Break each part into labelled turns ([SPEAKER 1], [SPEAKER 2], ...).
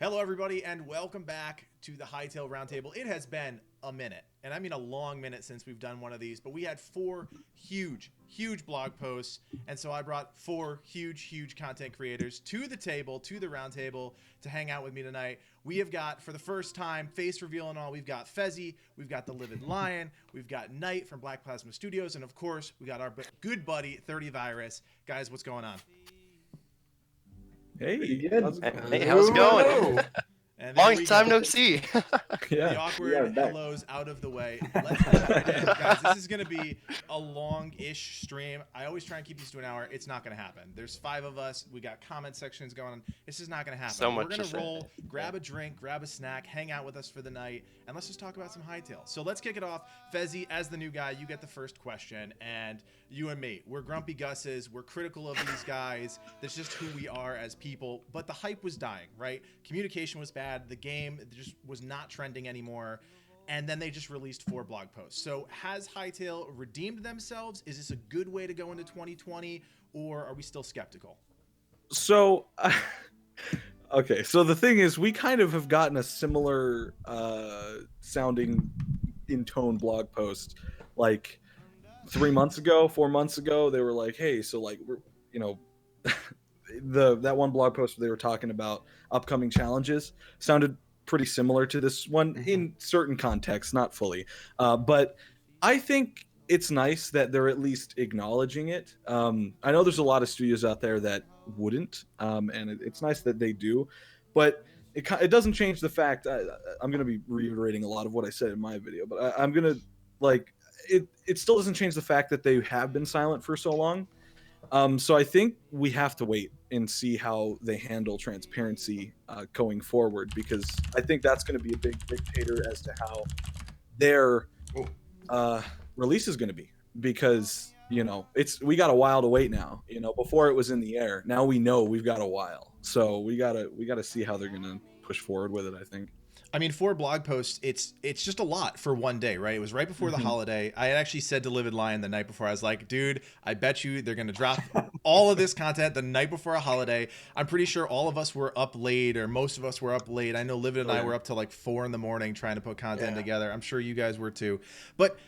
[SPEAKER 1] Hello, everybody, and welcome back to the Hytale Roundtable. It has been a minute, and I mean a long minute since we've done one of these, but we had four huge blog posts, and so I brought four huge content creators to the table, to the roundtable, to hang out with me tonight. We have got, for the first time, face reveal and all, we've got Fezzy, we've got the Livid Lion, we've got Knight from Black Plasma Studios, and of course, we got our good buddy, 30 Virus. Guys, what's going on?
[SPEAKER 2] Hey,
[SPEAKER 3] Good.
[SPEAKER 2] how's it going?
[SPEAKER 4] Hey, how's it going?
[SPEAKER 3] Hello.
[SPEAKER 1] And there
[SPEAKER 4] Long
[SPEAKER 1] we
[SPEAKER 4] time
[SPEAKER 1] go.
[SPEAKER 4] no see.
[SPEAKER 1] The
[SPEAKER 2] Yeah.
[SPEAKER 3] We are
[SPEAKER 1] awkward
[SPEAKER 3] back.
[SPEAKER 1] hellos out of the way. Let's jump right in. Guys, this is going to be a long-ish stream. I always try and keep these to an hour. It's not going to happen. There's 5 of us. We got comment sections going on. This is not going to happen.
[SPEAKER 4] So much
[SPEAKER 1] We're going
[SPEAKER 4] to
[SPEAKER 1] to
[SPEAKER 4] say.
[SPEAKER 1] roll, grab a drink, grab a snack, hang out with us for the night, and let's just talk about some Hytale. So let's kick it off. Fezzy, as the new guy, you get the first question, and you and me, we're grumpy Gusses. We're critical of these guys. That's just who we are as people. But the hype was dying, right? Communication was bad. The game just was not trending anymore. And then they just released 4 blog posts. So has Hytale redeemed themselves? Is this a good way to go into 2020, or are we still skeptical?
[SPEAKER 2] So, okay. So the thing is, we kind of have gotten a similar sounding in tone blog post, like 3 months ago, 4 months ago. They were like, "Hey, so like we're, that one blog post where they were talking about upcoming challenges sounded pretty similar to this one in certain contexts, not fully. But I think it's nice that they're at least acknowledging it. I know there's a lot of studios out there that wouldn't, and it's nice that they do, but it doesn't change the fact. I'm going to be reiterating a lot of what I said in my video, but I'm going to it still doesn't change the fact that they have been silent for so long. So I think we have to wait and see how they handle transparency going forward, because I think that's going to be a big dictator as to how their release is going to be. Because we got a while to wait now. Before it was in the air. Now we know we've got a while. So we gotta see how they're going to push forward with it, I think.
[SPEAKER 1] I mean, 4 blog posts, it's just a lot for one day, right? It was right before the holiday. I had actually said to Livid Lion the night before, I was like, dude, I bet you they're going to drop all of this content the night before a holiday. I'm pretty sure all of us were up late, or most of us were up late. I know Livid and I were up till like 4 in the morning trying to put content together. I'm sure you guys were too. But,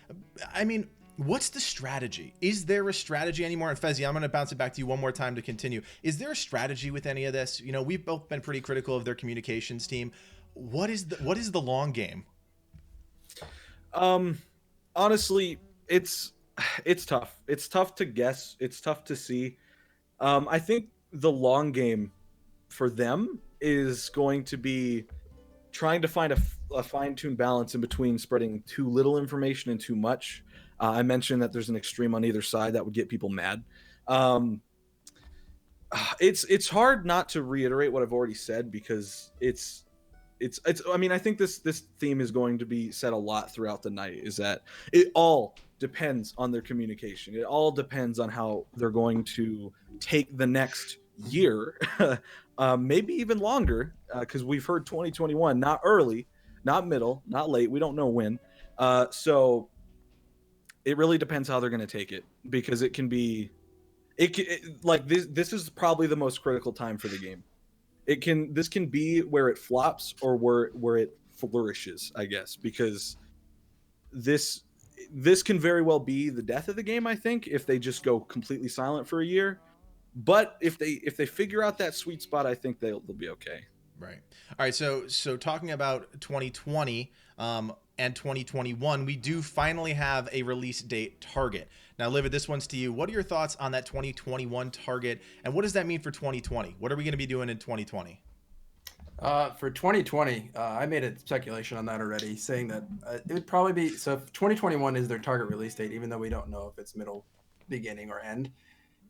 [SPEAKER 1] I mean, what's the strategy? Is there a strategy anymore? And Fezzy, I'm going to bounce it back to you one more time to continue. Is there a strategy with any of this? We've both been pretty critical of their communications team. What is the long game?
[SPEAKER 2] Honestly, it's tough. It's tough to guess. It's tough to see. I think the long game for them is going to be trying to find a fine-tuned balance in between spreading too little information and too much. I mentioned that there's an extreme on either side that would get people mad. It's hard not to reiterate what I've already said, because it's I mean, I think this theme is going to be said a lot throughout the night, is that it all depends on their communication. It all depends on how they're going to take the next year, maybe even longer, because we've heard 2021, not early, not middle, not late. We don't know when. So it really depends how they're going to take it, because it can be like this is probably the most critical time for the game. This can be where it flops or where it flourishes, I guess, because this can very well be the death of the game, I think, if they just go completely silent for a year. But if they figure out that sweet spot, I think they'll be okay.
[SPEAKER 1] Right. All right. So talking about 2020 and 2021, we do finally have a release date target. Now, Livid, this one's to you. What are your thoughts on that 2021 target, and what does that mean for 2020? What are we going to be doing in 2020?
[SPEAKER 3] For 2020, I made a speculation on that already, saying that it would probably be, so if 2021 is their target release date, even though we don't know if it's middle, beginning, or end.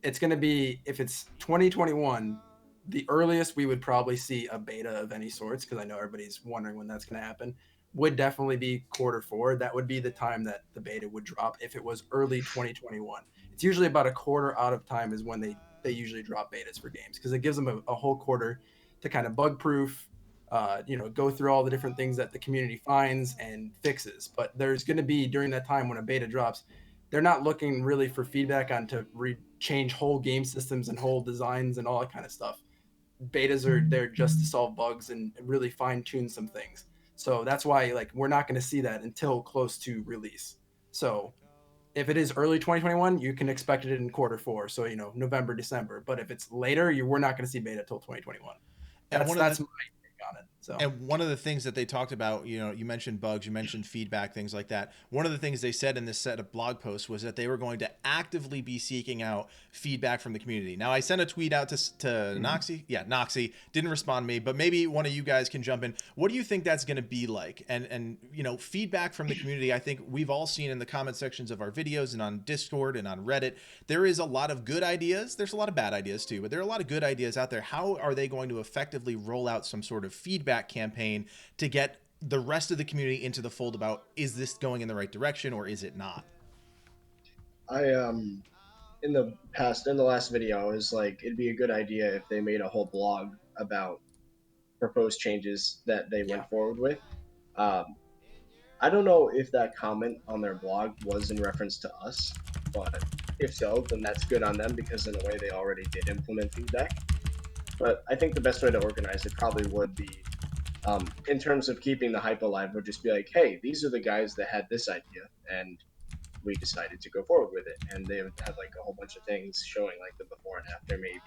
[SPEAKER 3] It's going to be, if it's 2021, the earliest we would probably see a beta of any sorts, because I know everybody's wondering when that's going to happen, would definitely be Q4. That would be the time that the beta would drop if it was early 2021. It's usually about a quarter out of time is when they usually drop betas for games, because it gives them a whole quarter to kind of bug proof, go through all the different things that the community finds and fixes. But there's going to be, during that time when a beta drops, they're not looking really for feedback on to change whole game systems and whole designs and all that kind of stuff. betas are there just to solve bugs and really fine tune some things. So that's why like we're not going to see that until close to release. So if it is early 2021, you can expect it in Q4. So November, December. But if it's later, we're not going to see beta till 2021.
[SPEAKER 1] And
[SPEAKER 3] That's my take on it. So.
[SPEAKER 1] And one of the things that they talked about, you mentioned bugs, you mentioned feedback, things like that. One of the things they said in this set of blog posts was that they were going to actively be seeking out feedback from the community. Now, I sent a tweet out to Noxie. Yeah, Noxie didn't respond to me, but maybe one of you guys can jump in. What do you think that's going to be like? And feedback from the community, I think we've all seen in the comment sections of our videos and on Discord and on Reddit, there is a lot of good ideas. There's a lot of bad ideas too, but there are a lot of good ideas out there. How are they going to effectively roll out some sort of feedback campaign to get the rest of the community into the fold about, is this going in the right direction or is it not?
[SPEAKER 4] I in the last video, I was like, it'd be a good idea if they made a whole blog about proposed changes that they went forward with. I don't know if that comment on their blog was in reference to us, but if so, then that's good on them, because in a way they already did implement feedback. But I think the best way to organize it probably would be, in terms of keeping the hype alive, would just be like, hey, these are the guys that had this idea, and we decided to go forward with it. And they would have like a whole bunch of things showing like the before and after, maybe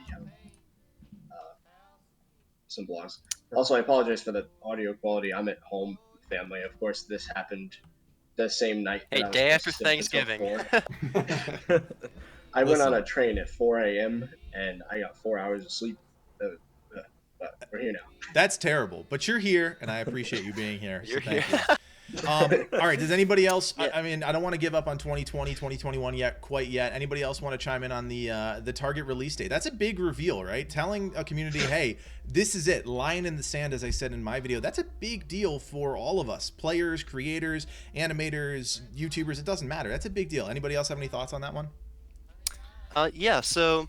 [SPEAKER 4] some blogs. Also, I apologize for the audio quality. I'm at home with family. Of course, this happened the same night.
[SPEAKER 5] Hey, day after Thanksgiving.
[SPEAKER 4] I went on a train at 4 a.m. and I got 4 hours of sleep. But we're here now.
[SPEAKER 1] That's terrible, but you're here, and I appreciate you being here.
[SPEAKER 5] You're
[SPEAKER 1] thank
[SPEAKER 5] here.
[SPEAKER 1] you. All right. Does anybody else?
[SPEAKER 4] Yeah.
[SPEAKER 1] I mean, I don't want to give up on 2020, 2021 quite yet. Anybody else want to chime in on the target release date? That's a big reveal, right? Telling a community, hey, this is it. Lion in the sand, as I said in my video. That's a big deal for all of us, players, creators, animators, YouTubers. It doesn't matter. That's a big deal. Anybody else have any thoughts on that one?
[SPEAKER 5] Yeah. So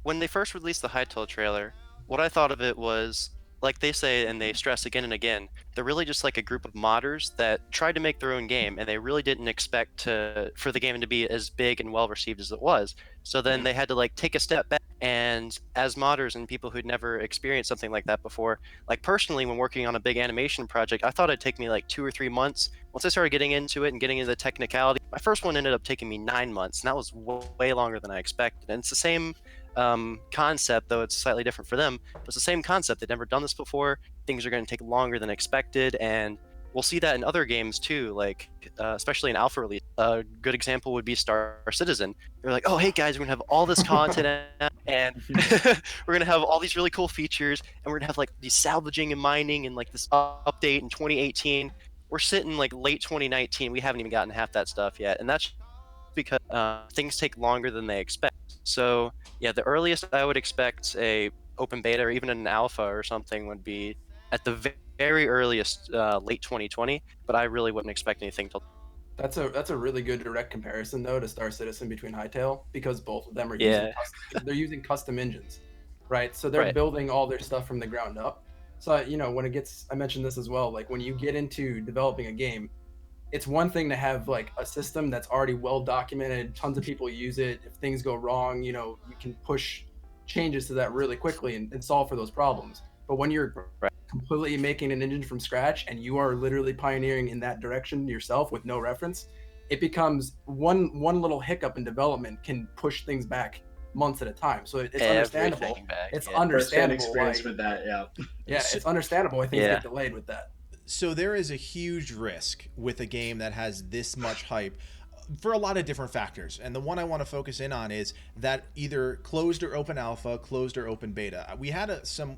[SPEAKER 5] when they first released the Hytale trailer, what I thought of it was, like they say and they stress again and again, they're really just like a group of modders that tried to make their own game, and they really didn't expect for the game to be as big and well received as it was. So then they had to like take a step back, and as modders and people who'd never experienced something like that before, like personally when working on a big animation project, I thought it'd take me like 2 or 3 months. Once I started getting into it and getting into the technicality, my first one ended up taking me 9 months, and that was way longer than I expected. And it's the same concept, though it's slightly different for them. But it's the same concept. They've never done this before. Things are going to take longer than expected, and we'll see that in other games too, like especially in alpha release. A good example would be Star Citizen. They're like, oh hey guys, we're gonna have all this content and we're gonna have all these really cool features, and we're gonna have like these salvaging and mining and like this update in 2018. We're sitting like late 2019, we haven't even gotten half that stuff yet, and that's because things take longer than they expect. So yeah, the earliest I would expect a open beta or even an alpha or something would be at the very earliest late 2020, but I really wouldn't expect anything till.
[SPEAKER 3] That's a really good direct comparison though to Star Citizen between Hytale, because both of them are they're using custom engines, right? So they're building all their stuff from the ground up. So when it gets, I mentioned this as well, like when you get into developing a game, it's one thing to have like a system that's already well documented, tons of people use it. If things go wrong, you can push changes to that really quickly and solve for those problems. But when you're completely making an engine from scratch and you are literally pioneering in that direction yourself with no reference, it becomes one little hiccup in development can push things back months at a time. So it's understandable. It's understandable
[SPEAKER 4] experience with that,
[SPEAKER 3] yeah, it's understandable why things get delayed with that.
[SPEAKER 1] So there is a huge risk with a game that has this much hype for a lot of different factors. And the one I want to focus in on is that either closed or open alpha, closed or open beta. We had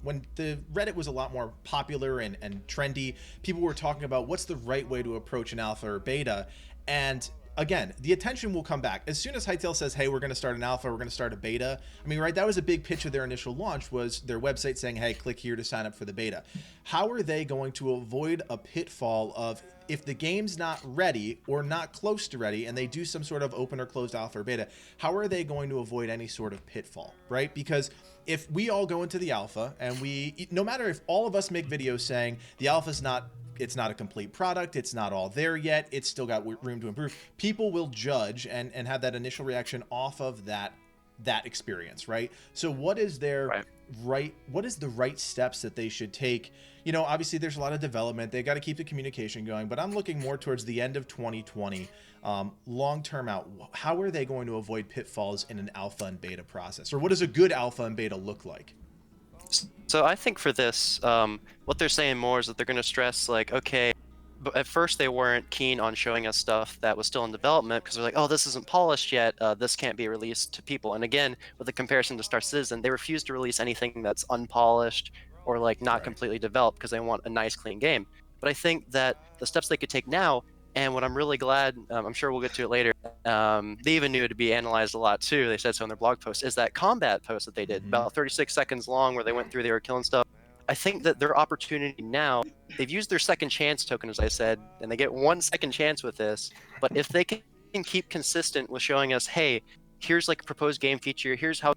[SPEAKER 1] when the Reddit was a lot more popular and trendy, people were talking about what's the right way to approach an alpha or beta. And again, the attention will come back. As soon as Hytale says, hey, we're going to start an alpha, we're going to start a beta. I mean, right, that was a big pitch of their initial launch, was their website saying, hey, click here to sign up for the beta. How are they going to avoid a pitfall of, if the game's not ready or not close to ready and they do some sort of open or closed alpha or beta, how are they going to avoid any sort of pitfall, right? Because if we all go into the alpha and no matter if all of us make videos saying the alpha's it's not a complete product, it's not all there yet, it's still got room to improve, people will judge and have that initial reaction off of that experience, right? So what is their right steps that they should take? You know, obviously there's a lot of development. They got to keep the communication going, but I'm looking more towards the end of 2020, long term out. How are they going to avoid pitfalls in an alpha and beta process, or what does a good alpha and beta look like?
[SPEAKER 5] So I think for this, what they're saying more is that they're going to stress like, okay, but at first they weren't keen on showing us stuff that was still in development because they're like, oh, this isn't polished yet. This can't be released to people. And again, with the comparison to Star Citizen, they refuse to release anything that's unpolished or like not completely developed because they want a nice, clean game. But I think that the steps they could take now, and what I'm really glad, I'm sure we'll get to it later, they even knew it to be analyzed a lot too. They said so in their blog post, is that combat post that they did, about 36 seconds long, where they went through, they were killing stuff. I think that their opportunity now, they've used their second chance token, as I said, and they get 1 second chance with this. But if they can keep consistent with showing us, hey, here's like a proposed game feature, here's how,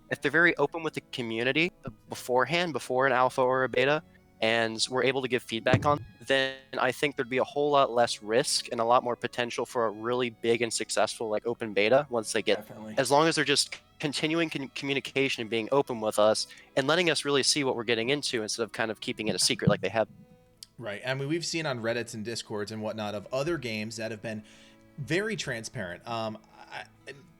[SPEAKER 5] if they're very open with the community beforehand, before an alpha or a beta, and we're able to give feedback on, then I think there'd be a whole lot less risk and a lot more potential for a really big and successful like open beta once they get, as long as they're just continuing communication and being open with us and letting us really see what we're getting into instead of kind of keeping it a secret like they have.
[SPEAKER 1] Right. I mean, we've seen on Reddits and Discords and whatnot of other games that have been very transparent.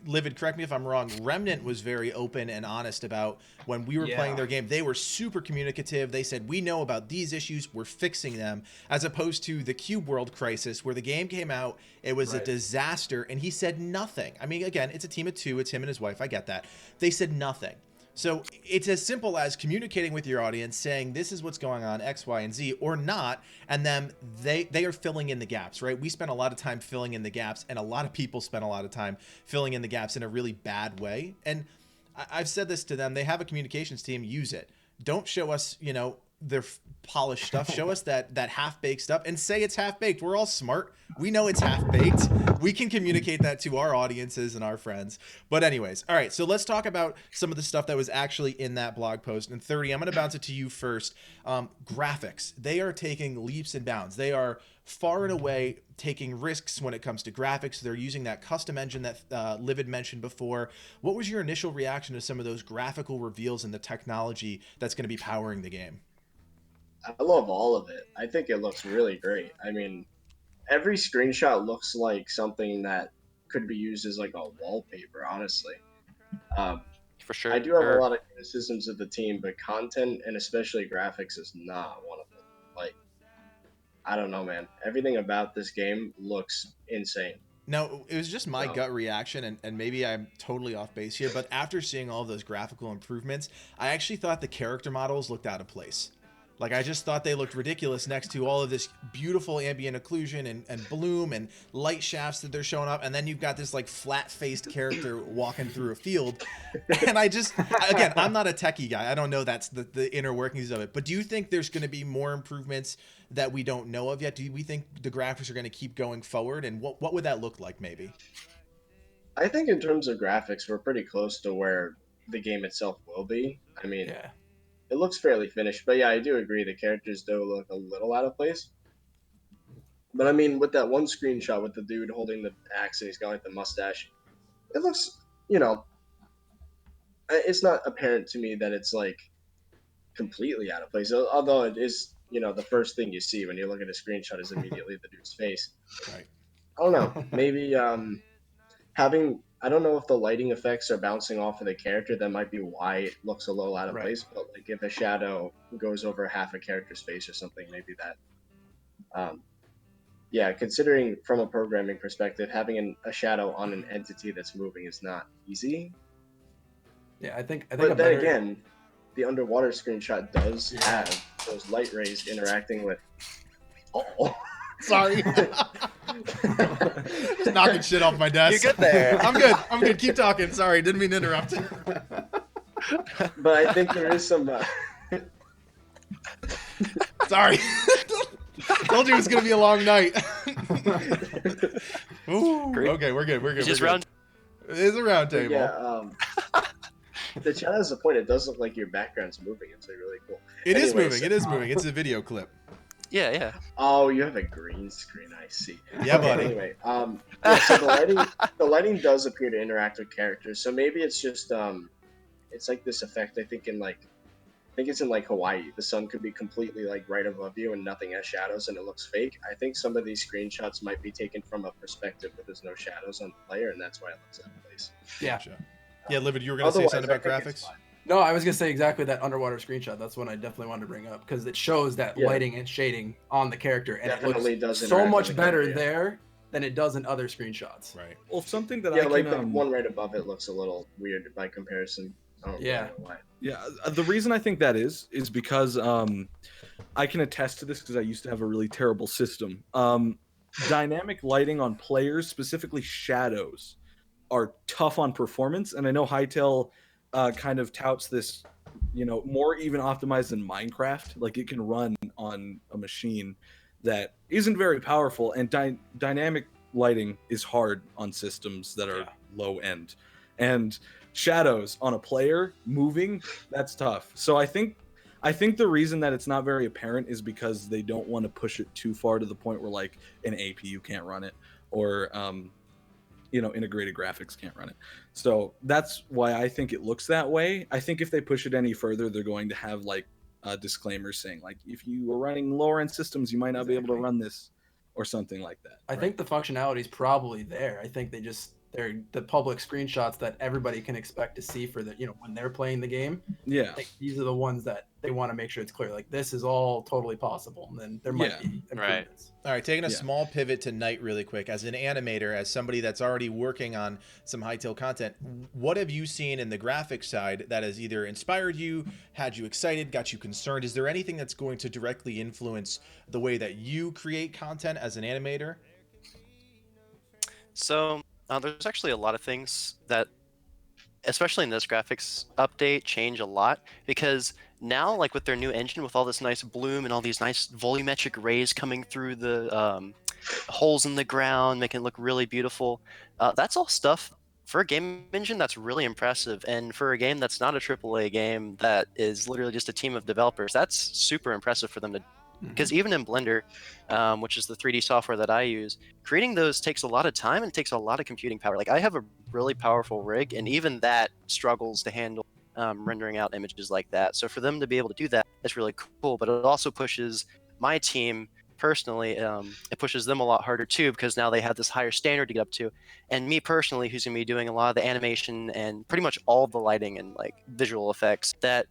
[SPEAKER 1] Livid, correct me if I'm wrong, Remnant was very open and honest about when we were playing their game. They were super communicative. They said, we know about these issues, we're fixing them, as opposed to the Cube World Crisis, where the game came out, it was a disaster, and he said nothing. I mean, again, it's a team of two, it's him and his wife, I get that. They said nothing. So it's as simple as communicating with your audience, saying this is what's going on, X, Y, and Z, or not, and then they are filling in the gaps, right? We spent a lot of time filling in the gaps, and a lot of people spent a lot of time filling in the gaps in a really bad way. And I've said this to them, they have a communications team, use it. Don't show us, you know, their polished stuff. Show us that half-baked stuff and say it's half-baked. We're all smart. We know it's half-baked. We can communicate that to our audiences and our friends. But anyways, all right, so let's talk about some of the stuff that was actually in that blog post. And 30, I'm going to bounce it to you first. Graphics. They are taking leaps and bounds. They are far and away taking risks when it comes to graphics. They're using that custom engine that Livid mentioned before. What was your initial reaction to some of those graphical reveals and the technology that's going to be powering the game?
[SPEAKER 4] I love all of it. I think it looks really great. I mean, every screenshot looks like something that could be used as like a wallpaper, honestly.
[SPEAKER 5] For sure.
[SPEAKER 4] I do have a lot of criticisms of the team, but content and especially graphics is not one of them. Like, I don't know, man. Everything about this game looks insane.
[SPEAKER 1] Now, it was just my gut reaction, and maybe I'm totally off base here, but after seeing all those graphical improvements, I actually thought the character models looked out of place. Like, I just thought they looked ridiculous next to all of this beautiful ambient occlusion and bloom and light shafts that they're showing up. And then you've got this, like, flat-faced character walking through a field. And I just, again, I'm not a techie guy. I don't know that's the inner workings of it. But do you think there's going to be more improvements that we don't know of yet? Do we think the graphics are going to keep going forward? And what would that look like, maybe?
[SPEAKER 4] I think in terms of graphics, we're pretty close to where the game itself will be. I mean... Yeah. It looks fairly finished, but yeah, I do agree the characters do look a little out of place. But I mean, with that one screenshot with the dude holding the axe and he's got like the mustache, it looks, you know, it's not apparent to me that it's like completely out of place. Although it is, you know, the first thing you see when you look at a screenshot is immediately the dude's face.
[SPEAKER 1] Right.
[SPEAKER 4] I don't know. Maybe I don't know if the lighting effects are bouncing off of the character. That might be why it looks a little out of place. But like if a shadow goes over half a character's face or something, maybe that. Yeah, considering from a programming perspective, having a shadow on an entity that's moving is not easy.
[SPEAKER 3] Yeah, I think.
[SPEAKER 4] But then again, the underwater screenshot does have those light rays interacting with. Oh.
[SPEAKER 1] Sorry. Just knocking shit off my desk.
[SPEAKER 5] You're good there.
[SPEAKER 1] I'm good. Keep talking. Sorry, didn't mean to interrupt.
[SPEAKER 4] But I think there is some...
[SPEAKER 1] Sorry. Told you it was going to be a long night. Ooh, okay, we're good.
[SPEAKER 5] It's just round.
[SPEAKER 1] It is a round table.
[SPEAKER 4] Yeah, the chat has a point. It does look like your background's moving. It's like really cool.
[SPEAKER 1] It is moving. It's a video clip.
[SPEAKER 5] Yeah.
[SPEAKER 4] Oh, you have a green screen. I see.
[SPEAKER 1] Yeah, buddy.
[SPEAKER 4] Anyway, yeah, so the lighting does appear to interact with characters. So maybe it's just it's like this effect. I think in like think it's in like Hawaii. The sun could be completely like right above you and nothing has shadows and it looks fake. I think some of these screenshots might be taken from a perspective where there's no shadows on the player, and that's why it looks out of place.
[SPEAKER 3] Yeah.
[SPEAKER 1] Gotcha. Yeah, Livid, you were going to say something about
[SPEAKER 4] I think it's
[SPEAKER 1] graphics?
[SPEAKER 4] fine.
[SPEAKER 3] No, I was gonna say exactly that underwater screenshot. That's one I definitely wanted to bring up because it shows that
[SPEAKER 4] Yeah.
[SPEAKER 3] lighting and shading on the character, and
[SPEAKER 4] Definitely
[SPEAKER 3] it
[SPEAKER 4] does
[SPEAKER 3] looks so
[SPEAKER 4] interact
[SPEAKER 3] much
[SPEAKER 4] with the
[SPEAKER 3] better
[SPEAKER 4] character, yeah.
[SPEAKER 3] there than it does in other screenshots.
[SPEAKER 1] Right.
[SPEAKER 2] Well, something that
[SPEAKER 4] Yeah,
[SPEAKER 2] I
[SPEAKER 4] like
[SPEAKER 2] can
[SPEAKER 4] the one right above it looks a little weird by comparison. I don't really know why.
[SPEAKER 2] Yeah, the reason I think that is because I can attest to this because I used to have a really terrible system. Dynamic lighting on players, specifically shadows, are tough on performance, and I know Hytale kind of touts this, more even optimized than Minecraft. Like it can run on a machine that isn't very powerful, and dynamic lighting is hard on systems that are low end, and shadows on a player moving, that's tough. So I think the reason that it's not very apparent is because they don't want to push it too far to the point where like an APU can't run it, or integrated graphics can't run it. So that's why I think it looks that way. I think if they push it any further, they're going to have like disclaimers saying like, if you are running lower end systems, you might not be able to run this, or something like that.
[SPEAKER 3] I think the functionality is probably there. I think they're the public screenshots that everybody can expect to see for when they're playing the game.
[SPEAKER 2] Yeah.
[SPEAKER 3] I think these are the ones that they want to make sure it's clear. Like this is all totally possible. And then there might be improvements.
[SPEAKER 1] All right, taking a small pivot to Night really quick. As an animator, as somebody that's already working on some Hytale content, what have you seen in the graphics side that has either inspired you, had you excited, got you concerned? Is there anything that's going to directly influence the way that you create content as an animator?
[SPEAKER 5] So there's actually a lot of things that, especially in this graphics update, change a lot, because now, like with their new engine, with all this nice bloom and all these nice volumetric rays coming through the holes in the ground, making it look really beautiful, that's all stuff for a game engine that's really impressive. And for a game that's not a AAA game, that is literally just a team of developers, that's super impressive for them to, because even in Blender, which is the 3D software that I use, creating those takes a lot of time and takes a lot of computing power. Like I have a really powerful rig, and even that struggles to handle rendering out images like that. So for them to be able to do that, it's really cool. But it also pushes my team personally. It pushes them a lot harder too, because now they have this higher standard to get up to. And me personally, who's gonna be doing a lot of the animation and pretty much all the lighting and like visual effects, that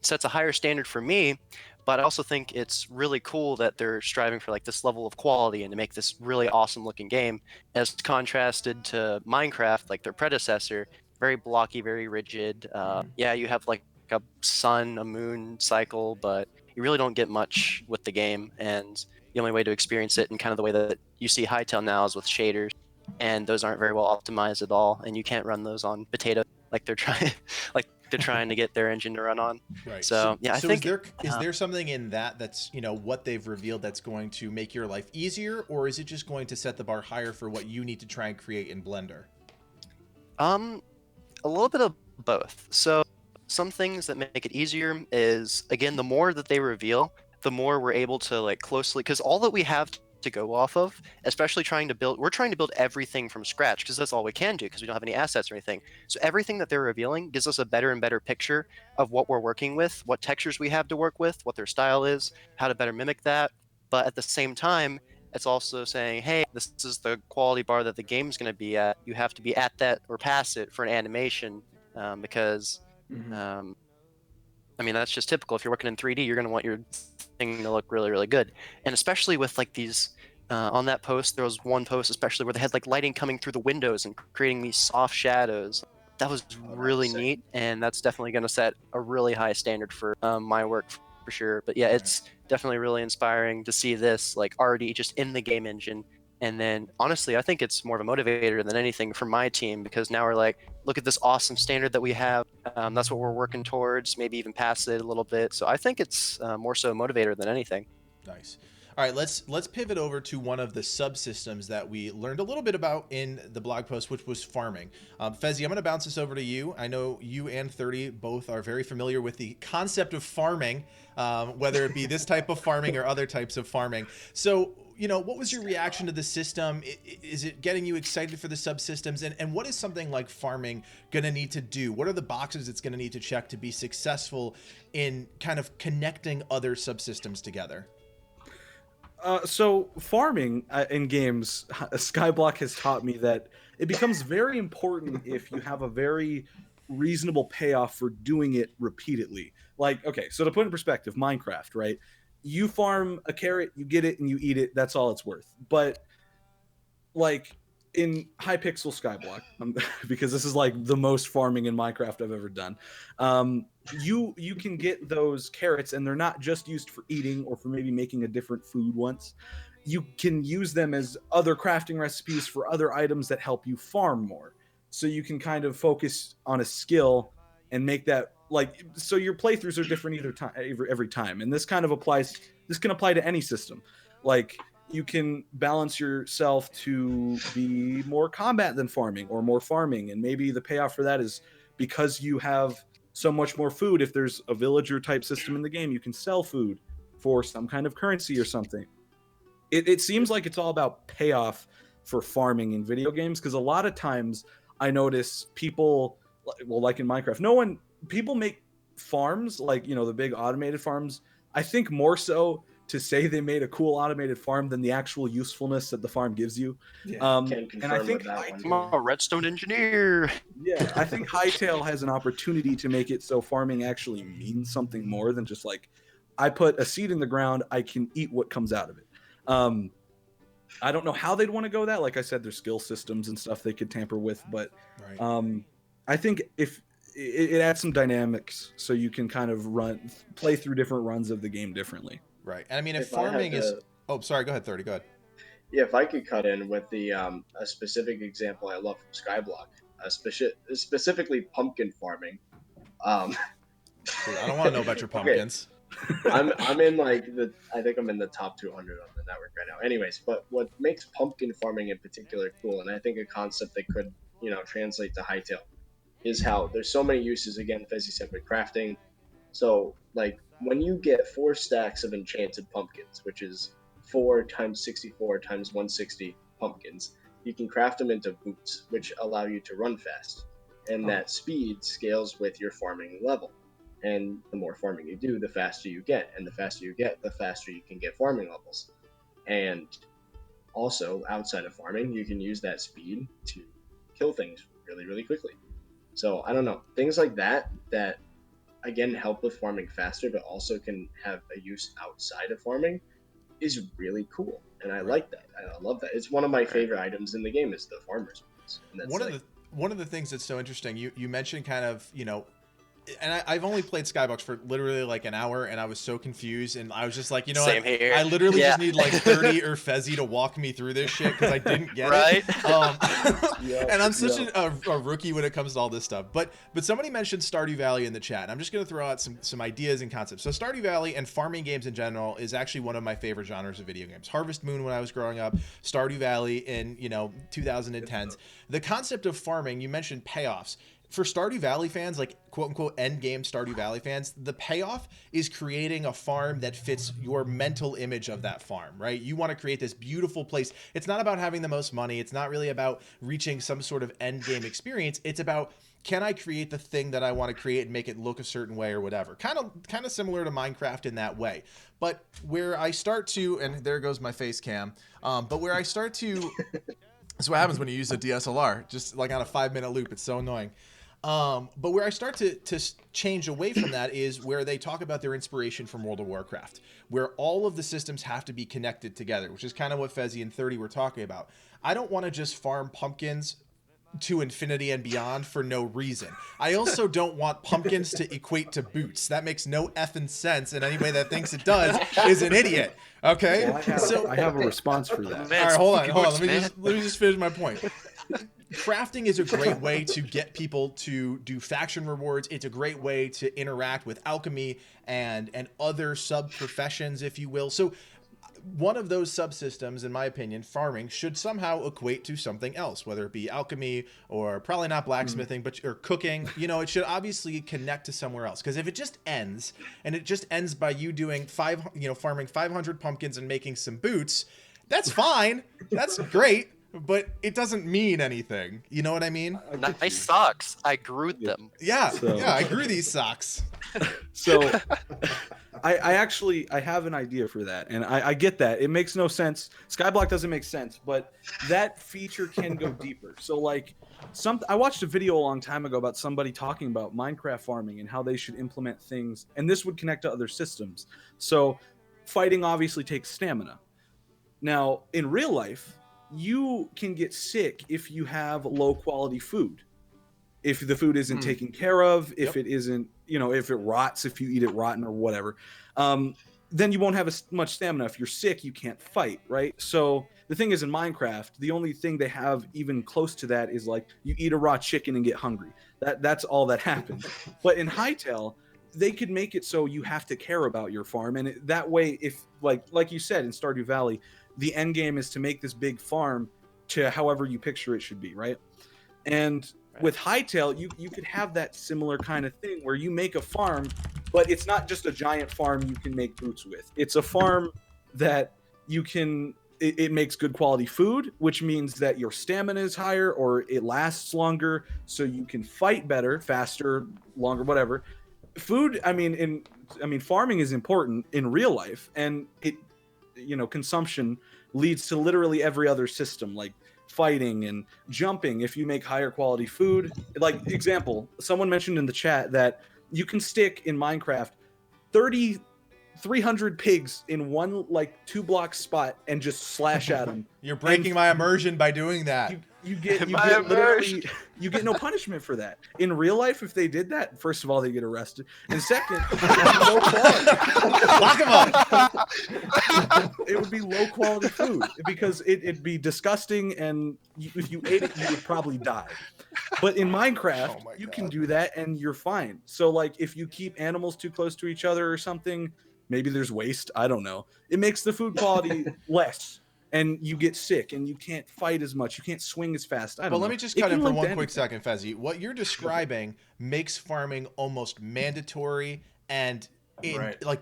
[SPEAKER 5] sets a higher standard for me. But I also think it's really cool that they're striving for like this level of quality and to make this really awesome looking game, as contrasted to Minecraft, like their predecessor, very blocky, very rigid. Yeah, you have like a sun, a moon cycle, but you really don't get much with the game. And the only way to experience it in kind of the way that you see Hytale now is with shaders, and those aren't very well optimized at all. And you can't run those on potato like they're trying to get their engine to run on.
[SPEAKER 1] Right.
[SPEAKER 5] So yeah, I think
[SPEAKER 1] is there something in that's what they've revealed that's going to make your life easier, or is it just going to set the bar higher for what you need to try and create in Blender?
[SPEAKER 5] A little bit of both. So some things that make it easier is, again, the more that they reveal, the more we're able to like closely, because all that we have to go off of, especially we're trying to build everything from scratch, because that's all we can do, because we don't have any assets or anything. So everything that they're revealing gives us a better and better picture of what we're working with, what textures we have to work with, what their style is, how to better mimic that. But at the same time, it's also saying, hey, this is the quality bar that the game's going to be at. You have to be at that or past it for an animation, because I mean, that's just typical. If you're working in 3D, you're going to want your thing to look really, really good. And especially with like these, on that post, there was one post especially where they had like lighting coming through the windows and creating these soft shadows. That was really neat, and that's definitely going to set a really high standard for my work for sure. But yeah, it's definitely really inspiring to see this like already just in the game engine. And then honestly, I think it's more of a motivator than anything for my team, because now we're like, look at this awesome standard that we have. That's what we're working towards, maybe even past it a little bit. So I think it's more so a motivator than anything.
[SPEAKER 1] Nice. All right, let's pivot over to one of the subsystems that we learned a little bit about in the blog post, which was farming. Fezzi, I'm going to bounce this over to you. I know you and 30 both are very familiar with the concept of farming, whether it be this type of farming or other types of farming. So what was your reaction to the system? Is it getting you excited for the subsystems? And what is something like farming going to need to do? What are the boxes it's going to need to check to be successful in kind of connecting other subsystems together?
[SPEAKER 2] So farming in games, Skyblock has taught me that it becomes very important if you have a very reasonable payoff for doing it repeatedly. Like, okay, so to put in perspective, Minecraft, right? You farm a carrot, you get it, and you eat it. That's all it's worth. But like in Hypixel Skyblock, because this is like the most farming in Minecraft I've ever done. You can get those carrots, and they're not just used for eating or for maybe making a different food once. You can use them as other crafting recipes for other items that help you farm more. So you can kind of focus on a skill and make that like, so your playthroughs are different every time, and this kind of applies. This can apply to any system. Like, you can balance yourself to be more combat than farming, or more farming, and maybe the payoff for that is because you have so much more food. If there's a villager type system in the game, you can sell food for some kind of currency or something. It seems like it's all about payoff for farming in video games, because a lot of times I notice people, well, like in Minecraft, people make farms, like, the big automated farms, I think more so to say they made a cool automated farm than the actual usefulness that the farm gives you.
[SPEAKER 3] Yeah,
[SPEAKER 2] and I think
[SPEAKER 5] I'm a redstone engineer.
[SPEAKER 2] I think Hytale has an opportunity to make it so farming actually means something more than just like, I put a seed in the ground, I can eat what comes out of it. I don't know how they'd want to go that. Like I said, there's skill systems and stuff they could tamper with, but
[SPEAKER 1] Right.
[SPEAKER 2] I think if it adds some dynamics, so you can kind of play through different runs of the game differently.
[SPEAKER 1] Right. And I mean, if
[SPEAKER 4] If I had
[SPEAKER 1] farming is,
[SPEAKER 4] to-
[SPEAKER 1] oh, sorry, go ahead, 30, go ahead.
[SPEAKER 4] Yeah, if I could cut in with the a specific example I love from Skyblock, specifically pumpkin farming.
[SPEAKER 1] Dude, I don't want to know about your pumpkins.
[SPEAKER 4] I'm in like I think I'm in the top 200 on the network right now. Anyways, but what makes pumpkin farming in particular cool, and I think a concept that could translate to Hytale, is how there's so many uses, again, as you said, with crafting. So like when you get 4 stacks of enchanted pumpkins, which is 4 times 64 times 160 pumpkins, you can craft them into boots, which allow you to run fast, and that speed scales with your farming level. And the more farming you do, the faster you get. And the faster you get, the faster you can get farming levels. And also, outside of farming, you can use that speed to kill things really, really quickly. So, I don't know. Things like that, again, help with farming faster, but also can have a use outside of farming, is really cool. And I like that. I love that. It's one of my favorite items in the game, is the farmer's boots. And that's
[SPEAKER 1] One of the things that's so interesting, you mentioned kind of, and I've only played Skybox for literally like an hour, and I was so confused, and I was just like,
[SPEAKER 5] Same here.
[SPEAKER 1] I literally just need like 30 or Fezzi to walk me through this shit, because I didn't get
[SPEAKER 5] Right?
[SPEAKER 1] it. And I'm such a rookie when it comes to all this stuff. But somebody mentioned Stardew Valley in the chat. I'm just going to throw out some ideas and concepts. So Stardew Valley and farming games in general is actually one of my favorite genres of video games. Harvest Moon when I was growing up, Stardew Valley in 2010s. The concept of farming, you mentioned payoffs. For Stardew Valley fans, like quote unquote end game Stardew Valley fans, the payoff is creating a farm that fits your mental image of that farm, right? You want to create this beautiful place. It's not about having the most money. It's not really about reaching some sort of end game experience. It's about, can I create the thing that I want to create and make it look a certain way or whatever? Kind of similar to Minecraft in that way. But where I start to, and there goes my face cam, but where I start to, that's what happens when you use a DSLR, just like on a 5-minute loop. It's so annoying. But where I start to change away from that is where they talk about their inspiration from World of Warcraft, where all of the systems have to be connected together, which is kind of what Fezzi and 30 were talking about. I don't want to just farm pumpkins to infinity and beyond for no reason. I also don't want pumpkins to equate to boots. That makes no effing sense, and anybody that thinks it does is an idiot. Okay?
[SPEAKER 2] Well, I have a response for that.
[SPEAKER 1] All right, hold on. Let me just finish my point. Crafting is a great way to get people to do faction rewards. It's a great way to interact with alchemy and other sub-professions, if you will. So one of those subsystems, in my opinion, farming, should somehow equate to something else, whether it be alchemy or probably not blacksmithing, or cooking. It should obviously connect to somewhere else. Because if it just ends, and it just ends by you doing farming 500 pumpkins and making some boots, That's fine. That's great, but it doesn't mean anything. You know what I mean?
[SPEAKER 2] I get you.
[SPEAKER 5] Nice socks. I grew them.
[SPEAKER 1] Yeah.
[SPEAKER 2] So-
[SPEAKER 1] Yeah, I grew these socks.
[SPEAKER 2] So I actually I have an idea for that, and I get that. It makes no sense. Skyblock doesn't make sense, but that feature can go deeper. So like I watched a video a long time ago about somebody talking about Minecraft farming and how they should implement things, and this would connect to other systems. So fighting obviously takes stamina. Now, in real life, you can get sick if you have low quality food. If the food isn't taken care of, if it isn't, if it rots, if you eat it rotten or whatever, then you won't have as much stamina. If you're sick, you can't fight, right? So the thing is, in Minecraft, the only thing they have even close to that is like you eat a raw chicken and get hungry. That's all that happens. But in Hytale, they could make it so you have to care about your farm, and that way, if like you said in Stardew Valley, the end game is to make this big farm to however you picture it should be, right? And with Hytale, you could have that similar kind of thing where you make a farm, but it's not just a giant farm you can make boots with. It's a farm that you can. It makes good quality food, which means that your stamina is higher or it lasts longer, so you can fight better, faster, longer, whatever. Food, farming is important in real life, and consumption leads to literally every other system, like fighting and jumping. If you make higher quality food, like example, someone mentioned in the chat that you can stick in Minecraft 300 pigs in one 2-block spot and just slash at them.
[SPEAKER 1] You're breaking my immersion by doing that.
[SPEAKER 2] You get no punishment for that. In real life, if they did that, first of all, they get arrested, and second, low quality.
[SPEAKER 1] Lock them up.
[SPEAKER 2] It would be low quality food because it'd be disgusting, and if you ate it, you would probably die. But in Minecraft, you can do that, and you're fine. So, like, if you keep animals too close to each other or something, maybe there's waste. I don't know. It makes the food quality less. And you get sick, and you can't fight as much. You can't swing as fast. I don't know.
[SPEAKER 1] Let me just cut in for one quick second, Fezzi. What you're describing makes farming almost mandatory and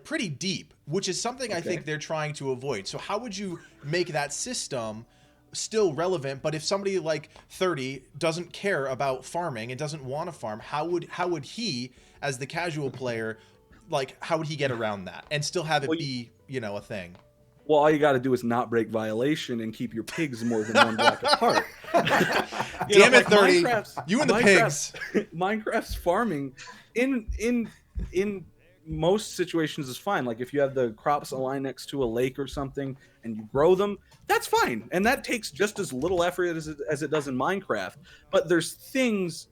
[SPEAKER 1] pretty deep, which is something I think they're trying to avoid. So how would you make that system still relevant? But if somebody like 30 doesn't care about farming and doesn't want to farm, how would he, as the casual player, how would he get around that and still have it be a thing?
[SPEAKER 2] Well, all you got to do is not break violation and keep your pigs more than one block apart.
[SPEAKER 1] Damn it, 30! You and the pigs.
[SPEAKER 2] Minecraft's farming in most situations is fine. Like if you have the crops aligned next to a lake or something and you grow them, that's fine, and that takes just as little effort as it does in Minecraft. But there's things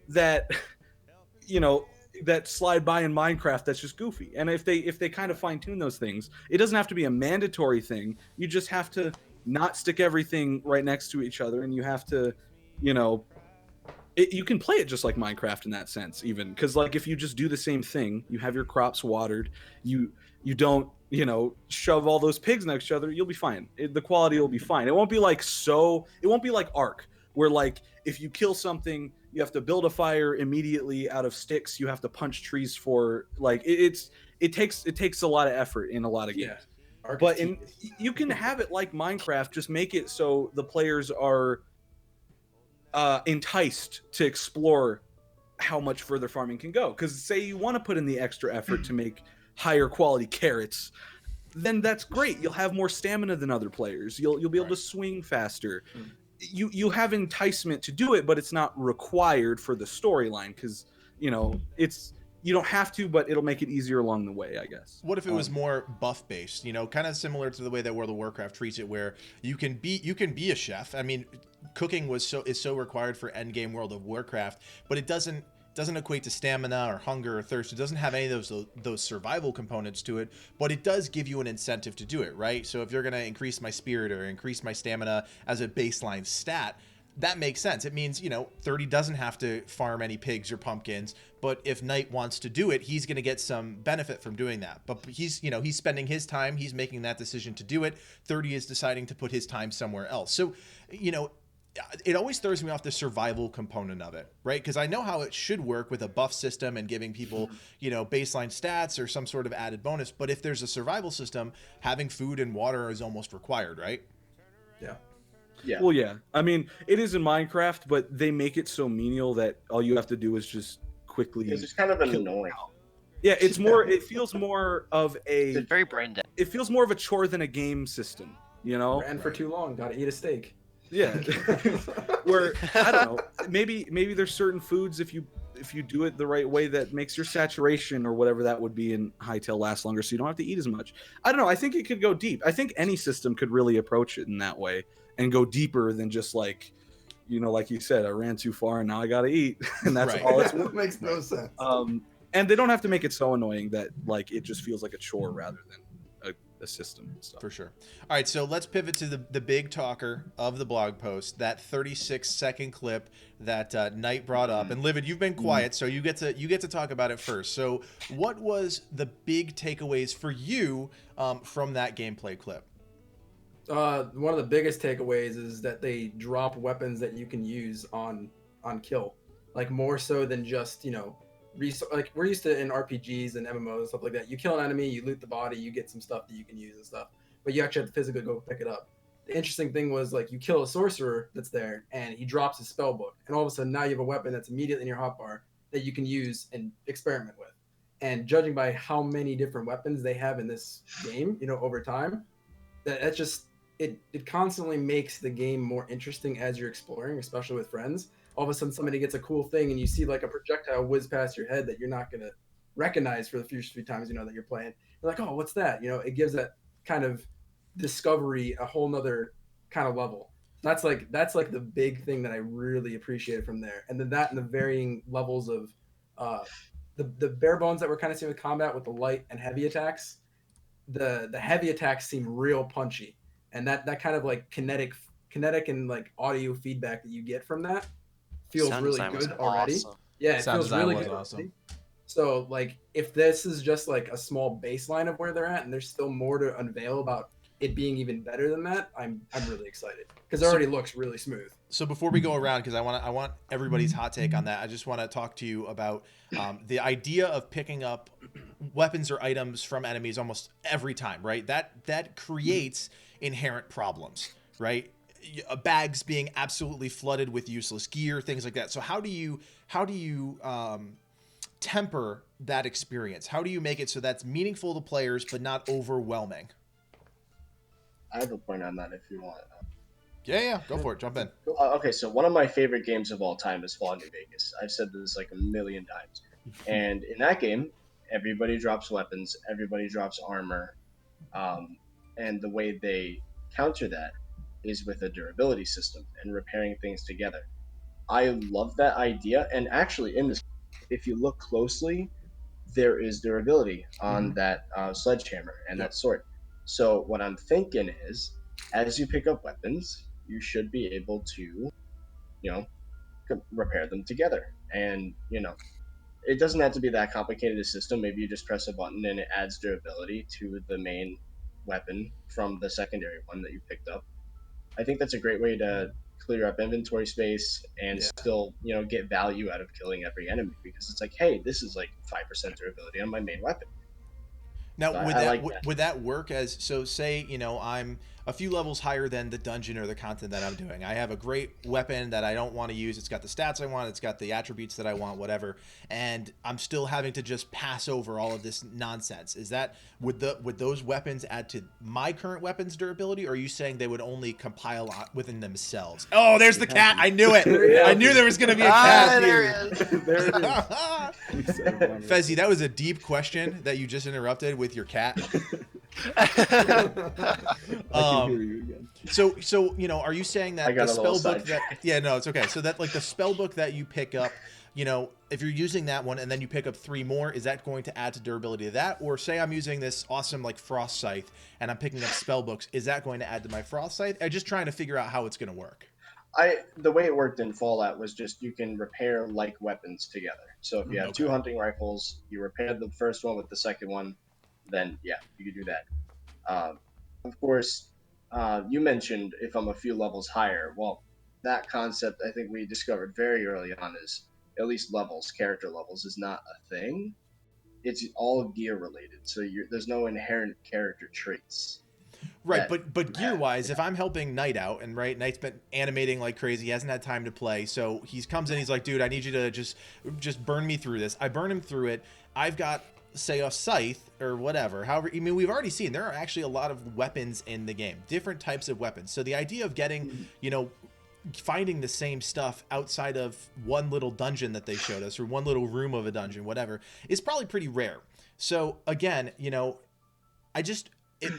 [SPEAKER 2] that that slide by in Minecraft that's just goofy. And if they kind of fine tune those things, it doesn't have to be a mandatory thing. You just have to not stick everything right next to each other, and you have to, you can play it just like Minecraft in that sense, even because if you just do the same thing, you have your crops watered, you don't shove all those pigs next to each other, you'll be fine. The quality will be fine. It won't be like Ark, where if you kill something, you have to build a fire immediately out of sticks. You have to punch trees for it takes a lot of effort in a lot of games. But you can have it like Minecraft. Just make it so the players are enticed to explore how much further farming can go. Because say you want to put in the extra effort to make higher quality carrots, then that's great. You'll have more stamina than other players. You'll be able to swing faster. You have enticement to do it, but it's not required for the storyline because you don't have to, but it'll make it easier along the way, I guess.
[SPEAKER 1] What if it was more buff based? Kind of similar to the way that World of Warcraft treats it, where you can be a chef. I mean, cooking is so required for endgame World of Warcraft, but it doesn't equate to stamina or hunger or thirst. It doesn't have any of those survival components to it, but it does give you an incentive to do it, right? So if you're going to increase my spirit or increase my stamina as a baseline stat, that makes sense. It means, 30 doesn't have to farm any pigs or pumpkins, but if Knight wants to do it, he's going to get some benefit from doing that. But he's spending his time, he's making that decision to do it. 30 is deciding to put his time somewhere else. So, it always throws me off the survival component of it, right? Because I know how it should work with a buff system and giving people, baseline stats or some sort of added bonus. But if there's a survival system, having food and water is almost required, right?
[SPEAKER 4] Yeah.
[SPEAKER 2] Well, yeah. I mean, it is in Minecraft, but they make it so menial that all you have to do is just quickly.
[SPEAKER 4] Because it's kind of
[SPEAKER 2] kill-
[SPEAKER 4] annoying.
[SPEAKER 2] Yeah, it's more. It feels more of a.
[SPEAKER 5] Very brain dead.
[SPEAKER 2] It feels more of a chore than a game system. You know.
[SPEAKER 3] Ran for too long. Got to eat a steak.
[SPEAKER 2] Yeah. Where I don't know. Maybe there's certain foods if you do it the right way that makes your saturation or whatever that would be in Hytale last longer, so you don't have to eat as much. I don't know. I think it could go deep. I think any system could really approach it in that way and go deeper than just like, like you said, I ran too far and now I gotta eat, and that's
[SPEAKER 1] Right.
[SPEAKER 2] all it's.
[SPEAKER 3] That makes no sense.
[SPEAKER 2] And they don't have to make it so annoying that like it just feels like a chore rather than a system and stuff.
[SPEAKER 1] For sure. All right, so let's pivot to the big talker of the blog post, that 36-second clip that Knight brought up. And Livid, you've been quiet, so you get to talk about it first. So, what was the big takeaways for you from that gameplay clip?
[SPEAKER 3] One of the biggest takeaways is that they drop weapons that you can use on kill, like more so than just like we're used to in RPGs and MMOs and stuff like that. You kill an enemy, you loot the body, you get some stuff that you can use and stuff, but you actually have to physically go pick it up. The interesting thing was like you kill a sorcerer that's there and he drops his spell book, and all of a sudden now you have a weapon that's immediately in your hotbar that you can use and experiment with. And judging by how many different weapons they have in this game, over time, that's just it constantly makes the game more interesting as you're exploring, especially with friends. All of a sudden somebody gets a cool thing and you see like a projectile whiz past your head that you're not going to recognize for the first few times that you're playing. You're like, oh, what's that? It gives that kind of discovery a whole nother kind of level. That's like the big thing that I really appreciated from there. And then that and the varying levels of the bare bones that we're kind of seeing with combat with the light and heavy attacks. The heavy attacks seem real punchy, and that kind of like kinetic and like audio feedback that you get from that feels
[SPEAKER 5] Sound
[SPEAKER 3] really
[SPEAKER 5] design was
[SPEAKER 3] good already.
[SPEAKER 5] awesome.
[SPEAKER 3] Yeah, it
[SPEAKER 1] Sound
[SPEAKER 3] feels
[SPEAKER 1] design
[SPEAKER 3] really
[SPEAKER 1] was
[SPEAKER 3] good.
[SPEAKER 1] awesome.
[SPEAKER 3] So like if this is just like a small baseline of where they're at and there's still more to unveil about it being even better than that, I'm really excited because it already looks really smooth.
[SPEAKER 1] So before we go around, because I want everybody's hot take on that, I just want to talk to you about the idea of picking up weapons or items from enemies almost every time, right? That creates inherent problems, right? Bags being absolutely flooded with useless gear, things like that. So how do you temper that experience? How do you make it so that's meaningful to players but not overwhelming?
[SPEAKER 4] I have a point on that if you want.
[SPEAKER 1] Yeah, go for it. Jump in.
[SPEAKER 4] Okay, so one of my favorite games of all time is Fallout New Vegas. I've said this like a million times. And in that game, everybody drops weapons, everybody drops armor, and the way they counter that is with a durability system and repairing things together. I love that idea, and actually, in this, if you look closely, there is durability on that sledgehammer and that sword. So what I'm thinking is, as you pick up weapons, you should be able to, repair them together. And it doesn't have to be that complicated a system. Maybe you just press a button and it adds durability to the main weapon from the secondary one that you picked up. I think that's a great way to clear up inventory space and still, get value out of killing every enemy, because it's like, hey, this is like 5% durability on my main weapon.
[SPEAKER 1] Now,
[SPEAKER 4] So
[SPEAKER 1] would that work as, so say, I'm a few levels higher than the dungeon or the content that I'm doing. I have a great weapon that I don't want to use. It's got the stats I want. It's got the attributes that I want, whatever. And I'm still having to just pass over all of this nonsense. Would those weapons add to my current weapon's durability, or are you saying they would only compile within themselves? Oh, there's the cat. I knew it. I knew there was going to be a cat here.
[SPEAKER 2] There it is.
[SPEAKER 1] Fezzy, that was a deep question that you just interrupted with your cat.
[SPEAKER 2] I can hear you again.
[SPEAKER 1] So are you saying that the spell book it's okay. So that like the spell book that you pick up, if you're using that one and then you pick up 3 more, is that going to add to durability to that? Or say I'm using this awesome like frost scythe and I'm picking up spell books, is that going to add to my frost scythe? I'm just trying to figure out how it's going to work.
[SPEAKER 4] The way it worked in Fallout was just you can repair like weapons together. So if you have 2 hunting rifles, you repair the first one with the second one, then you can do that. Of course, you mentioned if I'm a few levels higher. Well, that concept I think we discovered very early on is at least character levels is not a thing. It's all gear related, so there's no inherent character traits.
[SPEAKER 1] Right, but gear wise, if I'm helping Knight out, and right, Knight's been animating like crazy, he hasn't had time to play, so he comes in, he's like, dude, I need you to just burn me through this. I burn him through it. I've got, say, a scythe or whatever. However, I mean, we've already seen there are actually a lot of weapons in the game, different types of weapons. So the idea of getting, finding the same stuff outside of one little dungeon that they showed us, or one little room of a dungeon, whatever, is probably pretty rare. So again,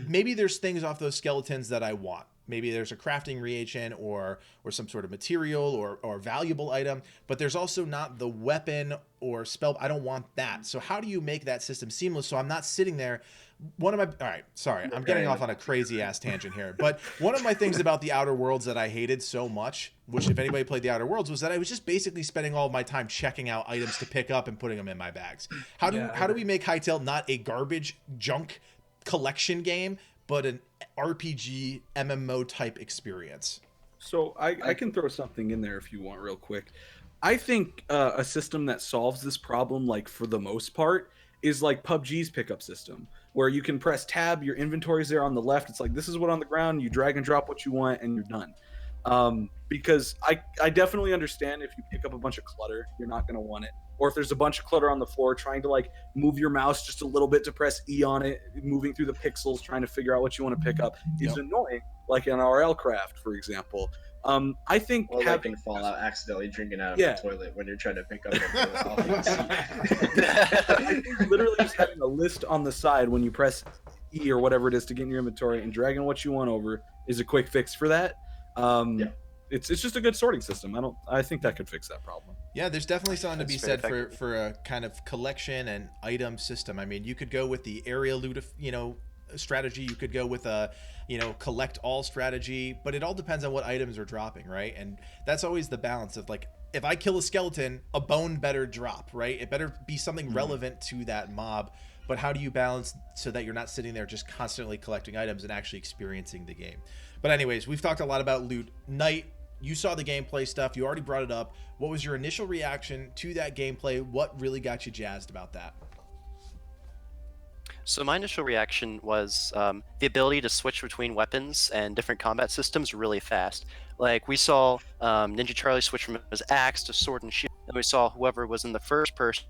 [SPEAKER 1] maybe there's things off those skeletons that I want. Maybe there's a crafting reagent or some sort of material or valuable item, but there's also not the weapon or spell. I don't want that. So how do you make that system seamless so I'm not sitting there? All right, sorry, I'm getting off on a crazy ass tangent here, but one of my things about the Outer Worlds that I hated so much, which if anybody played the Outer Worlds, was that I was just basically spending all of my time checking out items to pick up and putting them in my bags. How do we make Hytale not a garbage junk collection game, but an RPG MMO type experience?
[SPEAKER 2] So I can throw something in there if you want, real quick. I think a system that solves this problem, like for the most part, is like PUBG's pickup system, where you can press tab, your inventory's there on the left. It's like, this is what on the ground, you drag and drop what you want, and you're done. Because I definitely understand if you pick up a bunch of clutter, you're not going to want it. Or if there's a bunch of clutter on the floor, trying to like move your mouse just a little bit to press E on it, moving through the pixels, trying to figure out what you want to pick up is annoying, like in RL Craft, for example. I think
[SPEAKER 4] having Fallout accidentally drinking out of the toilet when you're trying to pick up
[SPEAKER 2] literally just having a list on the side when you press E or whatever it is to get in your inventory and dragging what you want over is a quick fix for that. It's just a good sorting system. I think that could fix that problem.
[SPEAKER 1] Yeah, there's definitely something to be said for a kind of collection and item system. I mean, you could go with the area loot, strategy. You could go with a, collect all strategy, but it all depends on what items are dropping, right? And that's always the balance of like, if I kill a skeleton, a bone better drop, right? It better be something relevant to that mob. But how do you balance so that you're not sitting there just constantly collecting items and actually experiencing the game? But anyways, we've talked a lot about loot. Knight, you saw the gameplay stuff. You already brought it up. What was your initial reaction to that gameplay? What really got you jazzed about that?
[SPEAKER 5] So my initial reaction was the ability to switch between weapons and different combat systems really fast. Like we saw Ninja Charlie switch from his axe to sword and shield, and we saw whoever was in the first person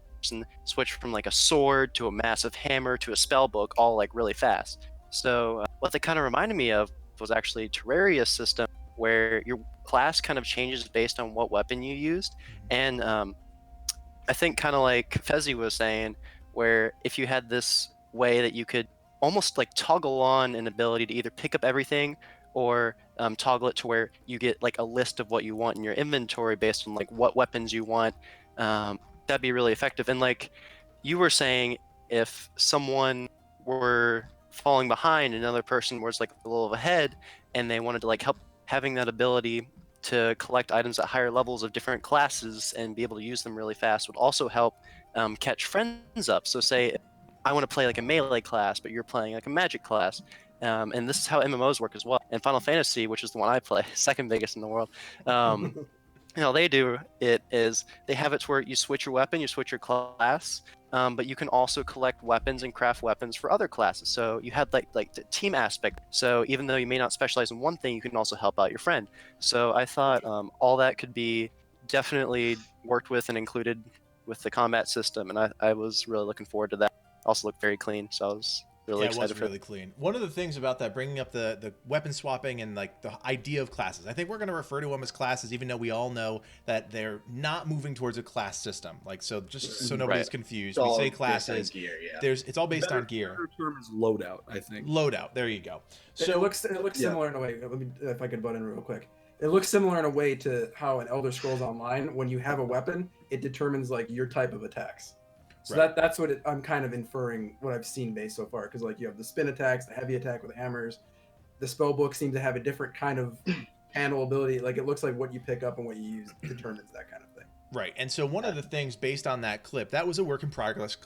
[SPEAKER 5] switch from like a sword to a massive hammer to a spell book, all like really fast. So what they kind of reminded me of was actually Terraria's system, where your class kind of changes based on what weapon you used. And I think kind of like Fezzi was saying, where if you had this way that you could almost like toggle on an ability to either pick up everything or toggle it to where you get like a list of what you want in your inventory based on like what weapons you want, that'd be really effective. And like you were saying, if someone were falling behind, another person was like a little ahead, and they wanted to like help, having that ability to collect items at higher levels of different classes and be able to use them really fast would also help catch friends up. So say I want to play like a melee class, but you're playing like a magic class. And this is how MMOs work as well. And Final Fantasy, which is the one I play, second biggest in the world, they do it is they have it to where you switch your weapon, you switch your class, but you can also collect weapons and craft weapons for other classes. So you had like the team aspect. So even though you may not specialize in one thing, you can also help out your friend. So I thought all that could be definitely worked with and included with the combat system, and I was really looking forward to that. Also looked very clean, so I was really excited
[SPEAKER 1] it was really clean. One of the things about that, bringing up the weapon swapping and like the idea of classes, I think we're going to refer to them as classes, even though we all know that they're not moving towards a class system. Like, so just so nobody's confused, we say classes.
[SPEAKER 4] Gear,
[SPEAKER 1] it's all based on gear.
[SPEAKER 2] The term is loadout, I think.
[SPEAKER 1] Loadout. There you go.
[SPEAKER 3] So it looks similar in a way. Let me, if I could butt in real quick. It looks similar in a way to how in Elder Scrolls Online, when you have a weapon, it determines like your type of attacks. So that's what I'm kind of inferring what I've seen based so far, because like you have the spin attacks, the heavy attack with hammers. The spell book seems to have a different kind of panel ability. Like it looks like what you pick up and what you use determines that kind of thing.
[SPEAKER 1] Right. And so one of the things based on that clip, that was a work in progress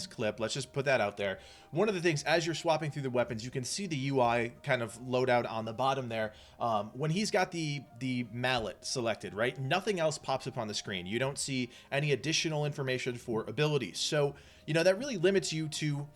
[SPEAKER 1] clip. Let's just put that out there. One of the things, as you're swapping through the weapons, you can see the UI kind of loadout on the bottom there. When he's got the mallet selected, right? Nothing else pops up on the screen. You don't see any additional information for abilities. So, that really limits you to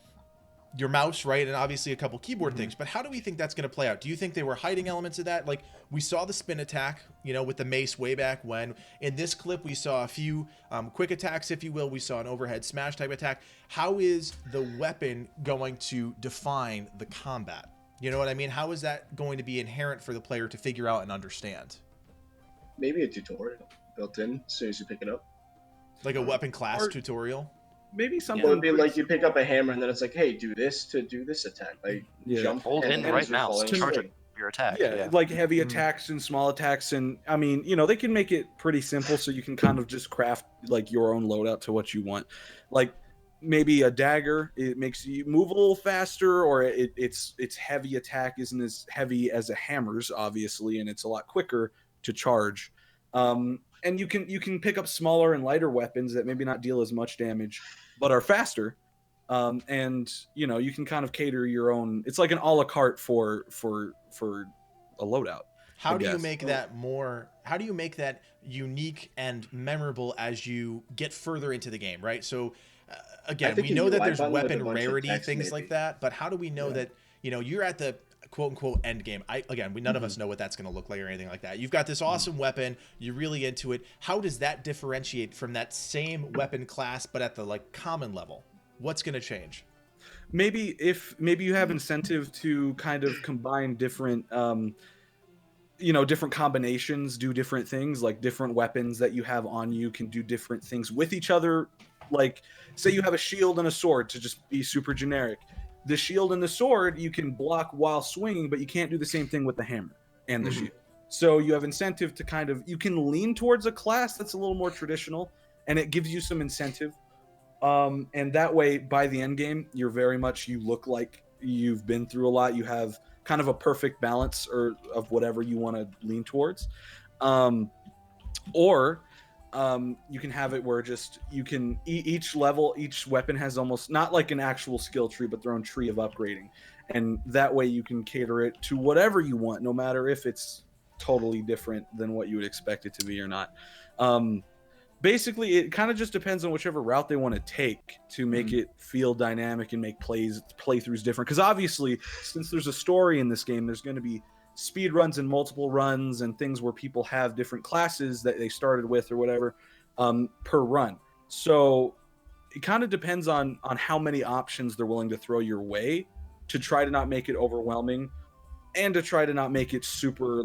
[SPEAKER 1] your mouse, right, and obviously a couple keyboard things. But how do we think that's going to play out? Do you think they were hiding elements of that? Like we saw the spin attack, with the mace way back when. In this clip, we saw a few quick attacks, if you will. We saw an overhead smash type attack. How is the weapon going to define the combat? You know what I mean? How is that going to be inherent for the player to figure out and understand?
[SPEAKER 4] Maybe a tutorial built in as soon as you pick it up.
[SPEAKER 1] Like a weapon class tutorial?
[SPEAKER 2] Maybe something.
[SPEAKER 4] It would be like you pick up a hammer and then it's like, hey, do this to do this attack. Like jump
[SPEAKER 5] hold in the right mouse to charge your attack.
[SPEAKER 2] Yeah, like heavy attacks and small attacks, and I mean, they can make it pretty simple, so you can kind of just craft like your own loadout to what you want. Like maybe a dagger, it makes you move a little faster, or its heavy attack isn't as heavy as a hammer's, obviously, and it's a lot quicker to charge. And you can pick up smaller and lighter weapons that maybe not deal as much damage, but are faster. And you can kind of cater your own. It's like an a la carte for a loadout.
[SPEAKER 1] How do you make that unique and memorable as you get further into the game, right? So again, we know that there's weapon rarity, things like that, but how do we know that you're at the quote unquote end game? None of us know what that's going to look like or anything like that. You've got this awesome weapon, you're really into it. How does that differentiate from that same weapon class but at the common level? What's going to change?
[SPEAKER 2] Maybe you have incentive to kind of combine different different combinations, do different things, like different weapons that you have on you can do different things with each other. Like say you have a shield and a sword, to just be super generic. The shield and the sword you can block while swinging, but you can't do the same thing with the hammer and the shield. So you have incentive to you can lean towards a class that's a little more traditional, and it gives you some incentive. And that way, by the end game, you look like you've been through a lot. You have kind of a perfect balance of whatever you want to lean towards. Or you can have it where each level, each weapon has almost not like an actual skill tree, but their own tree of upgrading. And that way you can cater it to whatever you want, no matter if it's totally different than what you would expect it to be or not. Basically, it kind of just depends on whichever route they want to take to make it feel dynamic and make playthroughs different. Because obviously, since there's a story in this game, there's going to be speed runs and multiple runs and things where people have different classes that they started with or whatever per run. So it kind of depends on how many options they're willing to throw your way to try to not make it overwhelming and to try to not make it super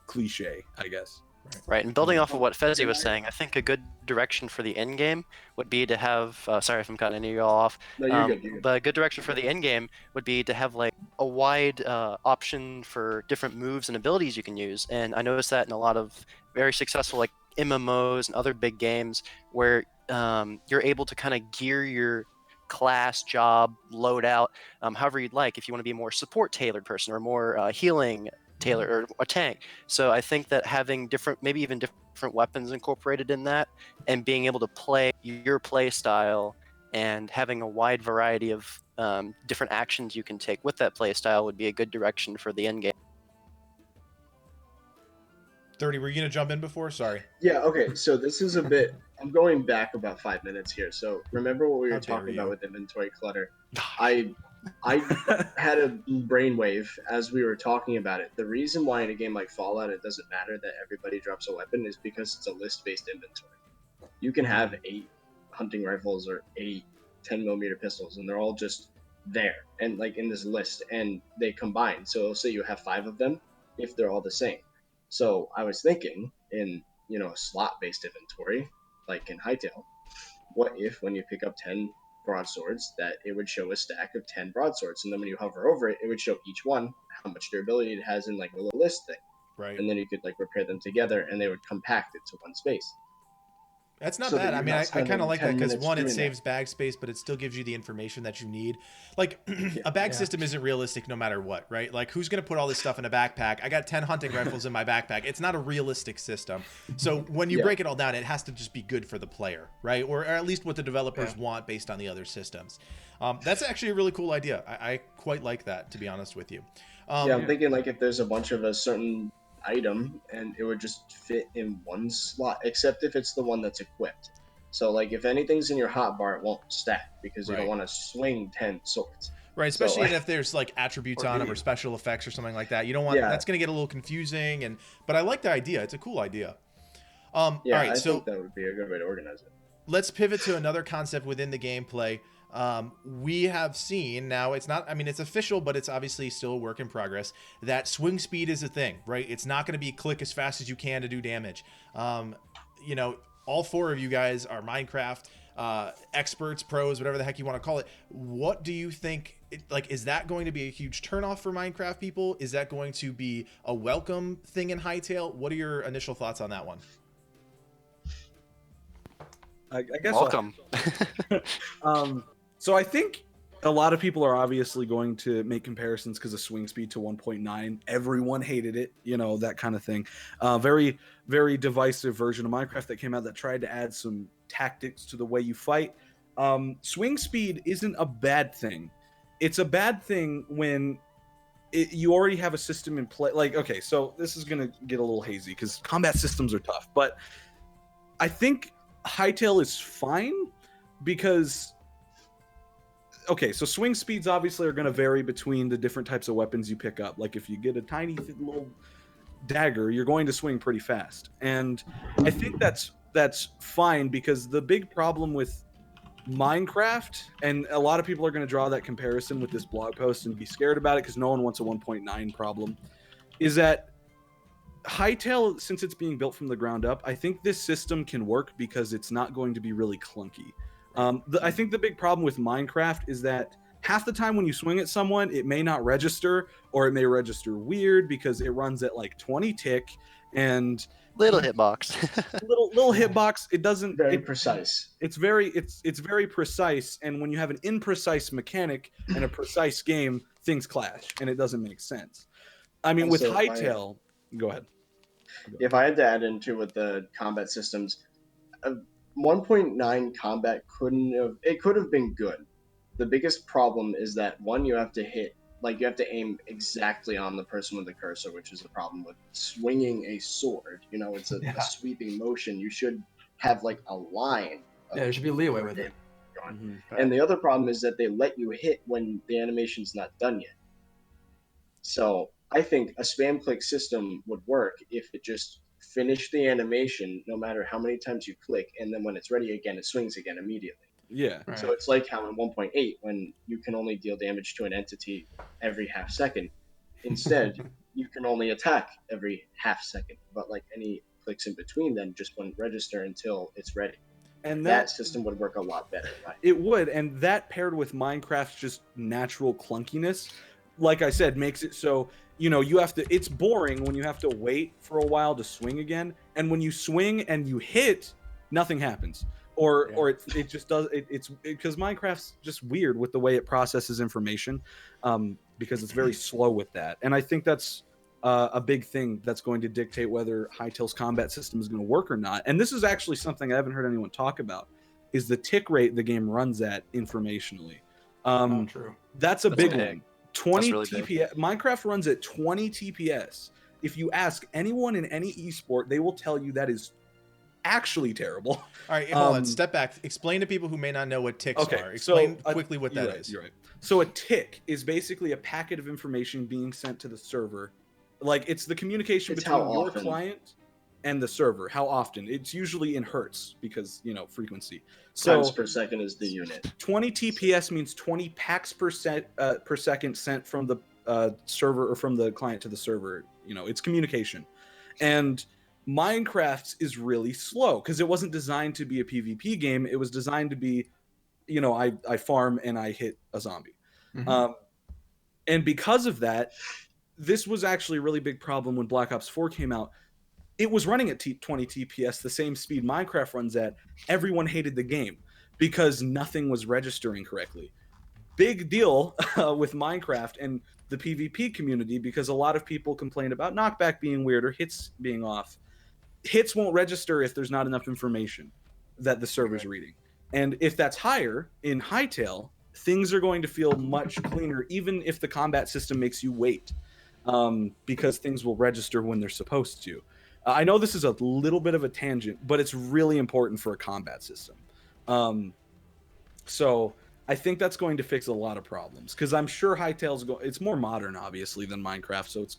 [SPEAKER 2] cliche, I guess.
[SPEAKER 5] Right, and building off of what Fezzi was saying, I think a good direction for the end game would be to have. Sorry if I'm cutting any of y'all off.
[SPEAKER 4] No, you're good.
[SPEAKER 5] But a good direction for the end game would be to have a wide option for different moves and abilities you can use. And I noticed that in a lot of very successful MMOs and other big games where you're able to kind of gear your class, job, loadout, however you'd like. If you want to be a more support tailored person or more healing Taylor or a tank. So I think that having maybe even different weapons incorporated in that, and being able to play your play style and having a wide variety of different actions you can take with that play style would be a good direction for the end game.
[SPEAKER 1] 30, were you going to jump in before? Sorry.
[SPEAKER 4] Yeah, okay. So this is I'm going back about 5 minutes here. So remember what we were talking about with inventory clutter? I had a brainwave as we were talking about it. The reason why in a game like Fallout it doesn't matter that everybody drops a weapon is because it's a list-based inventory. You can have 8 hunting rifles or 8 10mm pistols, and they're all just there and in this list, and they combine. So let's say you have 5 of them if they're all the same. So I was thinking in a slot-based inventory like in Hytale, what if when you pick up 10 broadswords that it would show a stack of 10 broadswords, and then when you hover over it, it would show each one how much durability it has in a little list thing,
[SPEAKER 1] right?
[SPEAKER 4] And then you could repair them together and they would compact it to one space.
[SPEAKER 1] That's not bad. I mean, I kind of like that because one, it saves bag space, but it still gives you the information that you need. A bag system isn't realistic no matter what, right? Who's going to put all this stuff in a backpack? I got 10 hunting rifles in my backpack. It's not a realistic system. So when you break it all down, it has to just be good for the player, right? Or at least what the developers want based on the other systems. That's actually a really cool idea. I quite like that, to be honest with you.
[SPEAKER 4] I'm thinking if there's a bunch of a certain item and it would just fit in one slot, except if it's the one that's equipped. So if anything's in your hotbar, it won't stack because you don't want to swing 10 swords.
[SPEAKER 1] Right,
[SPEAKER 4] So,
[SPEAKER 1] especially if there's like attributes
[SPEAKER 3] Or
[SPEAKER 1] on them
[SPEAKER 3] B.
[SPEAKER 1] or special effects or something like that. You don't want
[SPEAKER 4] Yeah.
[SPEAKER 1] that's going to get a little confusing. But I like the idea. It's a cool idea. All
[SPEAKER 4] yeah,
[SPEAKER 1] right,
[SPEAKER 4] I
[SPEAKER 1] so
[SPEAKER 4] think that would be a good way to organize it.
[SPEAKER 1] let's pivot to another concept within the gameplay. We have seen now, it's not, I mean, it's official, but it's obviously still a work in progress, that swing speed is a thing, right? It's not going to be click as fast as you can to do damage. You know, all four of you guys are Minecraft experts, pros, whatever the heck you want to call it. What do you think, like, is that going to be a huge turnoff for Minecraft people? Is that going to be a welcome thing in Hytale? What are your initial thoughts on that one?
[SPEAKER 2] I guess
[SPEAKER 5] Welcome.
[SPEAKER 2] So I think a lot of people are obviously going to make comparisons because of swing speed to 1.9. Everyone hated it, you know, that kind of thing. Very, very divisive version of Minecraft that came out that tried to add some tactics to the way you fight. Swing speed isn't a bad thing. It's a bad thing when you already have a system in play. Like, okay, so this is going to get a little hazy because combat systems are tough, but I think Hytale is fine because okay, so swing speeds obviously are going to vary between the different types of weapons you pick up. Like if you get a tiny little dagger, you're going to swing pretty fast. And I think that's fine because the big problem with Minecraft, and a lot of people are going to draw that comparison with this blog post and be scared about it because no one wants a 1.9 problem, is that Hytale, since it's being built from the ground up, I think this system can work because it's not going to be really clunky. I think the big problem with Minecraft is that half the time when you swing at someone, it may not register, or it may register weird because it runs at like 20 tick and
[SPEAKER 5] Little hitbox.
[SPEAKER 2] little hitbox. It doesn't
[SPEAKER 4] Very precise.
[SPEAKER 2] It's very precise, and when you have an imprecise mechanic and a precise game, things clash and it doesn't make sense. I mean, with
[SPEAKER 4] Also,
[SPEAKER 2] Hytale, go ahead.
[SPEAKER 4] If I had to add into with the combat systems, 1.9 combat could have been good. The biggest problem is that one, you have to hit, like you have to aim exactly on the person with the cursor, which is the problem with swinging a sword. You know, it's a sweeping motion. You should have like a line.
[SPEAKER 3] Yeah, there should be leeway with it.
[SPEAKER 2] Mm-hmm.
[SPEAKER 4] And the other problem is that they let you hit when the animation's not done yet. So I think a spam click system would work if it just finished the animation no matter how many times you click, and then when it's ready again, it swings again immediately.
[SPEAKER 2] Yeah.
[SPEAKER 3] Right.
[SPEAKER 4] So it's like how in 1.8, when you can only deal damage to an entity every half second, instead you can only attack every half second. But like any clicks in between then just wouldn't register until it's ready.
[SPEAKER 2] And
[SPEAKER 4] That system would work a lot better, right?
[SPEAKER 2] it would, and that paired with Minecraft's just natural clunkiness, like I said, makes it so, you know, you have to, it's boring when you have to wait for a while to swing again, and when you swing and you hit, nothing happens. Or it just does, it's because Minecraft's just weird with the way it processes information, because it's very slow with that. And I think that's a big thing that's going to dictate whether Hytale's combat system is going to work or not. And this is actually something I haven't heard anyone talk about, is the tick rate the game runs at informationally.
[SPEAKER 3] True.
[SPEAKER 2] That's a big
[SPEAKER 5] big.
[SPEAKER 2] one. 20
[SPEAKER 5] really
[SPEAKER 2] TPS.
[SPEAKER 5] big.
[SPEAKER 2] Minecraft runs at 20 TPS. If you ask anyone in any esport, they will tell you that is actually terrible.
[SPEAKER 1] All right, hold on. Step back. Explain to people who may not know what ticks are. Explain quickly what that is.
[SPEAKER 2] You're right. So a tick is basically a packet of information being sent to the server. Like it's the communication
[SPEAKER 4] It's
[SPEAKER 2] between
[SPEAKER 4] how
[SPEAKER 2] your
[SPEAKER 4] often.
[SPEAKER 2] client and the server. How often? It's usually in hertz because, you know, frequency. So
[SPEAKER 4] Times per second is the unit.
[SPEAKER 2] 20 TPS means 20 packs per second sent from the server or from the client to the server. You know, it's communication. And Minecraft's is really slow because it wasn't designed to be a PvP game. It was designed to be, you know, I farm and I hit a zombie.
[SPEAKER 3] Mhm.
[SPEAKER 2] And because of that, this was actually a really big problem when Black Ops 4 came out. It was running at 20 TPS, the same speed Minecraft runs at. Everyone hated the game because nothing was registering correctly. Big deal with Minecraft and the PvP community because a lot of people complain about knockback being weird or hits being off. Hits won't register if there's not enough information that the server's reading. And if that's higher in Hytale, things are going to feel much cleaner, even if the combat system makes you wait, because things will register when they're supposed to. I know this is a little bit of a tangent, but it's really important for a combat system. So I think that's going to fix a lot of problems because I'm sure Hytale's it's more modern, obviously, than Minecraft, so it's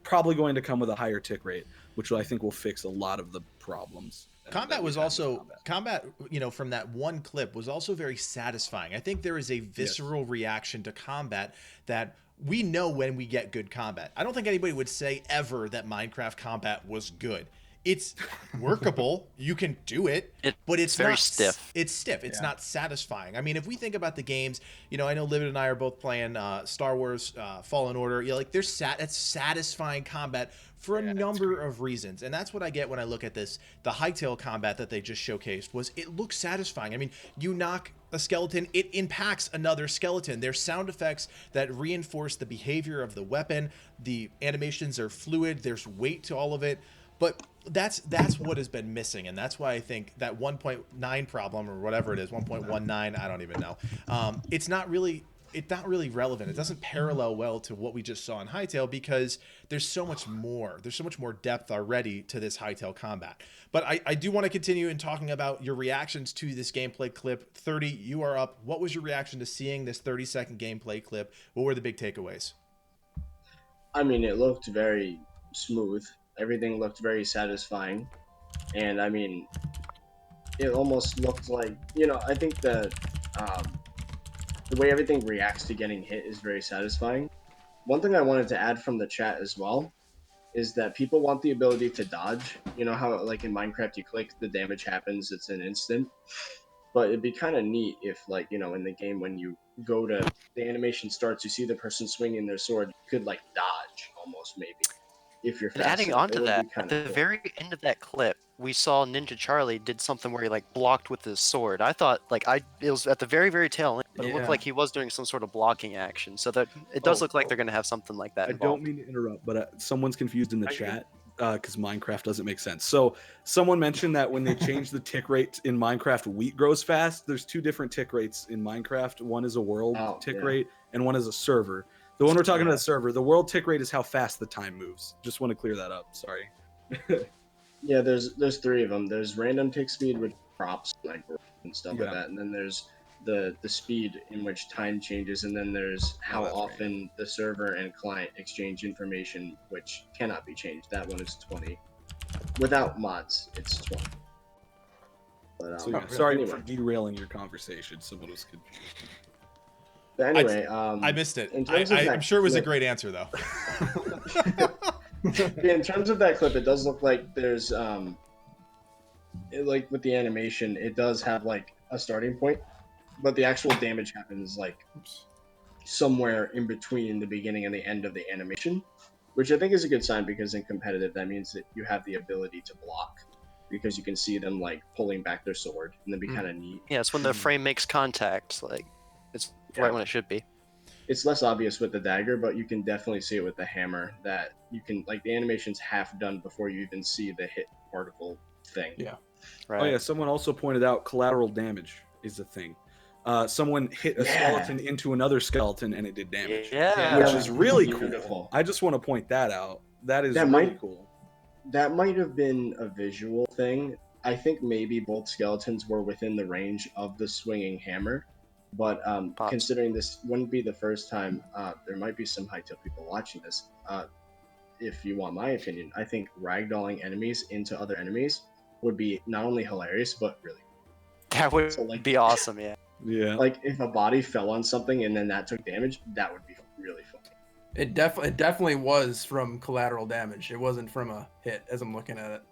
[SPEAKER 2] probably going to come with a higher tick rate, which I think will fix a lot of the problems.
[SPEAKER 1] Combat was also combat, from that one clip was also very satisfying. I think there is a visceral reaction to combat that we know when we get good combat. I don't think anybody would say ever that Minecraft combat was good. It's workable. You can do it, but it's
[SPEAKER 5] very
[SPEAKER 1] not
[SPEAKER 5] stiff.
[SPEAKER 1] It's stiff. It's not satisfying. I mean, if we think about the games, I know Livid and I are both playing Star Wars Fallen Order. It's satisfying combat for a number of reasons, and that's what I get when I look at this. The Hytale combat that they just showcased it looks satisfying. I mean, you knock a skeleton, it impacts another skeleton. There's sound effects that reinforce the behavior of the weapon. The animations are fluid. There's weight to all of it. But that's what has been missing, and that's why I think that 1.9 problem, or whatever it is, 1.19, I don't even know. It's not really relevant. It doesn't parallel well to what we just saw in Hytale because there's so much more. There's so much more depth already to this Hytale combat. But I do want to continue in talking about your reactions to this gameplay clip. 30, you are up. What was your reaction to seeing this 30-second gameplay clip? What were the big takeaways?
[SPEAKER 4] I mean, it looked very smooth. Everything looked very satisfying, and I mean, it almost looked like I think the way everything reacts to getting hit is very satisfying. One thing I wanted to add from the chat as well is that people want the ability to dodge. You know how like in Minecraft you click, the damage happens, it's an instant. But it'd be kind of neat if in the game when you go to the animation starts, you see the person swinging their sword, you could like dodge almost maybe. If you're
[SPEAKER 5] and adding on to that, at the very end of that clip, we saw Ninja Charlie did something where he like blocked with his sword. I thought it was at the very, very tail end, but it looked like he was doing some sort of blocking action. So that it does look like they're going to have something like that involved.
[SPEAKER 2] I don't mean to interrupt, but someone's confused in the chat because Minecraft doesn't make sense. So someone mentioned that when they change the tick rate in Minecraft, wheat grows fast. There's two different tick rates in Minecraft. One is a world tick rate and one is a server. The one we're talking about, the server, the world tick rate is how fast the time moves. Just want to clear that up. Sorry.
[SPEAKER 4] Yeah, there's three of them. There's random tick speed with props and stuff like that, and then there's the speed in which time changes, and then there's how often the server and client exchange information, which cannot be changed. That one is 20. Without mods, it's 20. But,
[SPEAKER 2] sorry for derailing your conversation. Someone was confused.
[SPEAKER 4] But anyway,
[SPEAKER 1] I missed it. I'm sure it was a great answer, though.
[SPEAKER 4] In terms of that clip, it does look like there's, like with the animation, it does have like a starting point, but the actual damage happens like somewhere in between the beginning and the end of the animation, which I think is a good sign because in competitive, that means that you have the ability to block because you can see them like pulling back their sword and that'd be kind of neat.
[SPEAKER 5] Yeah, it's when the frame makes contact, it's right when it should be.
[SPEAKER 4] It's less obvious with the dagger, but you can definitely see it with the hammer that you can the animation's half done before you even see the hit particle thing.
[SPEAKER 3] Yeah.
[SPEAKER 5] Right.
[SPEAKER 2] Oh yeah, someone also pointed out collateral damage is a thing. Someone hit a skeleton into another skeleton and it did damage.
[SPEAKER 5] Yeah.
[SPEAKER 2] Which is really
[SPEAKER 4] Beautiful.
[SPEAKER 2] Cool. I just want to point that out. That is really cool.
[SPEAKER 4] That might have been a visual thing. I think maybe both skeletons were within the range of the swinging hammer. But considering this wouldn't be the first time, there might be some Hytale people watching this. If you want my opinion, I think ragdolling enemies into other enemies would be not only hilarious, but really
[SPEAKER 5] that would be awesome, yeah.
[SPEAKER 2] Yeah.
[SPEAKER 4] Like if a body fell on something and then that took damage, that would be really funny.
[SPEAKER 3] It definitely was from collateral damage. It wasn't from a hit, as I'm looking at it.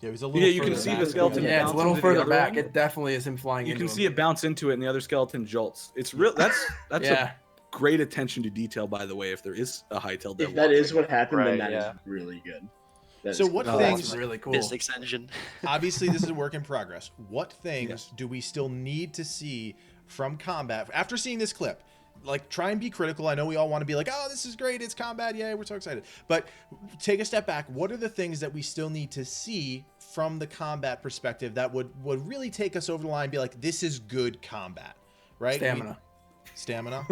[SPEAKER 1] Yeah, it was a little
[SPEAKER 2] you can see the skeleton.
[SPEAKER 3] Yeah, it's a little further back.
[SPEAKER 2] One.
[SPEAKER 3] It definitely is him flying.
[SPEAKER 2] You can see it bounce into it, and the other skeleton jolts. It's real. That's a great attention to detail, by the way. If there is a Hytale,
[SPEAKER 4] if that is what happened, then that is really good.
[SPEAKER 1] So what things?
[SPEAKER 3] That's really cool.
[SPEAKER 5] Physics engine.
[SPEAKER 1] Obviously, this is a work in progress. What things do we still need to see from combat after seeing this clip? Like, try and be critical. I know we all want to be like, oh, this is great, it's combat, yay, we're so excited. But take a step back. What are the things that we still need to see from the combat perspective that would really take us over the line and be like, this is good combat, right? Stamina.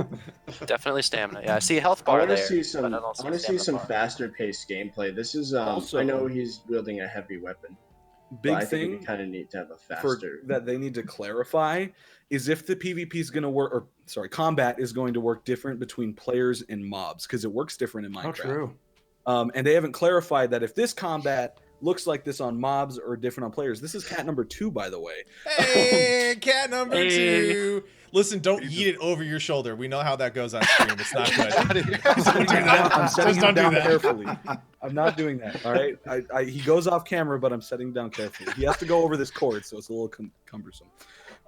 [SPEAKER 5] Definitely stamina. Yeah, I see a health bar there.
[SPEAKER 4] I want to see some faster paced gameplay. This is I know he's wielding a heavy weapon. But
[SPEAKER 2] big
[SPEAKER 4] I think it'd
[SPEAKER 2] thing
[SPEAKER 4] be kind of neat to have a
[SPEAKER 2] for
[SPEAKER 4] faster.
[SPEAKER 2] that they need to clarify is if the PvP is going to work, or sorry, combat is going to work different between players and mobs, because it works different in Minecraft.
[SPEAKER 3] Oh, true.
[SPEAKER 2] And they haven't clarified that if this combat looks like this on mobs or different on players. This is cat number 2, by the way.
[SPEAKER 1] Hey, cat number
[SPEAKER 2] Hey.
[SPEAKER 1] 2. Listen, don't yeet it over your shoulder. We know how that goes on stream. It's not good.
[SPEAKER 2] I'm setting
[SPEAKER 1] do
[SPEAKER 2] him
[SPEAKER 1] that.
[SPEAKER 2] down, I'm setting
[SPEAKER 1] Just
[SPEAKER 2] him
[SPEAKER 1] don't do
[SPEAKER 2] down
[SPEAKER 1] that.
[SPEAKER 2] carefully. I'm not doing that. All right. He goes off camera, but I'm setting him down carefully. He has to go over this cord, so it's a little cumbersome.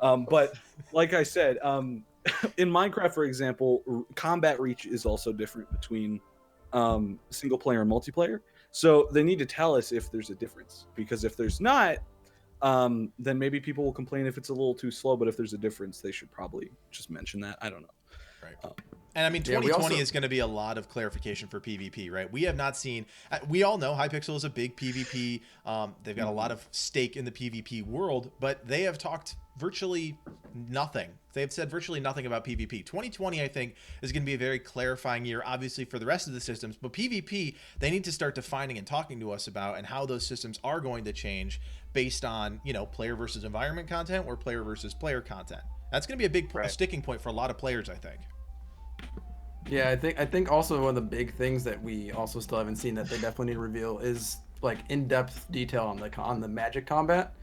[SPEAKER 2] But like I said, in Minecraft, for example, combat reach is also different between single player and multiplayer. So they need to tell us if there's a difference, because if there's not, then maybe people will complain if it's a little too slow. But if there's a difference, they should probably just mention that. I don't know.
[SPEAKER 1] Right. And I mean,
[SPEAKER 3] Yeah,
[SPEAKER 1] 2020 is going to be a lot of clarification for PvP, right? We have not seen. We all know Hypixel is a big PvP. They've got a lot of stake in the PvP world, but they have talked virtually nothing. They've said virtually nothing about PvP. 2020, I think, is going to be a very clarifying year, obviously, for the rest of the systems. But PvP, they need to start defining and talking to us about and how those systems are going to change based on, you know, player versus environment content or player versus player content. That's going to be a big sticking point for a lot of players, I think.
[SPEAKER 3] Yeah, I think also one of the big things that we also still haven't seen that they definitely need to reveal is like in-depth detail on the magic combat.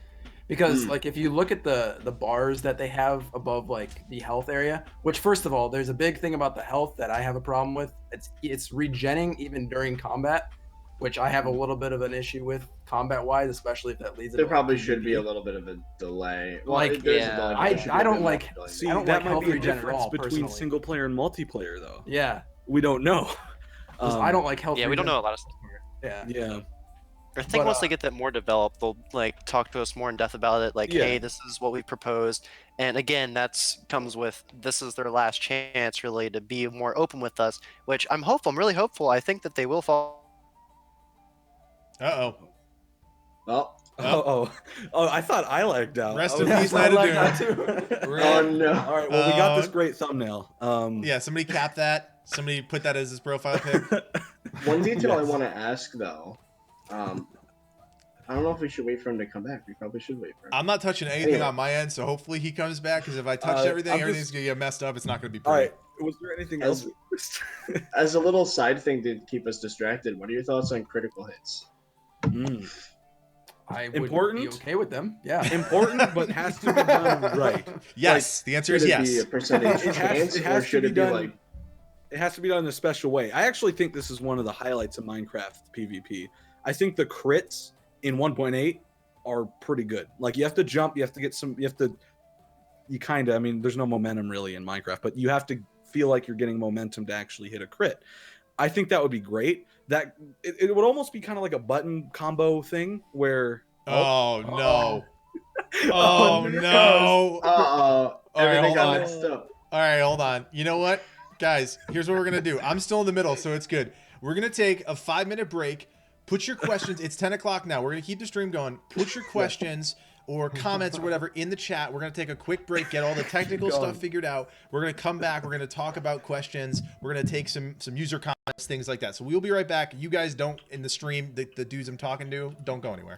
[SPEAKER 3] Because like if you look at the bars that they have above like the health area, which first of all, there's a big thing about the health that I have a problem with. It's regenning even during combat, which I have a little bit of an issue with combat wise, especially if that leads into
[SPEAKER 4] There probably
[SPEAKER 3] like,
[SPEAKER 4] should be a
[SPEAKER 3] PvP.
[SPEAKER 4] little bit of a delay. Well,
[SPEAKER 3] Like,
[SPEAKER 4] there's
[SPEAKER 5] yeah,
[SPEAKER 4] a delay, but
[SPEAKER 3] I-
[SPEAKER 4] there should
[SPEAKER 3] I
[SPEAKER 4] be a
[SPEAKER 3] don't
[SPEAKER 4] good
[SPEAKER 3] like-
[SPEAKER 4] amount of delay.
[SPEAKER 2] See,
[SPEAKER 3] I don't
[SPEAKER 2] that
[SPEAKER 3] like
[SPEAKER 2] might
[SPEAKER 3] health
[SPEAKER 2] be a
[SPEAKER 3] regen at
[SPEAKER 2] difference
[SPEAKER 3] all,
[SPEAKER 2] between
[SPEAKER 3] personally.
[SPEAKER 2] single player and multiplayer, though.
[SPEAKER 3] Yeah,
[SPEAKER 2] We don't know.
[SPEAKER 3] 'cause I don't like health.
[SPEAKER 5] Yeah, we don't
[SPEAKER 3] regen.
[SPEAKER 5] know a lot of stuff.
[SPEAKER 3] Yeah.
[SPEAKER 2] Yeah.
[SPEAKER 5] I think
[SPEAKER 3] But,
[SPEAKER 5] once they get that more developed, they'll like talk to us more in depth about it. Like,
[SPEAKER 2] Yeah.
[SPEAKER 5] hey, this is what we proposed, and again, that's comes with this is their last chance really to be more open with us. Which I'm hopeful. I'm really hopeful. I think that they will follow.
[SPEAKER 1] Uh-oh.
[SPEAKER 4] Well,
[SPEAKER 2] Oh! I thought I lagged out.
[SPEAKER 1] Rest
[SPEAKER 2] I
[SPEAKER 1] in
[SPEAKER 2] was-
[SPEAKER 1] peace,
[SPEAKER 3] I like
[SPEAKER 1] Ladoon.
[SPEAKER 3] that too.
[SPEAKER 4] oh no.
[SPEAKER 2] All right. Well, we got this great thumbnail.
[SPEAKER 1] Yeah, somebody cap that. Somebody put that as his profile pic.
[SPEAKER 4] One detail I
[SPEAKER 2] Yes.
[SPEAKER 4] want to ask though, I don't know if we should wait for him to come back. We probably should wait for him.
[SPEAKER 1] I'm not touching anything
[SPEAKER 4] Anyway.
[SPEAKER 1] on my end, so hopefully he comes back, because if I touch everything,
[SPEAKER 2] I'm
[SPEAKER 1] everything's
[SPEAKER 2] just-
[SPEAKER 1] going to get messed up. It's not going to be
[SPEAKER 2] All
[SPEAKER 1] pretty.
[SPEAKER 2] right. Was there anything
[SPEAKER 4] As-
[SPEAKER 2] else?
[SPEAKER 4] As a little side thing to keep us distracted, what are your thoughts on critical hits?
[SPEAKER 3] I would
[SPEAKER 2] Important?
[SPEAKER 3] be okay with them. Yeah.
[SPEAKER 2] Important, but has to be done right.
[SPEAKER 1] Yes, the answer
[SPEAKER 4] Should
[SPEAKER 1] is
[SPEAKER 4] it be
[SPEAKER 1] yes.
[SPEAKER 4] a percentage
[SPEAKER 2] It has-
[SPEAKER 4] chance,
[SPEAKER 2] it has
[SPEAKER 4] or
[SPEAKER 2] to
[SPEAKER 4] should
[SPEAKER 2] be
[SPEAKER 4] it be
[SPEAKER 2] done-
[SPEAKER 4] like?
[SPEAKER 2] It has to be done in a special way. I actually think this is one of the highlights of Minecraft PvP. I think the crits in 1.8 are pretty good. Like you have to jump, you have to get some, you kind of, I mean, there's no momentum really in Minecraft, but you have to feel like you're getting momentum to actually hit a crit. I think that would be great. That it would almost be kind of like a button combo thing where
[SPEAKER 1] Oh, no.
[SPEAKER 3] Oh,
[SPEAKER 1] Oh, no.
[SPEAKER 4] All right, everything
[SPEAKER 1] hold
[SPEAKER 4] got
[SPEAKER 1] on.
[SPEAKER 4] mixed up.
[SPEAKER 1] All right, hold on. You know what? Guys, here's what we're going to do. I'm still in the middle, so it's good. We're going to take a 5-minute break. Put your questions. It's 10 o'clock now. We're going to keep the stream going. Put your questions or comments or whatever in the chat. We're going to take a quick break, get all the technical stuff figured out. We're going to come back. We're going to talk about questions. We're going to take some user comments, things like that. So we'll be right back. You guys don't, in the stream, the dudes I'm talking to, don't go anywhere.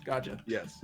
[SPEAKER 3] Gotcha.
[SPEAKER 2] yes.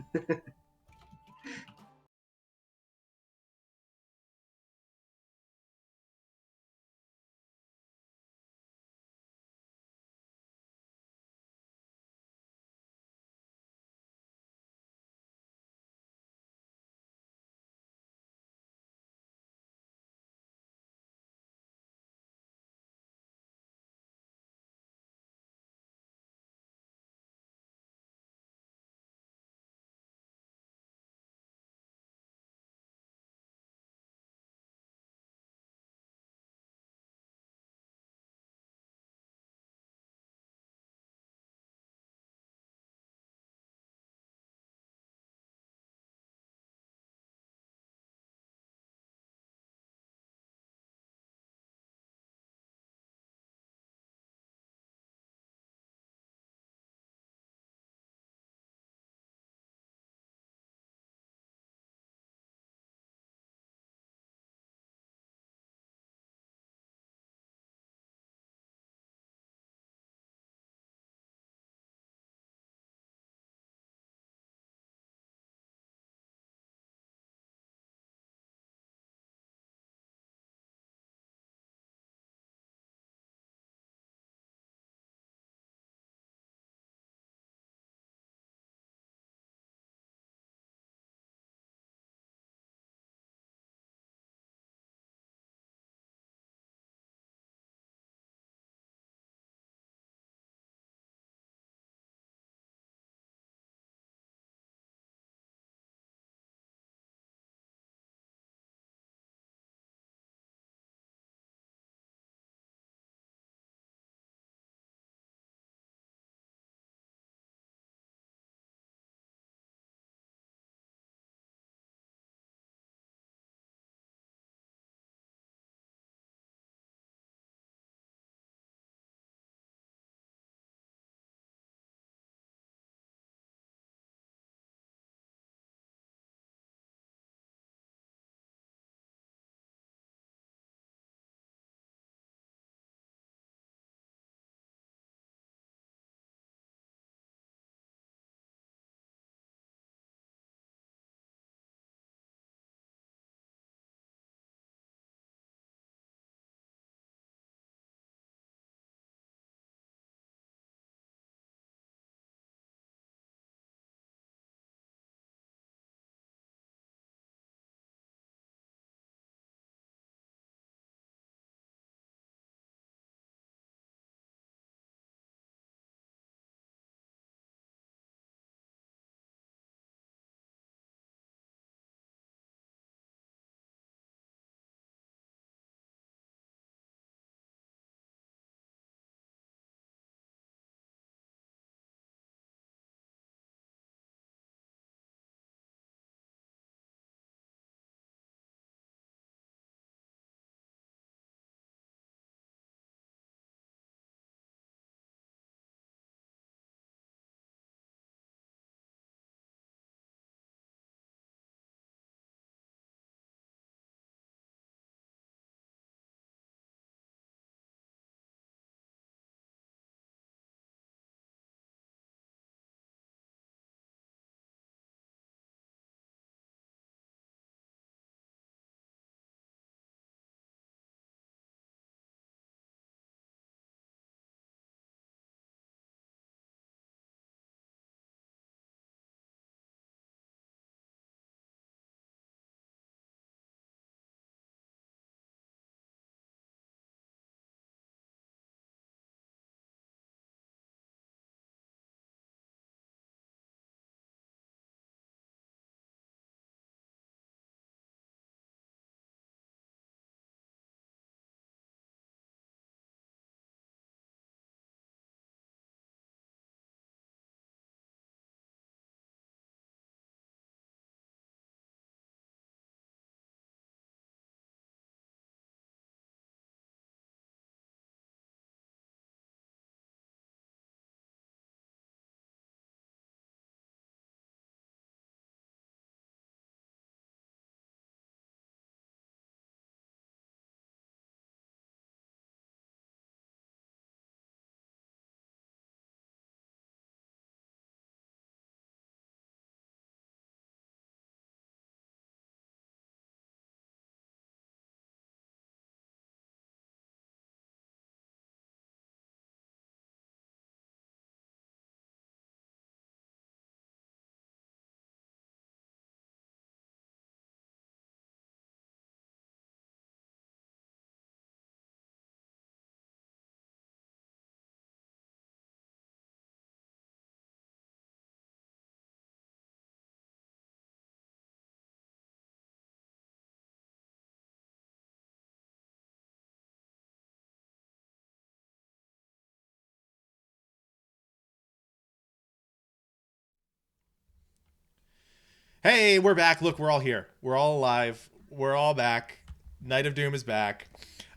[SPEAKER 1] Hey, we're back. Look, we're all here. We're all alive. We're all back. Night of Doom is back.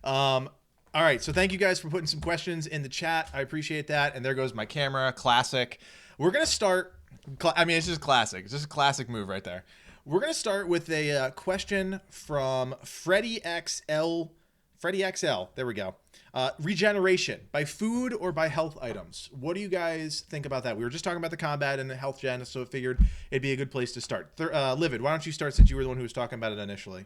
[SPEAKER 1] All right, so thank you guys for putting some questions in the chat. I appreciate that. And there goes my camera. Classic. We're going to start. I mean, it's just classic. It's just a classic move right there. We're going to start with a question from Freddy XL. Freddy XL. There we go. Regeneration by food or by health items. What do you guys think about that? We were just talking about the combat and the health gen, so I figured it'd be a good place to start. Livid, why don't you start since you were the one who was talking about it initially?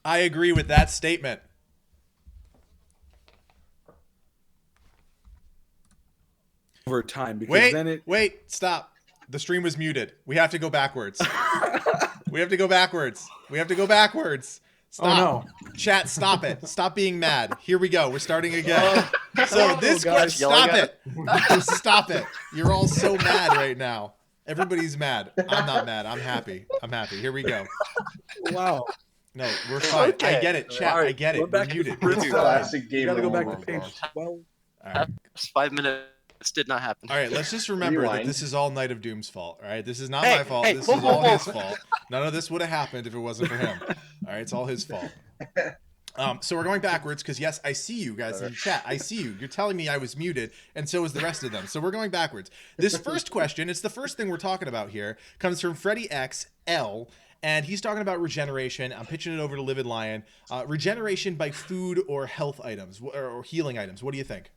[SPEAKER 1] I agree with that statement.
[SPEAKER 2] Over time, because then it.
[SPEAKER 1] Wait, stop. The stream was muted. We have to go backwards. We have to go backwards. We have to go backwards. Stop.
[SPEAKER 3] Oh no.
[SPEAKER 1] Chat, stop it. Stop being mad. Here we go. We're starting again. So this
[SPEAKER 2] guys,
[SPEAKER 1] question, stop it. Stop it. You're all so mad right now. Everybody's mad. I'm not mad. I'm happy. I'm happy. Here we go.
[SPEAKER 2] Wow.
[SPEAKER 1] No, we're fine.
[SPEAKER 5] Okay.
[SPEAKER 1] I get it, chat. I get it. We're muted. It's fine.
[SPEAKER 4] Classic game.
[SPEAKER 2] You gotta go back
[SPEAKER 4] over.
[SPEAKER 2] to page 12.
[SPEAKER 1] All right.
[SPEAKER 5] 5 minutes did not happen.
[SPEAKER 1] All right, let's just remember that
[SPEAKER 4] Rewind.
[SPEAKER 1] this is all Night of Doom's fault. All right, this is not
[SPEAKER 5] Hey,
[SPEAKER 1] my fault.
[SPEAKER 5] hey,
[SPEAKER 1] This
[SPEAKER 5] whoa,
[SPEAKER 1] is all
[SPEAKER 5] whoa,
[SPEAKER 1] his
[SPEAKER 5] whoa.
[SPEAKER 1] fault. None of this would have happened if it wasn't for him. All right, it's all his fault. So we're going backwards because yes, I see you guys in the chat. I see you. You're telling me I was muted, and so is the rest of them. So we're going backwards. This first question, it's the first thing we're talking about here, comes from Freddy XL. And he's talking about regeneration. I'm pitching it over to Livid Lion. Regeneration by food or health items or healing items. What do you think?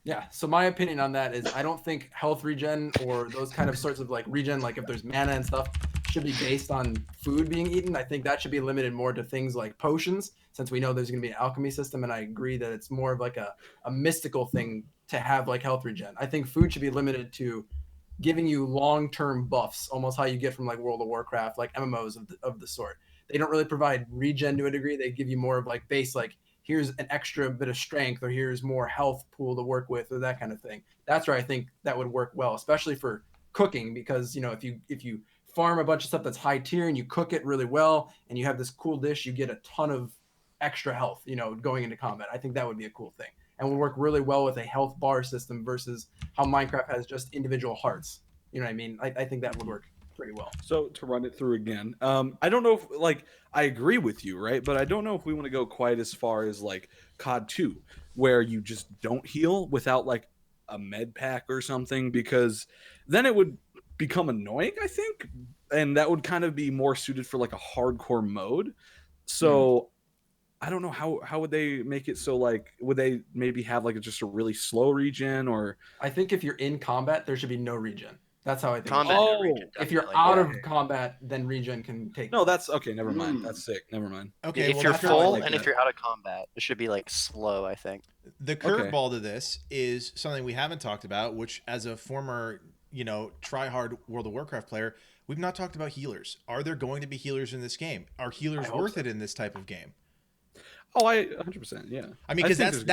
[SPEAKER 3] Yeah, so my opinion on that is I don't think health regen or those kind of sorts of like regen, like if there's mana and stuff, should be based on food being eaten. I think that should be limited more to things like potions, since we know there's going to be an alchemy system, and I agree that it's more of like a mystical thing to have like health regen. I think food should be limited to giving you long-term buffs, almost how you get from like World of Warcraft, like MMOs of the sort. They don't really provide regen to a degree. They give you more of like base, like here's an extra bit of strength, or here's more health pool to work with, or that kind of thing. That's where I think that would work well, especially for cooking, because you know if you farm a bunch of stuff that's high tier and you cook it really well and you have this cool dish, you get a ton of extra health, you know, going into combat. I think that would be a cool thing and would work really well with a health bar system versus how Minecraft has just individual hearts. You know what I mean? I think that would work pretty well.
[SPEAKER 2] So to run it through again, I don't know if like I agree with you, right? But I don't know if we want to go quite as far as like COD 2, where you just don't heal without like a med pack or something, because then it would become annoying, I think, and that would kind of be more suited for like a hardcore mode. So I don't know how would they make it so like would they maybe have like just a really slow regen, or
[SPEAKER 3] I think if you're in combat, there should be no regen. That's how I think.
[SPEAKER 5] Combat.
[SPEAKER 2] Oh,
[SPEAKER 5] region,
[SPEAKER 3] If you're
[SPEAKER 5] definitely.
[SPEAKER 3] out
[SPEAKER 2] yeah.
[SPEAKER 3] of combat, then regen can take.
[SPEAKER 2] no, that's okay. Never mind. That's sick. Never mind.
[SPEAKER 1] Okay,
[SPEAKER 5] If
[SPEAKER 1] well,
[SPEAKER 5] you're
[SPEAKER 1] that's
[SPEAKER 5] full
[SPEAKER 1] like
[SPEAKER 5] and if you're out of combat, it should be like slow, I think.
[SPEAKER 1] the curveball to this is something we haven't talked about, which as a former, try-hard World of Warcraft player, we've not talked about healers. Are there going to be healers in this game? Are healers worth it in this type of game?
[SPEAKER 2] Oh, I 100%. Yeah.
[SPEAKER 1] I mean, because
[SPEAKER 2] think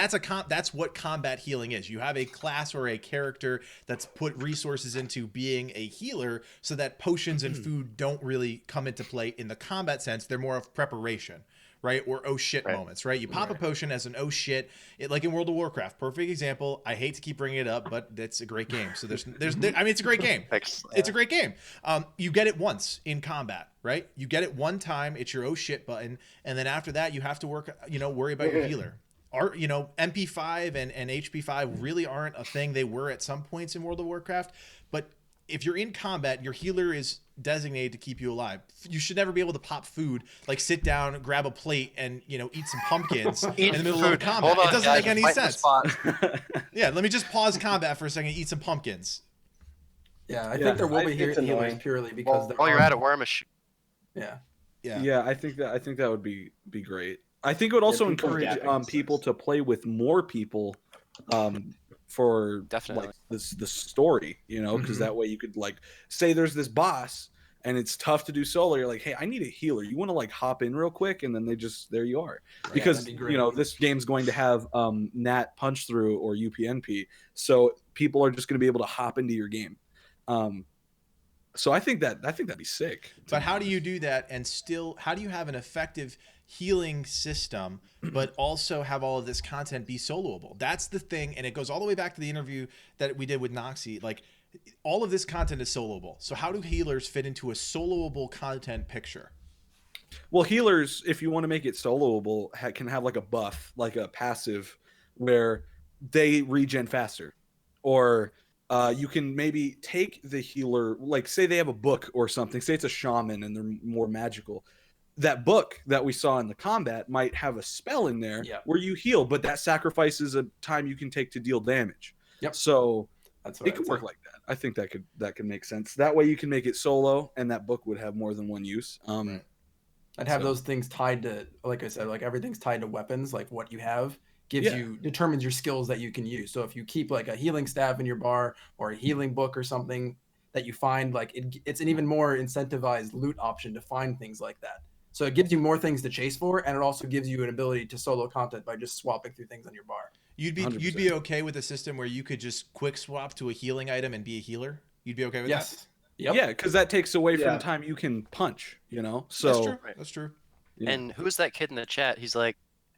[SPEAKER 1] that's what combat healing is. You have a class or a character that's put resources into being a healer, so that potions and food don't really come into play in the combat sense. They're more of preparation, right? Or oh shit moments, right? You pop a potion as an oh shit, like in World of Warcraft. Perfect example. I hate to keep bringing it up, but it's a great game. So I mean, it's a great game. It's a great game. You get it once in combat, right? You get it one time. It's your oh shit button, and then after that, you have to worry about your healer. MP5 and HP5 really aren't a thing. They were at some points in World of Warcraft, but if you're in combat, your healer is designated to keep you alive. You should never be able to pop food, like sit down, grab a plate, and eat some pumpkins in the middle of combat.
[SPEAKER 5] Hold on,
[SPEAKER 1] it doesn't
[SPEAKER 5] guys,
[SPEAKER 1] make any
[SPEAKER 5] we're fighting the
[SPEAKER 1] sense.
[SPEAKER 5] spot.
[SPEAKER 1] Yeah, let me just pause combat for a second. Eat some pumpkins.
[SPEAKER 3] Yeah, I think there will be
[SPEAKER 4] it's
[SPEAKER 3] healers
[SPEAKER 4] annoying.
[SPEAKER 3] purely because
[SPEAKER 5] While you're at it, wear a machine.
[SPEAKER 3] Yeah.
[SPEAKER 2] Yeah, I think that would be great. I think it would also
[SPEAKER 4] people
[SPEAKER 2] encourage
[SPEAKER 4] gapping
[SPEAKER 2] people
[SPEAKER 4] sense.
[SPEAKER 2] to play with more people for
[SPEAKER 5] Definitely.
[SPEAKER 2] like the story, you know, because that way you could like say there's this boss and it's tough to do solo. You're like, hey, I need a healer. You want to like hop in real quick, and then they just there you are. Because
[SPEAKER 3] that'd be great.
[SPEAKER 2] you know this game's going to have NAT punch through or UPnP, so people are just going to be able to hop into your game. So I think that'd be sick.
[SPEAKER 1] But how do you do that and still, how do you have an effective healing system, but also have all of this content be soloable? That's the thing. And it goes all the way back to the interview that we did with Noxie. Like, all of this content is soloable. So how do healers fit into a soloable content picture?
[SPEAKER 2] Well, healers, if you want to make it soloable, can have like a buff, like a passive, where they regen faster, or you can maybe take the healer, like say they have a book or something. Say it's a shaman and they're more magical. That book that we saw in the combat might have a spell in there where you heal, but that sacrifices a time you can take to deal damage.
[SPEAKER 3] Yep.
[SPEAKER 2] So
[SPEAKER 3] That's what
[SPEAKER 2] it could work like that. I think that could make sense. That way you can make it solo, and that book would have more than one use.
[SPEAKER 3] I'd have those things tied to, like I said, like everything's tied to weapons. Like what you have determines your skills that you can use. So if you keep like a healing staff in your bar or a healing book or something that you find, like it's an even more incentivized loot option to find things like that. So it gives you more things to chase for, and it also gives you an ability to solo content by just swapping through things on your bar.
[SPEAKER 1] You'd be okay with a system where you could just quick swap to a healing item and be a healer? You'd be okay with that?
[SPEAKER 3] Yep.
[SPEAKER 2] Yeah, because that takes away from the time you can punch, you know? So
[SPEAKER 1] that's true. That's true.
[SPEAKER 5] Yeah. And who's that kid in the chat? He's like,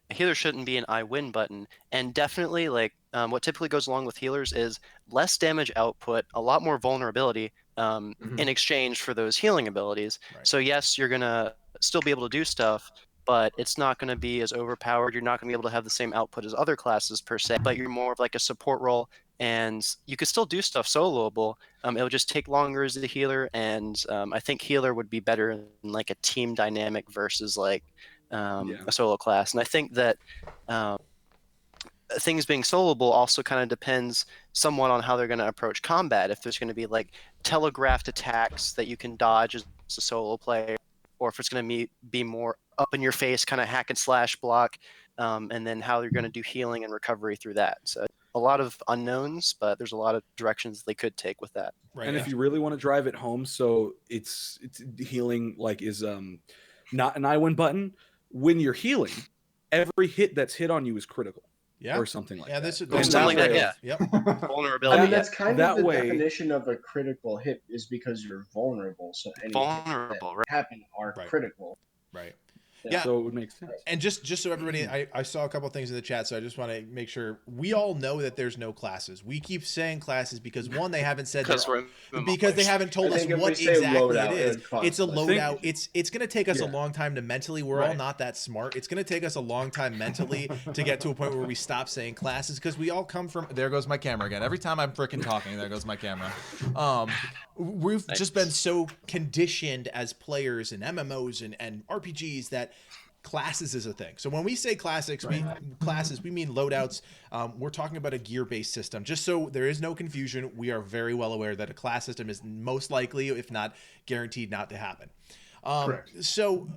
[SPEAKER 5] a healer shouldn't be an I win button. And definitely, like, what typically goes along with healers is less damage output, a lot more vulnerability in exchange for those healing abilities. Right. So yes, you're going to still be able to do stuff, but it's not going to be as overpowered. You're not going to be able to have the same output as other classes per se, but you're more of like a support role, and you could still do stuff soloable. It would just take longer as a healer, and I think healer would be better in like a team dynamic versus like a solo class. And I think that things being soloable also kind of depends somewhat on how they're going to approach combat. If there's going to be like telegraphed attacks that you can dodge as a solo player, or if it's going to be more up in your face kind of hack and slash block, and then how you're going to do healing and recovery through that. So a lot of unknowns, but there's a lot of directions they could take with that.
[SPEAKER 2] Right. And if you really want to drive it home, so it's healing like is not an I win button. When you're healing, every hit that's hit on you is critical. Yeah. Or something like that.
[SPEAKER 5] Something like that, yeah.
[SPEAKER 1] Yep.
[SPEAKER 5] Vulnerability.
[SPEAKER 4] I mean, that's kind of the definition of a critical hit is because you're vulnerable. So any hits that happen are critical.
[SPEAKER 1] Right.
[SPEAKER 2] Yeah. So it would make sense.
[SPEAKER 1] And just so everybody, I saw a couple of things in the chat, so I just want to make sure we all know that there's no classes. We keep saying classes because one, they haven't said because they haven't told us what exactly it is. It's a loadout. It's going to take us a long time to mentally. We're all not that smart. It's going to take us a long time mentally to get to a point where we stop saying classes, because we all come from. There goes my camera again. Every time I'm freaking talking, there goes my camera. We've just been so conditioned as players in MMOs and RPGs that classes is a thing. So when we say classes, we mean loadouts. We're talking about a gear-based system. Just so there is no confusion, we are very well aware that a class system is most likely, if not guaranteed, not to happen. Correct. So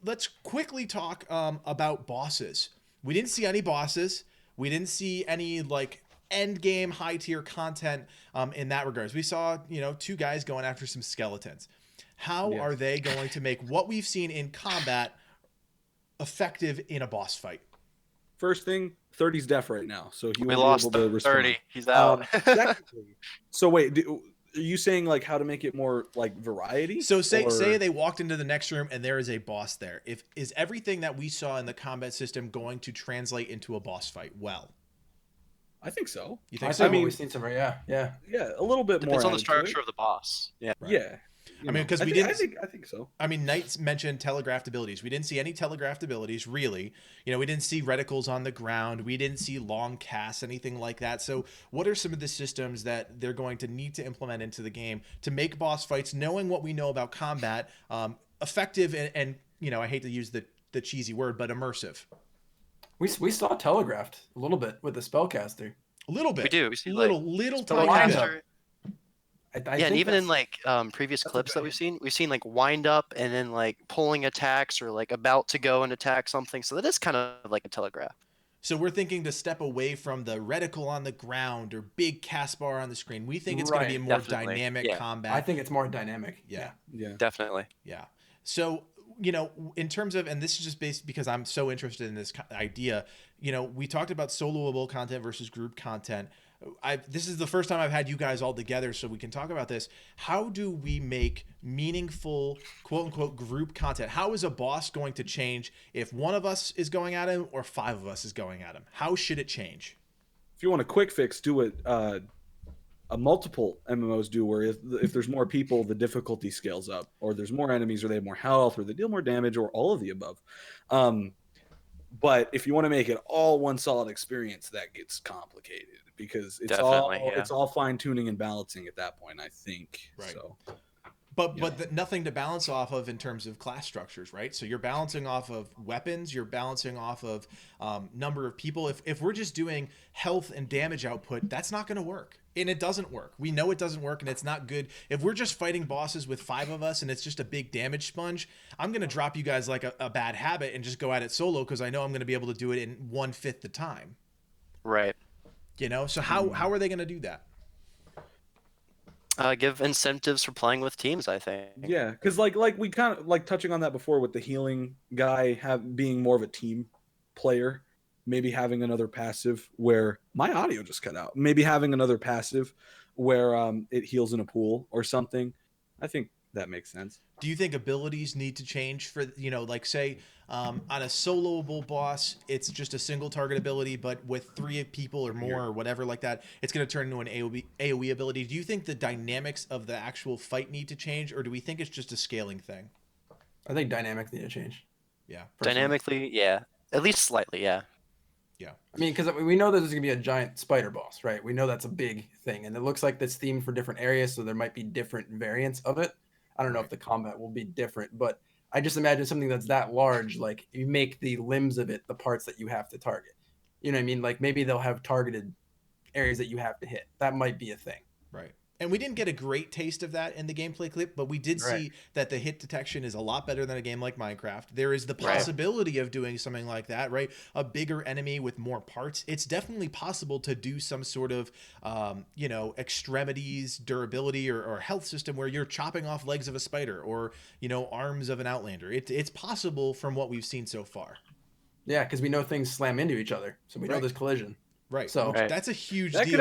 [SPEAKER 1] let's quickly talk about bosses. We didn't see any bosses. We didn't see any like end game high tier content in that regards. We saw, two guys going after some skeletons. How are they going to make what we've seen in combat effective in a boss fight?
[SPEAKER 2] First thing, 30's deaf right now, so he
[SPEAKER 5] we
[SPEAKER 2] won't
[SPEAKER 5] lost
[SPEAKER 2] be able to respond.
[SPEAKER 5] 30. He's out.
[SPEAKER 2] So wait, are you saying like how to make it more like variety?
[SPEAKER 1] So say they walked into the next room and there is a boss there. Is everything that we saw in the combat system going to translate into a boss fight? Well,
[SPEAKER 2] I think so.
[SPEAKER 1] You think
[SPEAKER 3] so? I mean, we've seen some, yeah,
[SPEAKER 2] a little bit
[SPEAKER 5] depends
[SPEAKER 2] more
[SPEAKER 5] on the structure of the boss. Yeah,
[SPEAKER 2] right. Yeah.
[SPEAKER 1] I mean, because I
[SPEAKER 2] think so.
[SPEAKER 1] I mean, Knights mentioned telegraphed abilities. We didn't see any telegraphed abilities, really. We didn't see reticles on the ground. We didn't see long casts, anything like that. So what are some of the systems that they're going to need to implement into the game to make boss fights, knowing what we know about combat, effective and I hate to use the cheesy word, but immersive?
[SPEAKER 3] We saw telegraphed a little bit with the spellcaster.
[SPEAKER 1] A little bit.
[SPEAKER 5] We do. We see
[SPEAKER 1] little
[SPEAKER 5] spellcaster. And even in like previous
[SPEAKER 3] that's
[SPEAKER 5] clips that we've seen like wind up and then like pulling attacks or like about to go and attack something. So that is kind of like a telegraph.
[SPEAKER 1] So we're thinking to step away from the reticle on the ground or big cast bar on the screen. We think it's going to be a
[SPEAKER 3] Right,
[SPEAKER 1] more
[SPEAKER 5] definitely.
[SPEAKER 1] dynamic
[SPEAKER 5] Yeah.
[SPEAKER 1] combat.
[SPEAKER 3] I think it's more dynamic.
[SPEAKER 1] Yeah.
[SPEAKER 2] Yeah.
[SPEAKER 5] Definitely.
[SPEAKER 1] Yeah. So, in terms of, and this is just based because I'm so interested in this idea, we talked about soloable content versus group content. This is the first time I've had you guys all together, so we can talk about this. How do we make meaningful, quote unquote, group content? How is a boss going to change if one of us is going at him or 5 of us is going at him? How should it change?
[SPEAKER 2] If you want a quick fix, do it. A multiple MMOs do, where if there's more people, the difficulty scales up, or there's more enemies, or they have more health, or they deal more damage, or all of the above. But if you want to make it all one solid experience, that gets complicated because it's all fine tuning and balancing at that point, I think.
[SPEAKER 1] Right.
[SPEAKER 2] So,
[SPEAKER 1] but nothing to balance off of in terms of class structures, right? So you're balancing off of weapons, you're balancing off of number of people. If we're just doing health and damage output, that's not going to work. And it doesn't work. We know it doesn't work, and it's not good. If we're just fighting bosses with 5 of us and it's just a big damage sponge, I'm going to drop you guys like a bad habit and just go at it solo because I know I'm going to be able to do it in 1/5 the time.
[SPEAKER 5] Right.
[SPEAKER 1] So how are they going to do that?
[SPEAKER 5] Give incentives for playing with teams, I think.
[SPEAKER 2] yeah, because like we kind of like touching on that before with the healing guy being more of a team player, maybe having another passive where my audio just cut out. Maybe having another passive where it heals in a pool or something. I think that makes sense.
[SPEAKER 1] Do you think abilities need to change for, like say on a soloable boss, it's just a single target ability, but with 3 people or more or whatever like that, it's going to turn into an AoE ability. Do you think the dynamics of the actual fight need to change, or do we think it's just a scaling thing?
[SPEAKER 3] I think dynamics need to change.
[SPEAKER 1] Yeah.
[SPEAKER 3] Personally.
[SPEAKER 5] Dynamically, yeah. At least slightly, yeah.
[SPEAKER 1] Yeah.
[SPEAKER 3] I mean, because we know that there's going to be a giant spider boss, right? We know that's a big thing. And it looks like that's themed for different areas, so there might be different variants of it. I don't know if the combat will be different, but I just imagine something that's that large, like you make the limbs of it the parts that you have to target. You know what I mean? Like maybe they'll have targeted areas that you have to hit. That might be a thing.
[SPEAKER 1] Right. And we didn't get a great taste of that in the gameplay clip, but we did see that the hit detection is a lot better than a game like Minecraft. There is the possibility of doing something like that, right? A bigger enemy with more parts. It's definitely possible to do some sort of, extremities, durability, or health system where you're chopping off legs of a spider or, arms of an outlander. It's possible from what we've seen so far.
[SPEAKER 3] Yeah, because we know things slam into each other. So we know there's collision.
[SPEAKER 1] Right.
[SPEAKER 3] So
[SPEAKER 1] that's a huge
[SPEAKER 2] that
[SPEAKER 1] deal.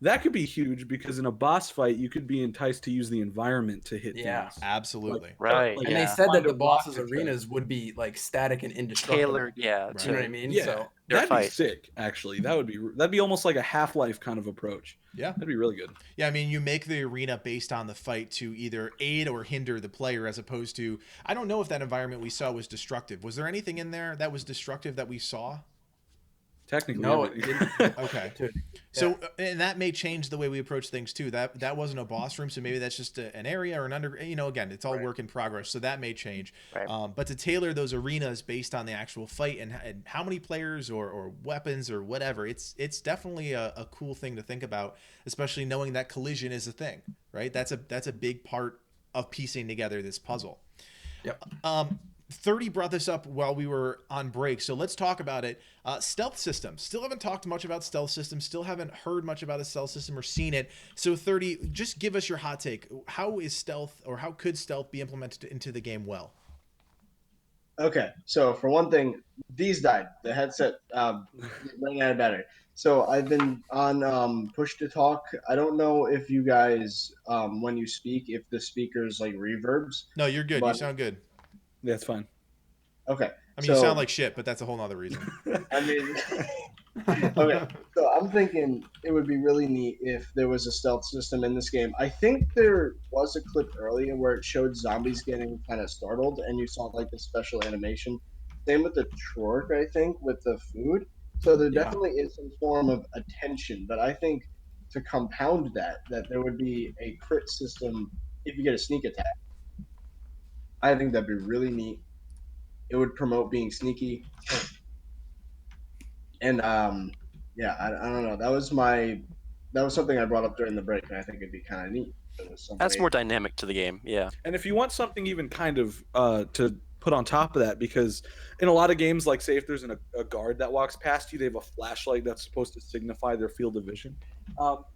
[SPEAKER 2] That could be huge because in a boss fight you could be enticed to use the environment to hit things.
[SPEAKER 1] Absolutely.
[SPEAKER 3] And they said that the bosses' arenas would be like static and indestructible.
[SPEAKER 5] Tailored, yeah.
[SPEAKER 1] Right.
[SPEAKER 3] You know what I mean?
[SPEAKER 2] Yeah.
[SPEAKER 3] So
[SPEAKER 2] That'd be sick, actually. That'd be almost like a Half-Life kind of approach.
[SPEAKER 1] Yeah.
[SPEAKER 2] That'd be really good.
[SPEAKER 1] Yeah, I mean, you make the arena based on the fight to either aid or hinder the player as opposed to, I don't know if that environment we saw was destructive. Was there anything in there that was destructive that we saw?
[SPEAKER 2] Technically,
[SPEAKER 3] no,
[SPEAKER 2] it
[SPEAKER 3] it didn't.
[SPEAKER 1] Okay. So, and that may change the way we approach things too. That wasn't a boss room, so maybe that's just an area or an under. Again, it's all work in progress, so that may change.
[SPEAKER 5] Right.
[SPEAKER 1] But to tailor those arenas based on the actual fight and how many players or weapons or whatever, it's definitely a cool thing to think about, especially knowing that collision is a thing, right? That's a big part of piecing together this puzzle.
[SPEAKER 3] Yep.
[SPEAKER 1] 30 brought this up while we were on break, so let's talk about it. Stealth system. Still haven't talked much about stealth system. Still haven't heard much about a stealth system or seen it. So 30, just give us your hot take. How is stealth, or how could stealth be implemented into the game well?
[SPEAKER 4] Okay, so for one thing, these died. The headset ran out of battery. So I've been on push to talk. I don't know if you guys, when you speak, if the speakers like reverbs.
[SPEAKER 1] No, you're good. You sound good.
[SPEAKER 2] That's fine.
[SPEAKER 4] Okay.
[SPEAKER 1] I mean, you sound like shit, but that's a whole nother reason.
[SPEAKER 4] I mean, okay. So I'm thinking it would be really neat if there was a stealth system in this game. I think there was a clip earlier where it showed zombies getting kind of startled, and you saw like the special animation. Same with the Trork, I think, with the food. So there definitely is some form of attention, but I think to compound that there would be a crit system if you get a sneak attack. I think that'd be really neat. It would promote being sneaky. And I don't know. That was something I brought up during the break, and I think it'd be kind of neat.
[SPEAKER 5] That's more dynamic to the game, yeah.
[SPEAKER 2] And if you want something even kind of to put on top of that, because in a lot of games, like say if there's a guard that walks past you, they have a flashlight that's supposed to signify their field of vision.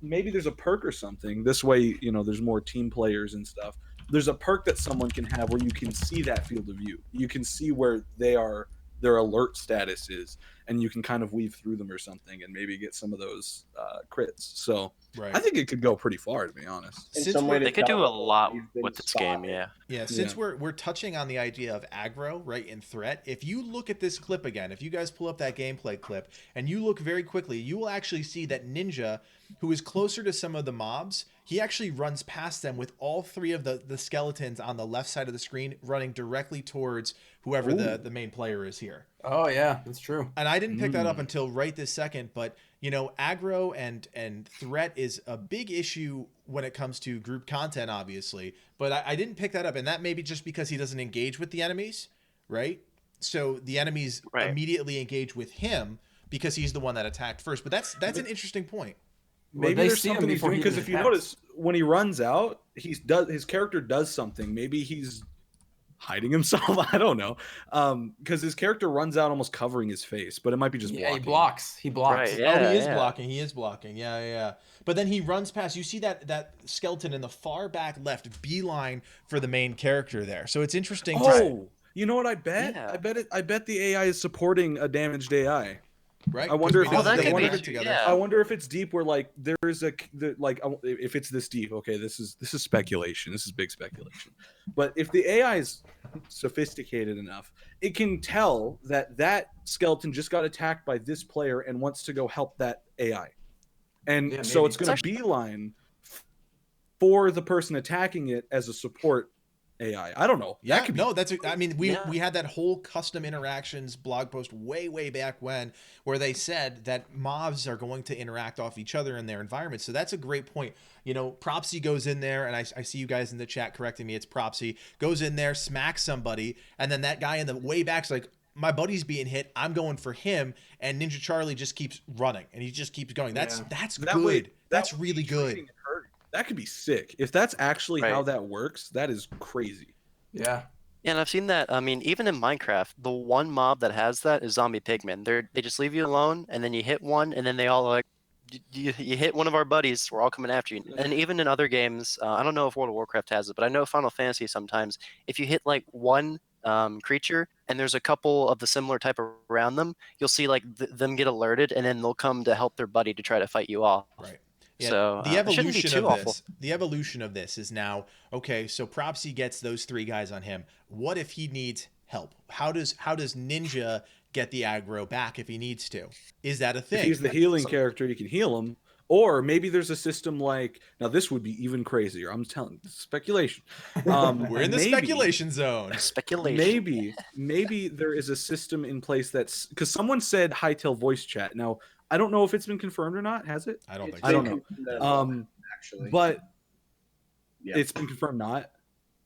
[SPEAKER 2] Maybe there's a perk or something. This way, there's more team players and stuff. There's a perk that someone can have where you can see that field of view. You can see where their alert status is, and you can kind of weave through them or something and maybe get some of those crits. So I think it could go pretty far, to be honest.
[SPEAKER 5] They could do a lot with this game,
[SPEAKER 1] Yeah, since we're touching on the idea of aggro, right, and threat, if you look at this clip again, if you guys pull up that gameplay clip and you look very quickly, you will actually see that Ninja, who is closer to some of the mobs, he actually runs past them with all three of the skeletons on the left side of the screen running directly towards whoever the main player is here.
[SPEAKER 3] Oh yeah, that's true.
[SPEAKER 1] And I didn't pick that up until right this second, but aggro and threat is a big issue when it comes to group content, obviously. But I didn't pick that up, and that may be just because he doesn't engage with the enemies, right? So the enemies immediately engage with him because he's the one that attacked first. But that's an interesting point.
[SPEAKER 2] Maybe there's something he's doing, because if you notice, when he runs out, his character does something. Maybe he's hiding himself. I don't know, because his character runs out almost covering his face, but it might be just blocking.
[SPEAKER 3] He blocks.
[SPEAKER 5] Right, yeah,
[SPEAKER 1] he is blocking. Yeah. But then he runs past. You see that skeleton in the far back left, beeline for the main character there. So it's interesting.
[SPEAKER 2] You know what I bet? Yeah. I bet the AI is supporting a damaged AI.
[SPEAKER 1] Right.
[SPEAKER 2] I wonder if it's deep where like there's if it's this deep. Okay, this is speculation. This is big speculation. But if the AI is sophisticated enough, it can tell that skeleton just got attacked by this player and wants to go help that AI. And so it's going to beeline for the person attacking it as a support AI. I don't know.
[SPEAKER 1] Yeah, we had that whole custom interactions blog post way back when, where they said that mobs are going to interact off each other in their environment. So that's a great point. Propsy goes in there, and I see you guys in the chat correcting me. It's Propsy goes in there, smacks somebody, and then that guy in the way back's like, my buddy's being hit, I'm going for him, and Ninja Charlie just keeps running, and he just keeps going. That's good. That's really good.
[SPEAKER 2] That could be sick. If that's actually how that works, that is crazy.
[SPEAKER 3] Yeah.
[SPEAKER 5] And I've seen that. I mean, even in Minecraft, the one mob that has that is zombie pigmen. They just leave you alone, and then you hit one, and then they all like, you hit one of our buddies, we're all coming after you. And even in other games, I don't know if World of Warcraft has it, but I know Final Fantasy sometimes, if you hit like one creature and there's a couple of the similar type around them, you'll see like them get alerted, and then they'll come to help their buddy to try to fight you off.
[SPEAKER 1] Right. Yeah,
[SPEAKER 5] so
[SPEAKER 1] the evolution of this is now, okay, so Propsy gets those three guys on him. What if he needs help? How does Ninja get the aggro back if he needs to? Is that a thing?
[SPEAKER 2] If he's the healing character, you can heal him. Or maybe there's a system like, now this would be even crazier. I'm telling you, speculation.
[SPEAKER 1] We're in the speculation zone.
[SPEAKER 5] Speculation.
[SPEAKER 2] Maybe there is a system in place that's, because someone said Hytale voice chat. Now, I don't know if it's been confirmed or not. Has it?
[SPEAKER 1] I don't think
[SPEAKER 2] so. I don't know.
[SPEAKER 4] Actually,
[SPEAKER 2] but it's been confirmed not.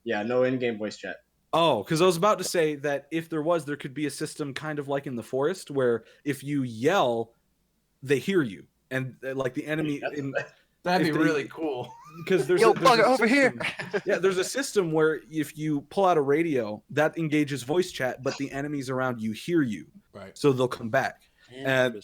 [SPEAKER 4] Yeah, no in-game voice chat.
[SPEAKER 2] Oh, because I was about to say that if there was, there could be a system kind of like in the forest where if you yell, they hear you, and like the enemy.
[SPEAKER 3] That'd be really cool.
[SPEAKER 2] Because there's
[SPEAKER 5] bugger over here.
[SPEAKER 2] Yeah, there's a system where if you pull out a radio, that engages voice chat, but the enemies around you hear you,
[SPEAKER 1] right?
[SPEAKER 2] So they'll come back. And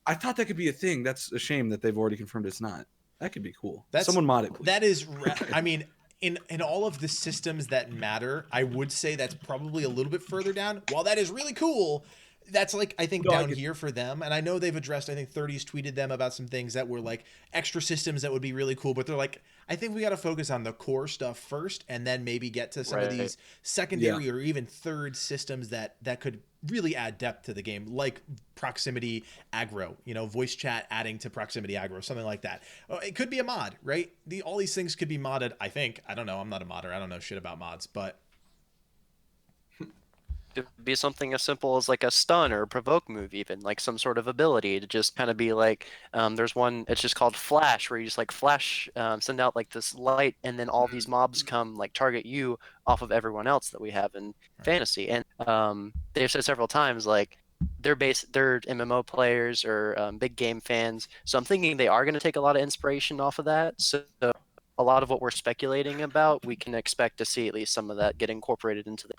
[SPEAKER 2] I thought that could be a thing. That's a shame that they've already confirmed it's not. That could be cool. Someone mod it, please.
[SPEAKER 1] That is, I mean, in all of the systems that matter, I would say that's probably a little bit further down. While that is really cool, that's like, I think down here for them. And I know they've addressed, I think 30's tweeted them about some things that were like extra systems that would be really cool, but they're like, I think we got to focus on the core stuff first, and then maybe get to some of these secondary or even third systems that could really add depth to the game, like proximity aggro, voice chat adding to proximity aggro, something like that. It could be a mod, right? All these things could be modded, I think. I don't know. I'm not a modder. I don't know shit about mods, but
[SPEAKER 5] It could be something as simple as like a stun or a provoke move, even like some sort of ability to just kind of be like, there's one, it's just called flash, where you just like flash, send out like this light, and then all these mobs come like target you off of everyone else that we have in fantasy. And they've said several times like they're MMO players or big game fans, so I'm thinking they are going to take a lot of inspiration off of that. So a lot of what we're speculating about, we can expect to see at least some of that get incorporated into the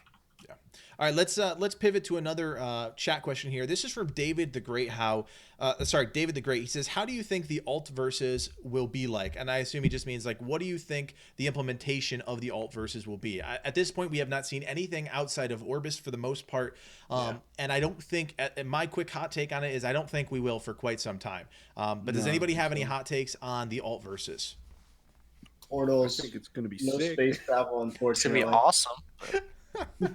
[SPEAKER 1] All right, let's pivot to another chat question here. This is from David the Great. David the Great. He says, "How do you think the alt versus will be like?" And I assume he just means like, what do you think the implementation of the alt versus will be? At this point, we have not seen anything outside of Orbis for the most part, and I don't think. My quick hot take on it is I don't think we will for quite some time. But does anybody have any hot takes on the alt versus?
[SPEAKER 4] Portals.
[SPEAKER 2] I think it's going to be
[SPEAKER 4] no
[SPEAKER 2] sick.
[SPEAKER 4] space travel,
[SPEAKER 5] It's gonna
[SPEAKER 4] unfortunately.
[SPEAKER 5] be awesome.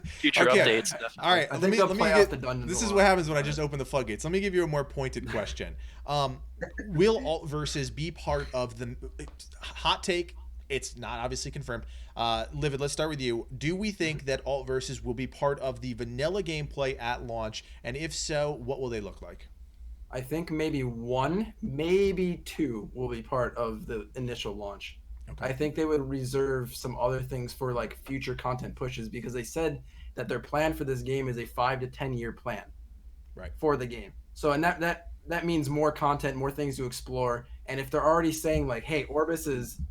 [SPEAKER 5] Future
[SPEAKER 1] Okay.
[SPEAKER 5] updates. Definitely.
[SPEAKER 1] All right,
[SPEAKER 3] I
[SPEAKER 1] let
[SPEAKER 3] think
[SPEAKER 1] me
[SPEAKER 3] they'll
[SPEAKER 1] let me
[SPEAKER 3] play
[SPEAKER 1] get.
[SPEAKER 3] off the dungeons
[SPEAKER 1] This
[SPEAKER 3] a
[SPEAKER 1] is
[SPEAKER 3] lot.
[SPEAKER 1] what happens when I just open the floodgates. Let me give you a more pointed question. Will alt versus be part of the hot take? It's not obviously confirmed. Livid, let's start with you. Do we think that alt versus will be part of the vanilla gameplay at launch? And if so, what will they look like?
[SPEAKER 3] I think maybe one, maybe two will be part of the initial launch.
[SPEAKER 1] Okay.
[SPEAKER 3] I think they would reserve some other things for like future content pushes because they said that their plan for this game is a 5 to 10 year plan
[SPEAKER 1] Right.
[SPEAKER 3] for the game. So and that means more content, more things to explore. And if they're already saying like, hey, Orbis is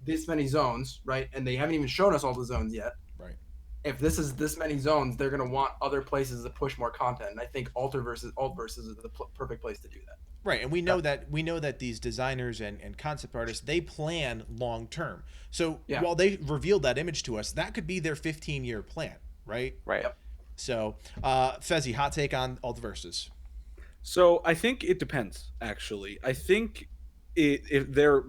[SPEAKER 3] this many zones, right? And they haven't even shown us all the zones yet.
[SPEAKER 1] Right.
[SPEAKER 3] If this is this many zones, they're gonna want other places to push more content. And I think alt versus is the perfect place to do that.
[SPEAKER 1] Right, and we know that these designers and concept artists, they plan long term. So
[SPEAKER 3] Yeah.
[SPEAKER 1] while they revealed that image to us, that could be their 15-year plan, right?
[SPEAKER 5] Right.
[SPEAKER 3] Yep.
[SPEAKER 1] So, Fezzi, hot take on alt versus.
[SPEAKER 2] So I think it depends. Actually, I think if they're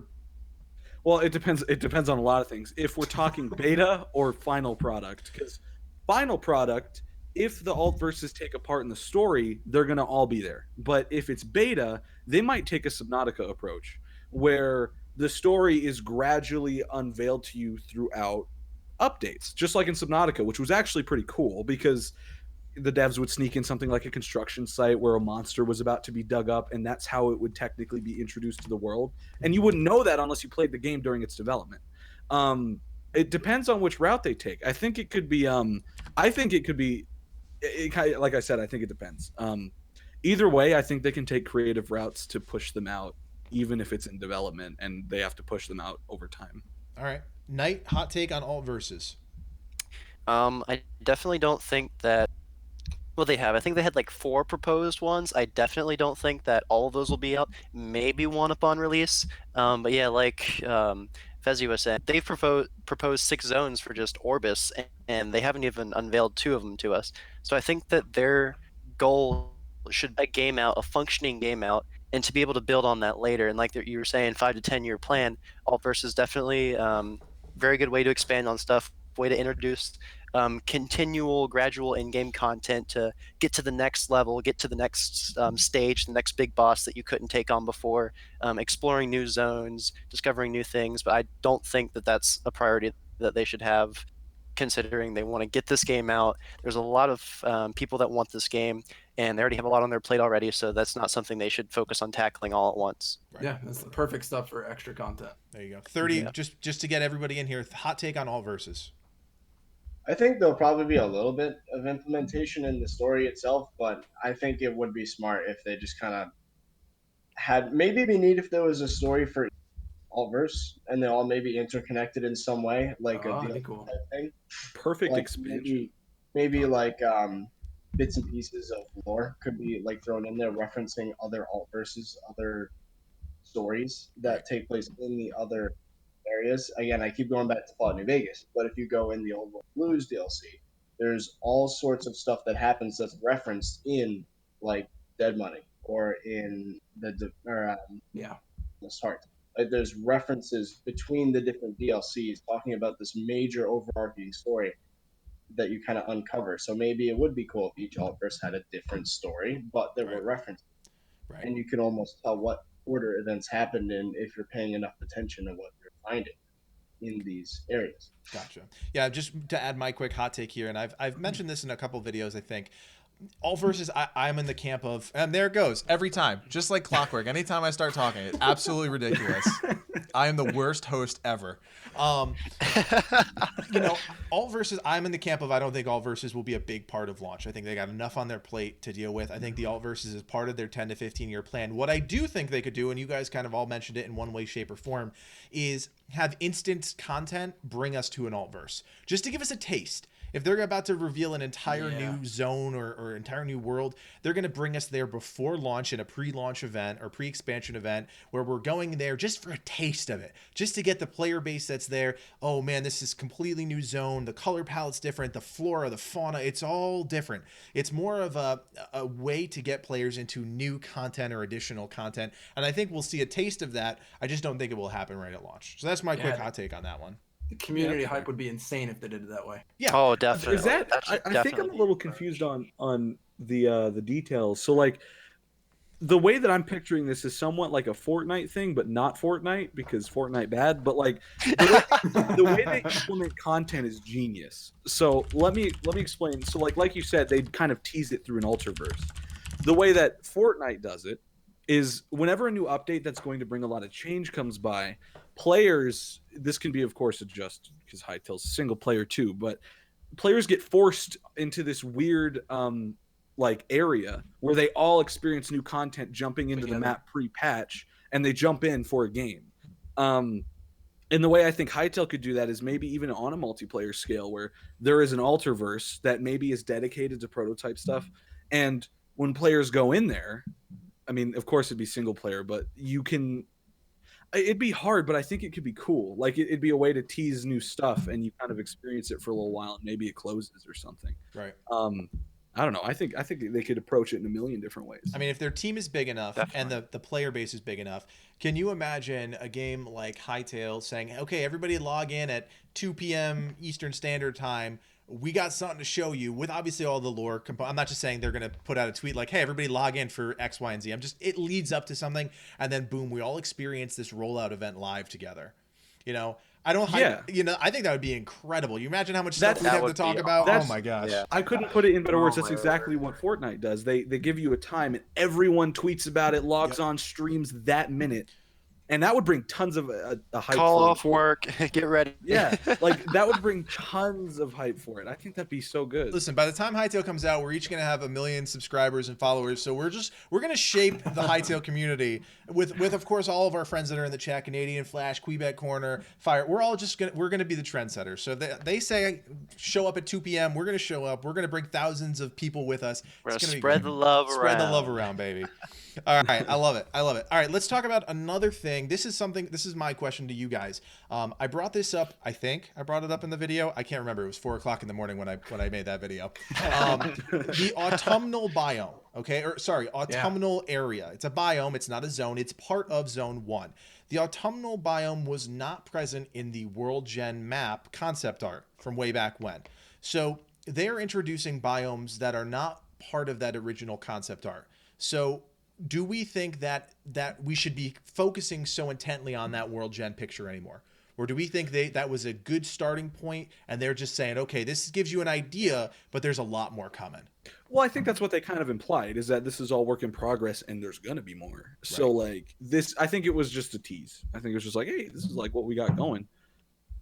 [SPEAKER 2] well, it depends. It depends on a lot of things. If we're talking beta or final product, because final product, if the alt verses take a part in the story, they're gonna all be there. But if it's beta, they might take a Subnautica approach, where the story is gradually unveiled to you throughout updates, just like in Subnautica, which was actually pretty cool because the devs would sneak in something like a construction site where a monster was about to be dug up, and that's how it would technically be introduced to the world. And you wouldn't know that unless you played the game during its development. It depends on which route they take. I think it could be. I think it could be. Like I said, I think it depends. Either way, I think they can take creative routes to push them out, even if it's in development, and they have to push them out over time.
[SPEAKER 1] All right, Knight, hot take on alt versus.
[SPEAKER 5] I definitely don't think that. Well, they have. I think they had like 4 proposed ones. I definitely don't think that all of those will be out. Maybe one upon release. But yeah, like Fezzi was saying, they've proposed 6 zones for just Orbis, and they haven't even unveiled 2 of them to us. So I think that their goal should be a game out, a functioning game out, and to be able to build on that later. And like you were saying, 5 to 10 year plan. Alt versus definitely very good way to expand on stuff. Way to introduce continual, gradual in-game content to get to the next level, get to the next stage, the next big boss that you couldn't take on before, exploring new zones, discovering new things. But I don't think that that's a priority that they should have, considering they want to get this game out. There's a lot of people that want this game, and they already have a lot on their plate already, so that's not something they should focus on tackling all at once.
[SPEAKER 1] Right.
[SPEAKER 3] Yeah, that's the perfect stuff for extra content.
[SPEAKER 1] There you go. 30. Just to get everybody in here. Hot take on alt versus.
[SPEAKER 4] I think there'll probably be a little bit of implementation in the story itself, but I think it would be smart if they just kind of had, maybe it'd be neat if there was a story for all verse and they all maybe interconnected in some way, like a
[SPEAKER 3] that'd be
[SPEAKER 4] DLC
[SPEAKER 3] cool.
[SPEAKER 4] type thing.
[SPEAKER 2] Perfect
[SPEAKER 4] Like
[SPEAKER 2] expansion.
[SPEAKER 4] maybe like bits and pieces of lore could be like thrown in there, referencing other alt verses, other stories that take place in the other areas. Again, I keep going back to Fallout New Vegas, but if you go in the Old World Blues DLC, there's all sorts of stuff that happens that's referenced in like Dead Money or in the Heart. Like there's references between the different DLCs talking about this major overarching story that you kind of uncover. So maybe it would be cool if each altverse had a different story, but there were references, and you could almost tell what order events happened in if you're paying enough attention to what you're finding in these areas.
[SPEAKER 1] Gotcha. Yeah, just to add my quick hot take here, and I've mentioned this in a couple videos, I think. All versus, I'm in the camp of, and there it goes every time, just like clockwork. Anytime I start talking, it's absolutely ridiculous. I am the worst host ever. All versus, I'm in the camp of, I don't think all versus will be a big part of launch. I think they got enough on their plate to deal with. I think the all versus is part of their 10 to 15 year plan. What I do think they could do, and you guys kind of all mentioned it in one way, shape, or form, is have instant content bring us to an alt verse, just to give us a taste. If they're about to reveal an entire
[SPEAKER 3] Yeah.
[SPEAKER 1] new zone or entire new world, they're going to bring us there before launch in a pre-launch event or pre-expansion event where we're going there just for a taste of it, just to get the player base that's there. Oh man, this is completely new zone. The color palette's different. The flora, the fauna, it's all different. It's more of a way to get players into new content or additional content. And I think we'll see a taste of that. I just don't think it will happen right at launch. So that's my quick hot take on that one.
[SPEAKER 3] The community hype would be insane if they did it that way.
[SPEAKER 1] Yeah.
[SPEAKER 5] Oh, definitely.
[SPEAKER 2] Is that?
[SPEAKER 5] That should
[SPEAKER 2] I think I'm
[SPEAKER 5] definitely
[SPEAKER 2] a little
[SPEAKER 5] be
[SPEAKER 2] confused
[SPEAKER 5] encouraged.
[SPEAKER 2] on the details. So like, the way that I'm picturing this is somewhat like a Fortnite thing, but not Fortnite because Fortnite bad. But like the way they implement content is genius. So let me explain. So like you said, they kind of tease it through an Ultraverse. The way that Fortnite does it is whenever a new update that's going to bring a lot of change comes by, players, this can be of course adjusted because Hytale's single player too, but players get forced into this weird like area where they all experience new content jumping into the map pre-patch, and they jump in for a game. And the way I think Hytale could do that is maybe even on a multiplayer scale where there is an Ultraverse that maybe is dedicated to prototype stuff, and when players go in there, I mean, of course it'd be single player, but you can. It'd be hard, but I think it could be cool. Like it'd be a way to tease new stuff, and you kind of experience it for a little while, and maybe it closes or something.
[SPEAKER 1] Right.
[SPEAKER 2] I don't know. I think they could approach it in a million different ways.
[SPEAKER 1] I mean, if their team is big enough and the player base is big enough, can you imagine a game like Hytale saying, okay, everybody log in at 2 p.m. Eastern Standard Time. We got something to show you with obviously all the lore. I'm not just saying they're going to put out a tweet like, hey, everybody log in for X, Y, and Z. It leads up to something. And then boom, we all experience this rollout event live together. You know, I don't, you know, I think that would be incredible. You imagine how much stuff we'd have to talk about. Oh my gosh.
[SPEAKER 2] Yeah. I couldn't put it in better words. That's exactly what Fortnite does. They give you a time and everyone tweets about it, logs on, streams that minute. And that would bring tons of hype.
[SPEAKER 5] Call off work, get ready.
[SPEAKER 2] Yeah, like that would bring tons of hype for it. I think that'd be so good.
[SPEAKER 1] Listen, by the time Hytale comes out, we're each gonna have 1 million subscribers and followers. So we're gonna shape the Hytale community with of course all of our friends that are in the chat, Canadian Flash, Quebec Corner, Fire. We're all just gonna be the trendsetters. So they say show up at 2 p.m. We're gonna show up. We're gonna bring thousands of people with us.
[SPEAKER 5] We're gonna spread the love around.
[SPEAKER 1] Spread the love around, baby. All right, I love it. I love it. All right, let's talk about another thing. This is my question to you guys. I brought this up. I think I brought it up in the video. I can't remember. It was 4:00 in the morning when I made that video. The autumnal biome. Okay, or sorry, autumnal area. It's a biome. It's not a zone. It's part of Zone 1. The autumnal biome was not present in the World Gen map concept art from way back when. So they're introducing biomes that are not part of that original concept art. So do we think that we should be focusing so intently on that World Gen picture anymore? Or do we think that was a good starting point and they're just saying, okay, this gives you an idea, but there's a lot more coming?
[SPEAKER 2] Well, I think that's what they kind of implied, is that this is all work in progress and there's going to be more. Right. So like this, I think it was just a tease. I think it was just like, hey, this is like what we got going.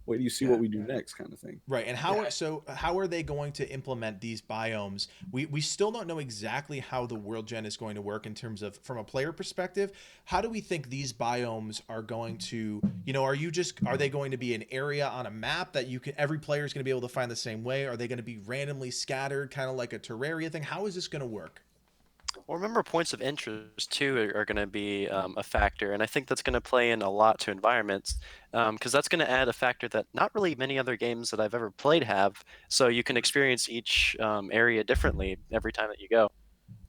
[SPEAKER 2] Wait do you see what we do next kind of thing.
[SPEAKER 1] Right. And how are they going to implement these biomes? We still don't know exactly how the World Gen is going to work in terms of from a player perspective. How do we think these biomes are going to, you know, are they going to be an area on a map that every player is going to be able to find the same way? Are they going to be randomly scattered, kind of like a Terraria thing? How is this going to work?
[SPEAKER 5] Well, remember, points of interest too are going to be a factor, and I think that's going to play in a lot to environments, because that's going to add a factor that not really many other games that I've ever played have. So you can experience each area differently every time that you go.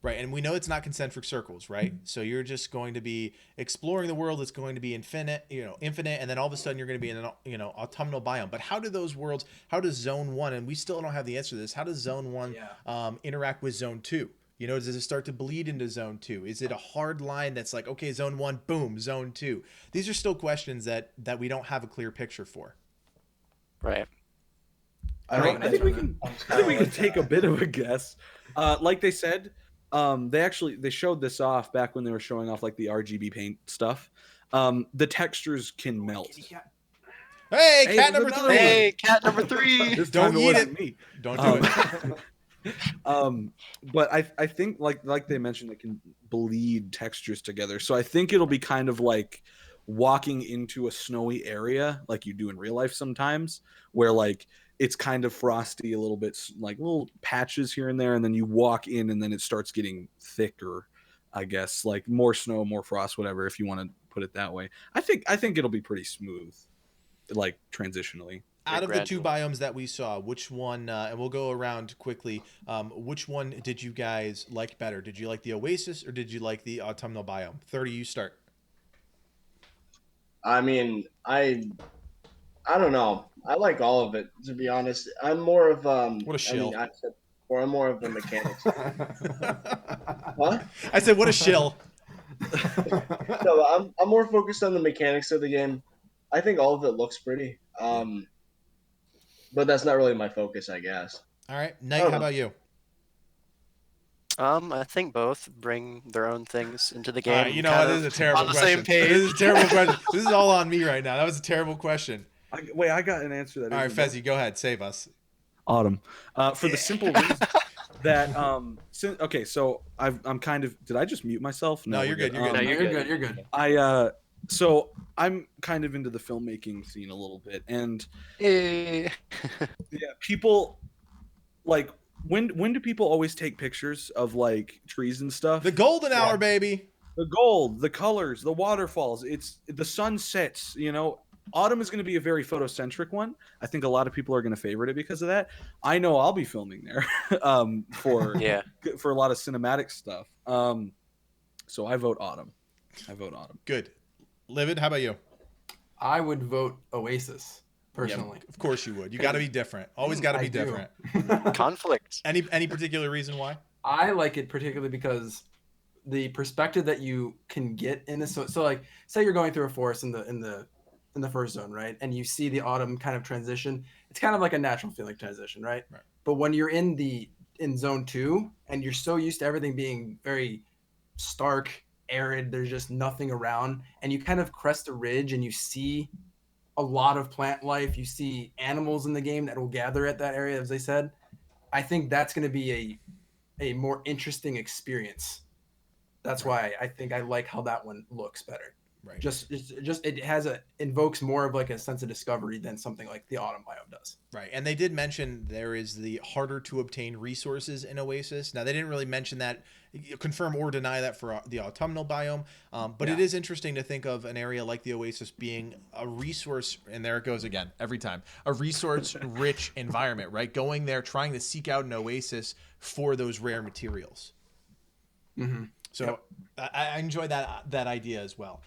[SPEAKER 1] Right, and we know it's not concentric circles, right? So you're just going to be exploring the world. It's going to be infinite, and then all of a sudden you're going to be in an, autumnal biome. But how do those worlds? How does Zone 1? And we still don't have the answer to this. How does Zone 1 interact with Zone 2? You know, does it start to bleed into Zone 2? Is it a hard line that's like, okay, Zone 1, boom, Zone 2? These are still questions that we don't have a clear picture for.
[SPEAKER 5] Right.
[SPEAKER 2] I think we can take a bit of a guess. Like they said, they showed this off back when they were showing off like the RGB paint stuff. The textures can melt.
[SPEAKER 1] Hey, cat number 3.
[SPEAKER 5] Hey, cat number 3.
[SPEAKER 1] Don't eat it. Me. Don't do it.
[SPEAKER 2] But I think like they mentioned, it can bleed textures together. So I think it'll be kind of like walking into a snowy area like you do in real life sometimes, where like it's kind of frosty a little bit, like little patches here and there, and then you walk in and then it starts getting thicker, I guess, like more snow, more frost, whatever, if you want to put it that way. I think it'll be pretty smooth, like transitionally.
[SPEAKER 1] Out of the two
[SPEAKER 5] gradual.
[SPEAKER 1] biomes that we saw, which one, and we'll go around quickly, which one did you guys like better? Did you like the Oasis or did you like the autumnal biome? 30, you start.
[SPEAKER 4] I mean, I don't know. I like all of it, to be honest. I'm more of
[SPEAKER 1] What a shill.
[SPEAKER 4] I said before, I'm more of the mechanics. What?
[SPEAKER 1] I said, what a shill.
[SPEAKER 4] No, I'm more focused on the mechanics of the game. I think all of it looks pretty. But that's not really my focus, I guess.
[SPEAKER 1] All right. Knight, how about you?
[SPEAKER 5] I think both bring their own things into the
[SPEAKER 1] All
[SPEAKER 5] game.
[SPEAKER 1] right, you know what? This is a terrible
[SPEAKER 5] on the
[SPEAKER 1] question.
[SPEAKER 5] same page.
[SPEAKER 1] This is a terrible question. This is all on me right now. That was a terrible question.
[SPEAKER 2] I got an answer that.
[SPEAKER 1] All right, Fezzi, go ahead. Save us.
[SPEAKER 2] Autumn, for the simple reason that okay, so I'm kind of, did I just mute myself?
[SPEAKER 1] No, you're good. You're good.
[SPEAKER 5] No,
[SPEAKER 3] You're good.
[SPEAKER 2] So I'm kind of into the filmmaking scene a little bit, and
[SPEAKER 5] Eh.
[SPEAKER 2] yeah, people like when do people always take pictures of like trees and stuff?
[SPEAKER 1] The golden hour, baby.
[SPEAKER 2] The gold, the colors, the waterfalls, it's the sunsets, Autumn is going to be a very photocentric one. I think a lot of people are going to favorite it because of that. I know I'll be filming there for a lot of cinematic stuff. So I vote Autumn.
[SPEAKER 1] Good. Livid, how about you?
[SPEAKER 3] I would vote Oasis personally.
[SPEAKER 1] Yeah, of course you would. You got to be different. Always got to be different.
[SPEAKER 5] Conflict.
[SPEAKER 1] Any particular reason why?
[SPEAKER 3] I like it particularly because the perspective that you can get in this. So like, say you're going through a forest in the first zone, right? And you see the autumn kind of transition. It's kind of like a natural feeling transition, right? But when you're in zone 2 and you're so used to everything being very stark, arid, there's just nothing around, and you kind of crest a ridge and you see a lot of plant life, you see animals in the game that will gather at that area, as they said. I think that's going to be a more interesting experience. That's why I think I like how that one looks better.
[SPEAKER 1] Right.
[SPEAKER 3] Just it invokes more of like a sense of discovery than something like the autumn biome does.
[SPEAKER 1] Right. And they did mention there is the harder to obtain resources in Oasis. Now they didn't really mention that, confirm or deny that for the autumnal biome. But it is interesting to think of an area like the Oasis being a resource, and there it goes again, every time, a resource rich environment, right? Going there, trying to seek out an oasis for those rare materials.
[SPEAKER 3] Mm-hmm.
[SPEAKER 1] So I enjoy that idea as well.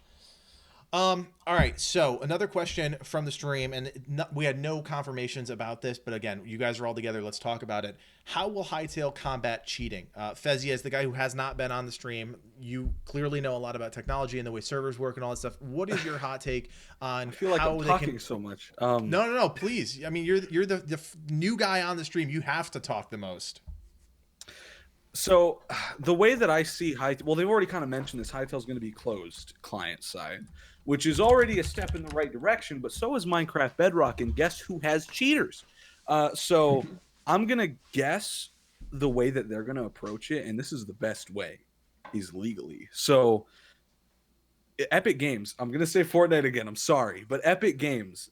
[SPEAKER 1] All right. So another question from the stream, and we had no confirmations about this, but again, you guys are all together. Let's talk about it. How will Hytale combat cheating? Fezzi, as the guy who has not been on the stream, you clearly know a lot about technology and the way servers work and all that stuff. What is your hot take on
[SPEAKER 2] I feel like
[SPEAKER 1] how
[SPEAKER 2] I'm
[SPEAKER 1] they
[SPEAKER 2] talking
[SPEAKER 1] can...
[SPEAKER 2] so much.
[SPEAKER 1] No, please. I mean, you're the new guy on the stream. You have to talk the most.
[SPEAKER 2] So the way that I see well, they've already kind of mentioned this. Hytale's going to be closed client side, which is already a step in the right direction, but so is Minecraft Bedrock, and guess who has cheaters? So I'm going to guess the way that they're going to approach it, and this is the best way, is legally. So Epic Games, I'm going to say Fortnite again, I'm sorry, but Epic Games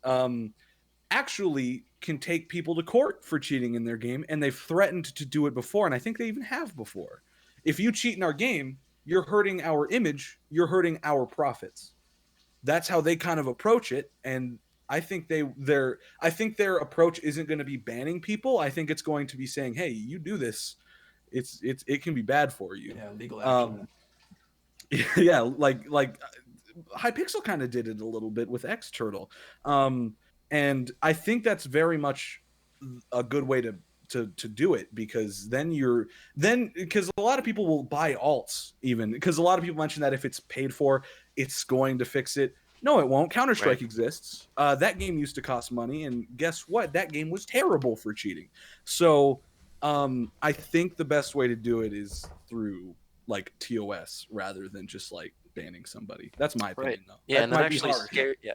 [SPEAKER 2] actually can take people to court for cheating in their game, and they've threatened to do it before, and I think they even have before. If you cheat in our game, you're hurting our image, you're hurting our profits. That's how they kind of approach it, and I think their approach isn't going to be banning people. I think it's going to be saying, "Hey, you do this, it can be bad for you."
[SPEAKER 3] Yeah, legal action.
[SPEAKER 2] Yeah, like Hypixel kind of did it a little bit with Xturtle, and I think that's very much a good way to do it, because because a lot of people will buy alts, even because a lot of people mention that if it's paid for, it's going to fix it. No, it won't. Counter-Strike exists. That game used to cost money, and guess what? That game was terrible for cheating. So I think the best way to do it is through like TOS rather than just like banning somebody. That's my opinion, though.
[SPEAKER 5] Yeah,
[SPEAKER 2] that
[SPEAKER 5] and that actually scares. Yeah,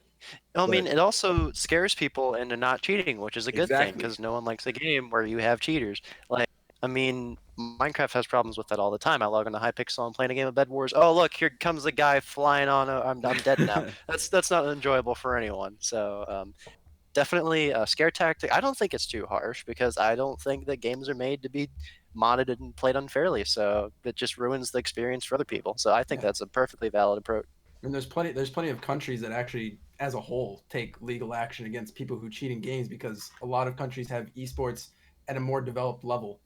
[SPEAKER 5] I mean, it also scares people into not cheating, which is a good thing, because no one likes a game where you have cheaters. Like, I mean, Minecraft has problems with that all the time. I log into Hypixel and playing a game of Bed Wars. Oh, look, here comes the guy flying on. I'm dead now. That's not enjoyable for anyone. So definitely a scare tactic. I don't think it's too harsh because I don't think that games are made to be modded and played unfairly. So it just ruins the experience for other people. So I think
[SPEAKER 3] Yeah.
[SPEAKER 5] that's a perfectly valid approach.
[SPEAKER 3] And there's plenty of countries that actually, as a whole, take legal action against people who cheat in games because a lot of countries have esports at a more developed level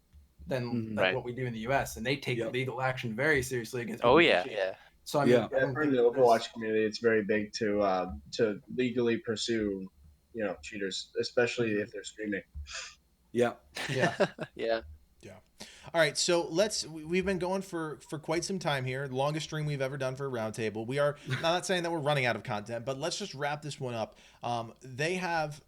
[SPEAKER 3] than
[SPEAKER 2] Mhm.
[SPEAKER 3] like
[SPEAKER 5] Right.
[SPEAKER 3] what we do in the U.S. and they take
[SPEAKER 2] Yep.
[SPEAKER 3] legal action very seriously against
[SPEAKER 5] Oh
[SPEAKER 3] people who
[SPEAKER 5] yeah,
[SPEAKER 3] cheat.
[SPEAKER 5] yeah.
[SPEAKER 3] So I mean,
[SPEAKER 2] Yeah.
[SPEAKER 3] I
[SPEAKER 4] Yeah,
[SPEAKER 3] don't
[SPEAKER 4] for in
[SPEAKER 3] think
[SPEAKER 4] the
[SPEAKER 3] there's
[SPEAKER 4] Overwatch community, it's very big to legally pursue, cheaters, especially
[SPEAKER 3] Mhm.
[SPEAKER 4] if they're streaming.
[SPEAKER 2] Yeah.
[SPEAKER 3] Yeah.
[SPEAKER 5] Yeah.
[SPEAKER 1] Yeah. All right. So we've been going for quite some time here. The longest stream we've ever done for a roundtable. We are not saying that we're running out of content, but let's just wrap this one up. They have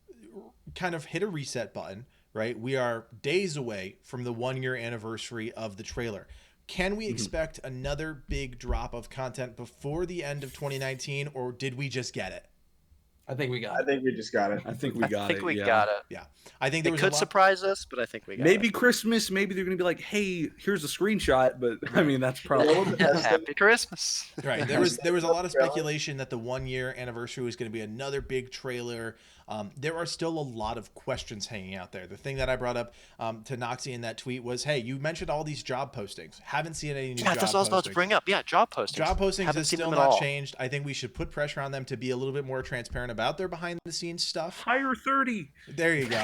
[SPEAKER 1] kind of hit a reset button, right? We are days away from the 1 year anniversary of the trailer. Can we expect another big drop of content before the end of 2019, or did we just get it?
[SPEAKER 3] I think we got
[SPEAKER 4] I
[SPEAKER 3] it.
[SPEAKER 4] think we just got it.
[SPEAKER 2] I think we
[SPEAKER 5] I
[SPEAKER 2] got
[SPEAKER 5] think
[SPEAKER 2] it.
[SPEAKER 5] we
[SPEAKER 2] Yeah.
[SPEAKER 5] got it.
[SPEAKER 1] Yeah. I think there
[SPEAKER 5] It
[SPEAKER 1] was
[SPEAKER 5] could
[SPEAKER 1] a lot.
[SPEAKER 5] surprise us, but I think we got
[SPEAKER 2] Maybe
[SPEAKER 5] it.
[SPEAKER 2] Christmas. Maybe they're gonna be like, "Hey, here's a screenshot." But I mean, that's probably.
[SPEAKER 4] You know what the best thing-
[SPEAKER 5] Happy Christmas.
[SPEAKER 1] Right. There was a lot of speculation that the 1 year anniversary was going to be another big trailer. There are still a lot of questions hanging out there. The thing that I brought up to Noxie in that tweet was, hey, you mentioned all these job postings. Haven't seen any new
[SPEAKER 5] Yeah,
[SPEAKER 1] job
[SPEAKER 5] that's what I was about to
[SPEAKER 1] postings.
[SPEAKER 5] bring up. Yeah, job postings.
[SPEAKER 1] Job postings
[SPEAKER 5] Haven't
[SPEAKER 1] has
[SPEAKER 5] seen
[SPEAKER 1] still
[SPEAKER 5] them at
[SPEAKER 1] not
[SPEAKER 5] all.
[SPEAKER 1] changed. I think we should put pressure on them to be a little bit more transparent about their behind the scenes stuff.
[SPEAKER 2] Hire 30.
[SPEAKER 1] There you go.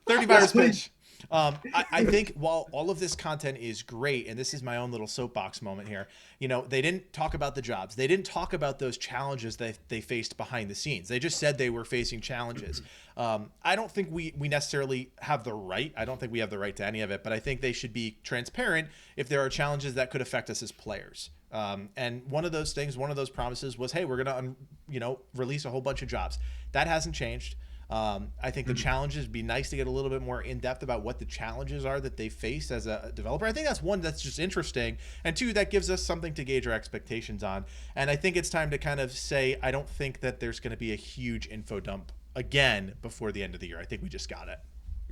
[SPEAKER 1] 30 virus pitch. I think while all of this content is great, and this is my own little soapbox moment here, they didn't talk about the jobs. They didn't talk about those challenges that they faced behind the scenes. They just said they were facing challenges. I don't think we necessarily have the right. I don't think we have the right to any of it, but I think they should be transparent if there are challenges that could affect us as players. And one of those things, one of those promises was, hey, we're going to, release a whole bunch of jobs. That hasn't changed. I think the challenges would be nice to get a little bit more in depth about what the challenges are that they face as a developer. I think that's one that's just interesting, and two, that gives us something to gauge our expectations on. And I think it's time to kind of say, I don't think that there's going to be a huge info dump again before the end of the year. I think we just got it.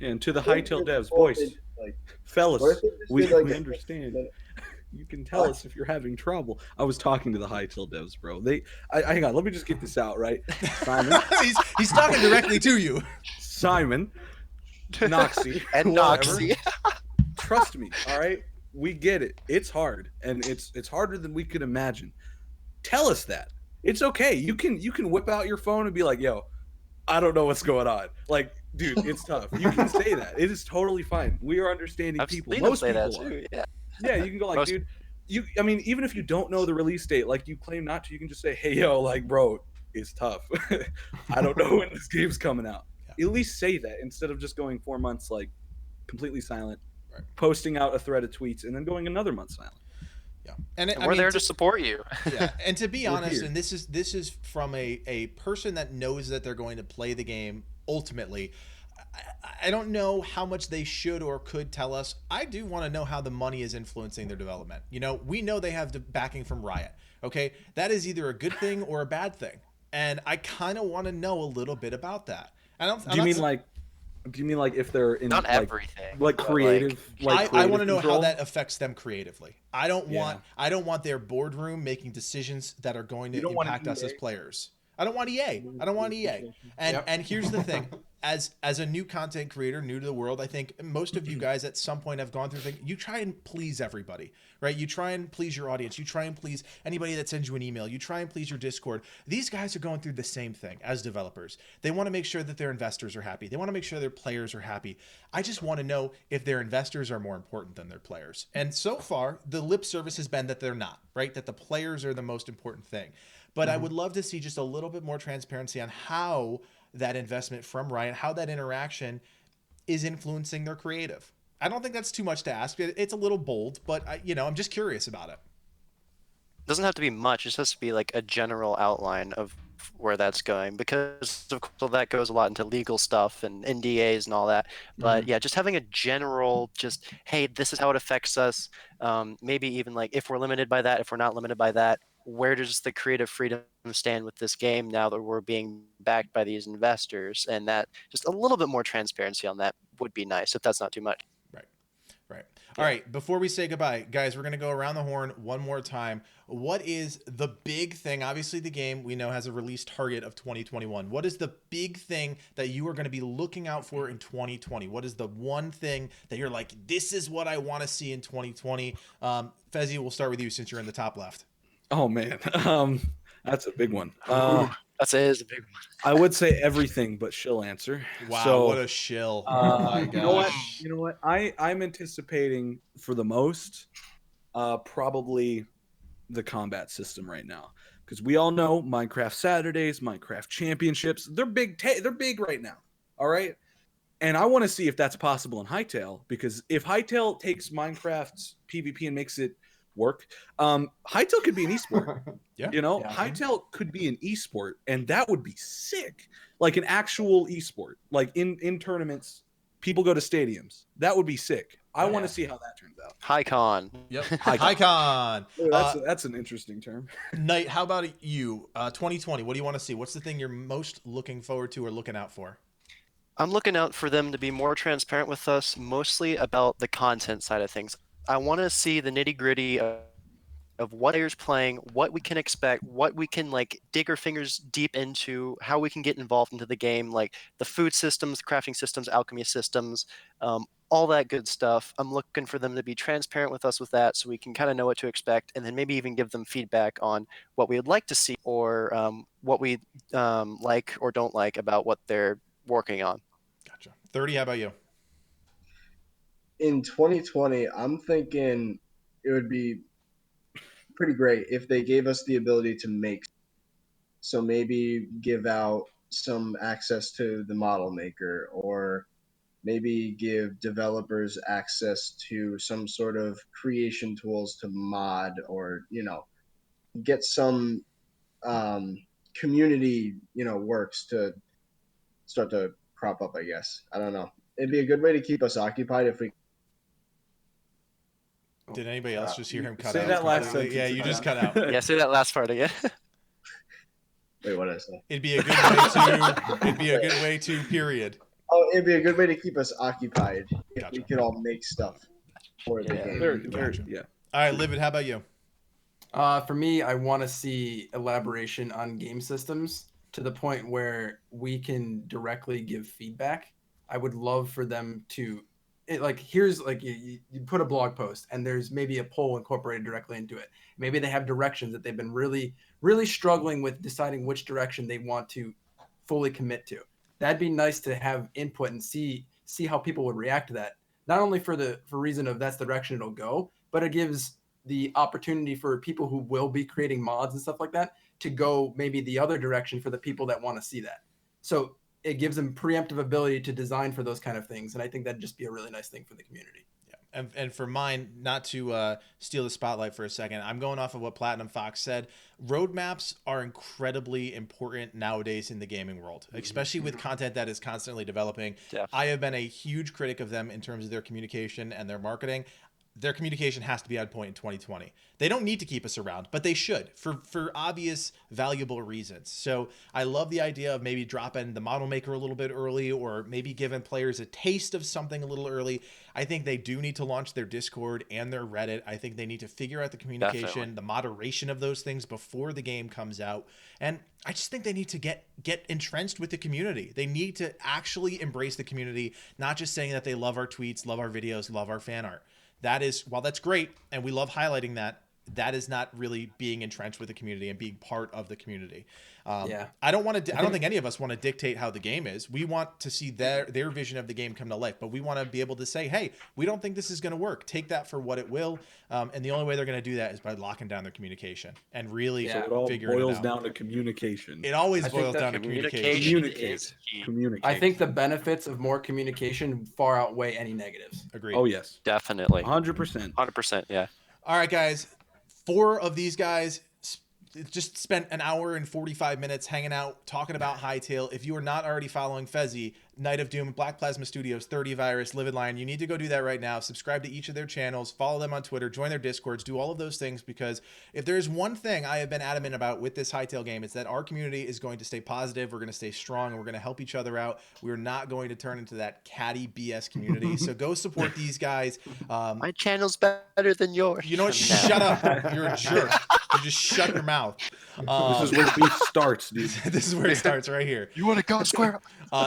[SPEAKER 2] And to the Hytale devs, boys, fellas, we understand. You can tell us if you're having trouble. I was talking to the Hytale devs, bro. Hang on, let me just get this out, right? Simon,
[SPEAKER 1] he's talking directly to you.
[SPEAKER 2] Simon, Noxie,
[SPEAKER 5] And
[SPEAKER 2] whatever.
[SPEAKER 5] Noxie.
[SPEAKER 2] Trust me, all right? We get it. It's hard, and it's harder than we could imagine. Tell us that. It's okay. You can whip out your phone and be like, "Yo, I don't know what's going on." Like, dude, it's tough. You can say that. It is totally fine. We are understanding
[SPEAKER 5] I've
[SPEAKER 2] people.
[SPEAKER 5] seen them
[SPEAKER 2] Most
[SPEAKER 5] say
[SPEAKER 2] people
[SPEAKER 5] that
[SPEAKER 2] are.
[SPEAKER 5] too. Yeah.
[SPEAKER 2] Yeah, you can go like,
[SPEAKER 5] Most-
[SPEAKER 2] dude, I mean, even if you don't know the release date, like you claim not to, you can just say, hey, yo, like, bro, it's tough. I don't know when this game's coming out.
[SPEAKER 1] Yeah.
[SPEAKER 2] At least say that instead of just going 4 months, like, completely silent,
[SPEAKER 1] Right.
[SPEAKER 2] posting out a thread of tweets, and then going another month silent.
[SPEAKER 1] Yeah.
[SPEAKER 5] And we're there to support you.
[SPEAKER 1] Yeah. And to be
[SPEAKER 2] We're
[SPEAKER 1] honest,
[SPEAKER 2] here.
[SPEAKER 1] and this is from a person that knows that they're going to play the game ultimately. I don't know how much they should or could tell us. I do want to know how the money is influencing their development. We know they have the backing from Riot. Okay, that is either a good thing or a bad thing, and I kind of want to know a little bit about that.
[SPEAKER 2] Do you mean like if they're in
[SPEAKER 5] Not
[SPEAKER 2] like,
[SPEAKER 5] everything.
[SPEAKER 2] like
[SPEAKER 5] but,
[SPEAKER 2] creative? Like
[SPEAKER 1] I want to
[SPEAKER 2] creative
[SPEAKER 1] know how
[SPEAKER 2] control?
[SPEAKER 1] that affects them creatively. I don't want their boardroom making decisions that are going to
[SPEAKER 2] You don't want
[SPEAKER 1] impact us
[SPEAKER 2] EA?
[SPEAKER 1] as players. I don't want EA. I don't want EA. And
[SPEAKER 3] Yep.
[SPEAKER 1] and here's the thing. As a new content creator, new to the world, I think most of you guys at some point have gone through things. You try and please everybody, right? You try and please your audience. You try and please anybody that sends you an email. You try and please your Discord. These guys are going through the same thing as developers. They want to make sure that their investors are happy. They want to make sure their players are happy. I just want to know if their investors are more important than their players. And so far, the lip service has been that they're not, right? That the players are the most important thing. But I would love to see just a little bit more transparency on how that investment from Riot, how that interaction is influencing their creative. I don't think that's too much to ask. It's a little bold, but I'm just curious about it.
[SPEAKER 5] doesn't have to be much. It just has to be like a general outline of where that's going, because of course that goes a lot into legal stuff and NDAs and all that. But yeah, just having a general, just, hey, this is how it affects us. Maybe even like if we're limited by that, if we're not limited by that, where does the creative freedom stand with this game now that we're being backed by these investors? And that just a little bit more transparency on that would be nice, if that's not too much.
[SPEAKER 1] Right. All right, before we say goodbye, guys, we're going to go around the horn one more time. What is the big thing? Obviously, the game we know has a release target of 2021. What is the big thing that you are going to be looking out for in 2020? What is the one thing that you're like, this is what I want to see in 2020? Fezzi, we'll start with you since you're in the top left.
[SPEAKER 2] Oh man, that's a big one.
[SPEAKER 5] That's a big one.
[SPEAKER 2] I would say everything, but she'll answer.
[SPEAKER 1] Wow,
[SPEAKER 2] So,
[SPEAKER 1] what a shill. Oh my gosh.
[SPEAKER 2] You know what? I'm anticipating for the most, probably the combat system right now, because we all know Minecraft Saturdays, Minecraft Championships, they're big. They're big right now. All right, and I want to see if that's possible in Hytale, because if Hytale takes Minecraft's PvP and makes it work, Hytale could be an esport.
[SPEAKER 1] Yeah.
[SPEAKER 2] You know,
[SPEAKER 3] Yeah.
[SPEAKER 2] Hytale could be an esport, and that would be sick. Like an actual esport, like in tournaments, people go to stadiums. That would be sick. I want to see how that turns out.
[SPEAKER 5] HiCon.
[SPEAKER 1] Yep.
[SPEAKER 2] Hycon.
[SPEAKER 1] Hycon.
[SPEAKER 2] That's an interesting term.
[SPEAKER 1] Knight, how about you? 2020, what do you want to see? What's the thing you're most looking forward to or looking out for?
[SPEAKER 5] I'm looking out for them to be more transparent with us, mostly about the content side of things. I want to see the nitty gritty of what players playing, what we can expect, what we can like dig our fingers deep into, how we can get involved into the game, like the food systems, crafting systems, alchemy systems, all that good stuff. I'm looking for them to be transparent with us with that, so we can kind of know what to expect, and then maybe even give them feedback on what we would like to see, or what we like or don't like about what they're working on.
[SPEAKER 1] Gotcha. 30, how about you?
[SPEAKER 4] In 2020, I'm thinking it would be pretty great if they gave us the ability to make. So maybe give out some access to the model maker, or maybe give developers access to some sort of creation tools to mod, or get some community works to start to crop up, I guess. I don't know. It'd be a good way to keep us occupied if we.
[SPEAKER 1] Did anybody else just hear him cut
[SPEAKER 2] Say
[SPEAKER 1] out?
[SPEAKER 2] that last
[SPEAKER 1] completely?
[SPEAKER 2] sentence
[SPEAKER 1] Yeah, you
[SPEAKER 2] again.
[SPEAKER 1] just cut out.
[SPEAKER 5] Yeah, say that last part again.
[SPEAKER 4] Wait, what did I say?
[SPEAKER 1] It'd be a good way to. It'd be a good way to. Period.
[SPEAKER 4] Oh, it'd be a good way to keep us occupied if
[SPEAKER 1] Gotcha.
[SPEAKER 4] we could all make stuff for the game.
[SPEAKER 2] Yeah.
[SPEAKER 1] All right, Livid, how about you?
[SPEAKER 3] For me, I want to see elaboration on game systems to the point where we can directly give feedback. I would love for them to, here's like you put a blog post and there's maybe a poll incorporated directly into it. Maybe they have directions that they've been really, really struggling with deciding which direction they want to fully commit to. That'd be nice to have input and see how people would react to that. Not only for reason of that's the direction it'll go, but it gives the opportunity for people who will be creating mods and stuff like that to go maybe the other direction for the people that want to see that. So it gives them preemptive ability to design for those kind of things. And I think that'd just be a really nice thing for the community.
[SPEAKER 1] Yeah. And for mine, not to steal the spotlight for a second, I'm going off of what Platinum Fox said. Roadmaps are incredibly important nowadays in the gaming world, especially with content that is constantly developing.
[SPEAKER 5] Definitely.
[SPEAKER 1] I have been a huge critic of them in terms of their communication and their marketing. Their communication has to be on point in 2020. They don't need to keep us around, but they should for obvious, valuable reasons. So I love the idea of maybe dropping the model maker a little bit early, or maybe giving players a taste of something a little early. I think they do need to launch their Discord and their Reddit. I think they need to figure out the communication,
[SPEAKER 5] Definitely.
[SPEAKER 1] the moderation of those things before the game comes out. And I just think they need to get entrenched with the community. They need to actually embrace the community, not just saying that they love our tweets, love our videos, love our fan art. That is, while that's great, and we love highlighting that, that is not really being entrenched with the community and being part of the community.
[SPEAKER 3] Yeah.
[SPEAKER 1] I don't think any of us want to dictate how the game is. We want to see their vision of the game come to life, but we want to be able to say, hey, we don't think this is going to work. Take that for what it will. And the only way they're going to do that is by locking down their communication and really
[SPEAKER 2] So it all
[SPEAKER 1] figuring
[SPEAKER 2] boils
[SPEAKER 1] it out.
[SPEAKER 2] down to communication.
[SPEAKER 1] It always
[SPEAKER 3] I think
[SPEAKER 1] boils
[SPEAKER 3] that
[SPEAKER 1] down to communication.
[SPEAKER 2] Communicate.
[SPEAKER 5] is key.
[SPEAKER 2] Communicate.
[SPEAKER 3] I think the benefits of more communication far outweigh any negatives.
[SPEAKER 1] Agreed.
[SPEAKER 2] Oh yes,
[SPEAKER 5] Definitely.
[SPEAKER 2] 100%.
[SPEAKER 5] 100%. Yeah.
[SPEAKER 1] All right, guys. 4 of these guys just spent an hour and 45 minutes hanging out, talking about Hytale. If you are not already following Fezzi, Night of Doom, Black Plasma Studios, 30 Virus, Livid Lion. You need to go do that right now. Subscribe to each of their channels, follow them on Twitter, join their Discords, do all of those things, because if there's one thing I have been adamant about with this Hytale game, it's that our community is going to stay positive, we're going to stay strong, and we're going to help each other out. We're not going to turn into that catty BS community. So go support these guys.
[SPEAKER 5] My channel's better than yours.
[SPEAKER 1] You know what? Shut up. You're a jerk. You just shut your mouth.
[SPEAKER 2] This is where beef starts, dude.
[SPEAKER 1] This is where it starts right here.
[SPEAKER 5] You want to go square?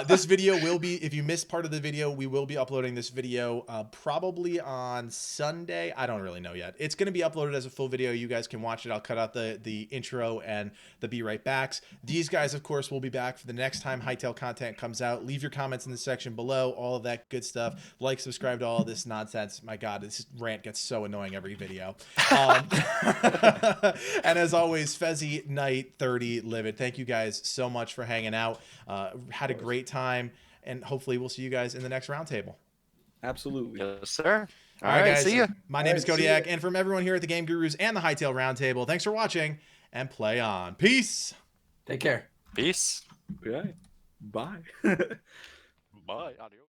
[SPEAKER 1] This video will be, if you missed part of the video, we will be uploading this video probably on Sunday. I don't really know yet. It's going to be uploaded as a full video. You guys can watch it. I'll cut out the intro and the be right backs. These guys, of course, will be back for the next time Hytale content comes out. Leave your comments in the section below, all of that good stuff. Like, subscribe to all of this nonsense. My God, this rant gets so annoying every video. And as always, Fezzy, Knight, 30, Livid, thank you guys so much for hanging out. Had a great time, and hopefully we'll see you guys in the next roundtable.
[SPEAKER 2] Absolutely.
[SPEAKER 5] Yes, sir.
[SPEAKER 1] All right, guys.
[SPEAKER 5] See ya.
[SPEAKER 1] My name is
[SPEAKER 4] see
[SPEAKER 1] Kodiak,
[SPEAKER 4] ya.
[SPEAKER 1] and from everyone here at the Game Gurus and the Hytale Roundtable, thanks for watching, and play on. Peace.
[SPEAKER 3] Take care.
[SPEAKER 5] Peace.
[SPEAKER 2] Okay. Bye.
[SPEAKER 5] Bye. Adios.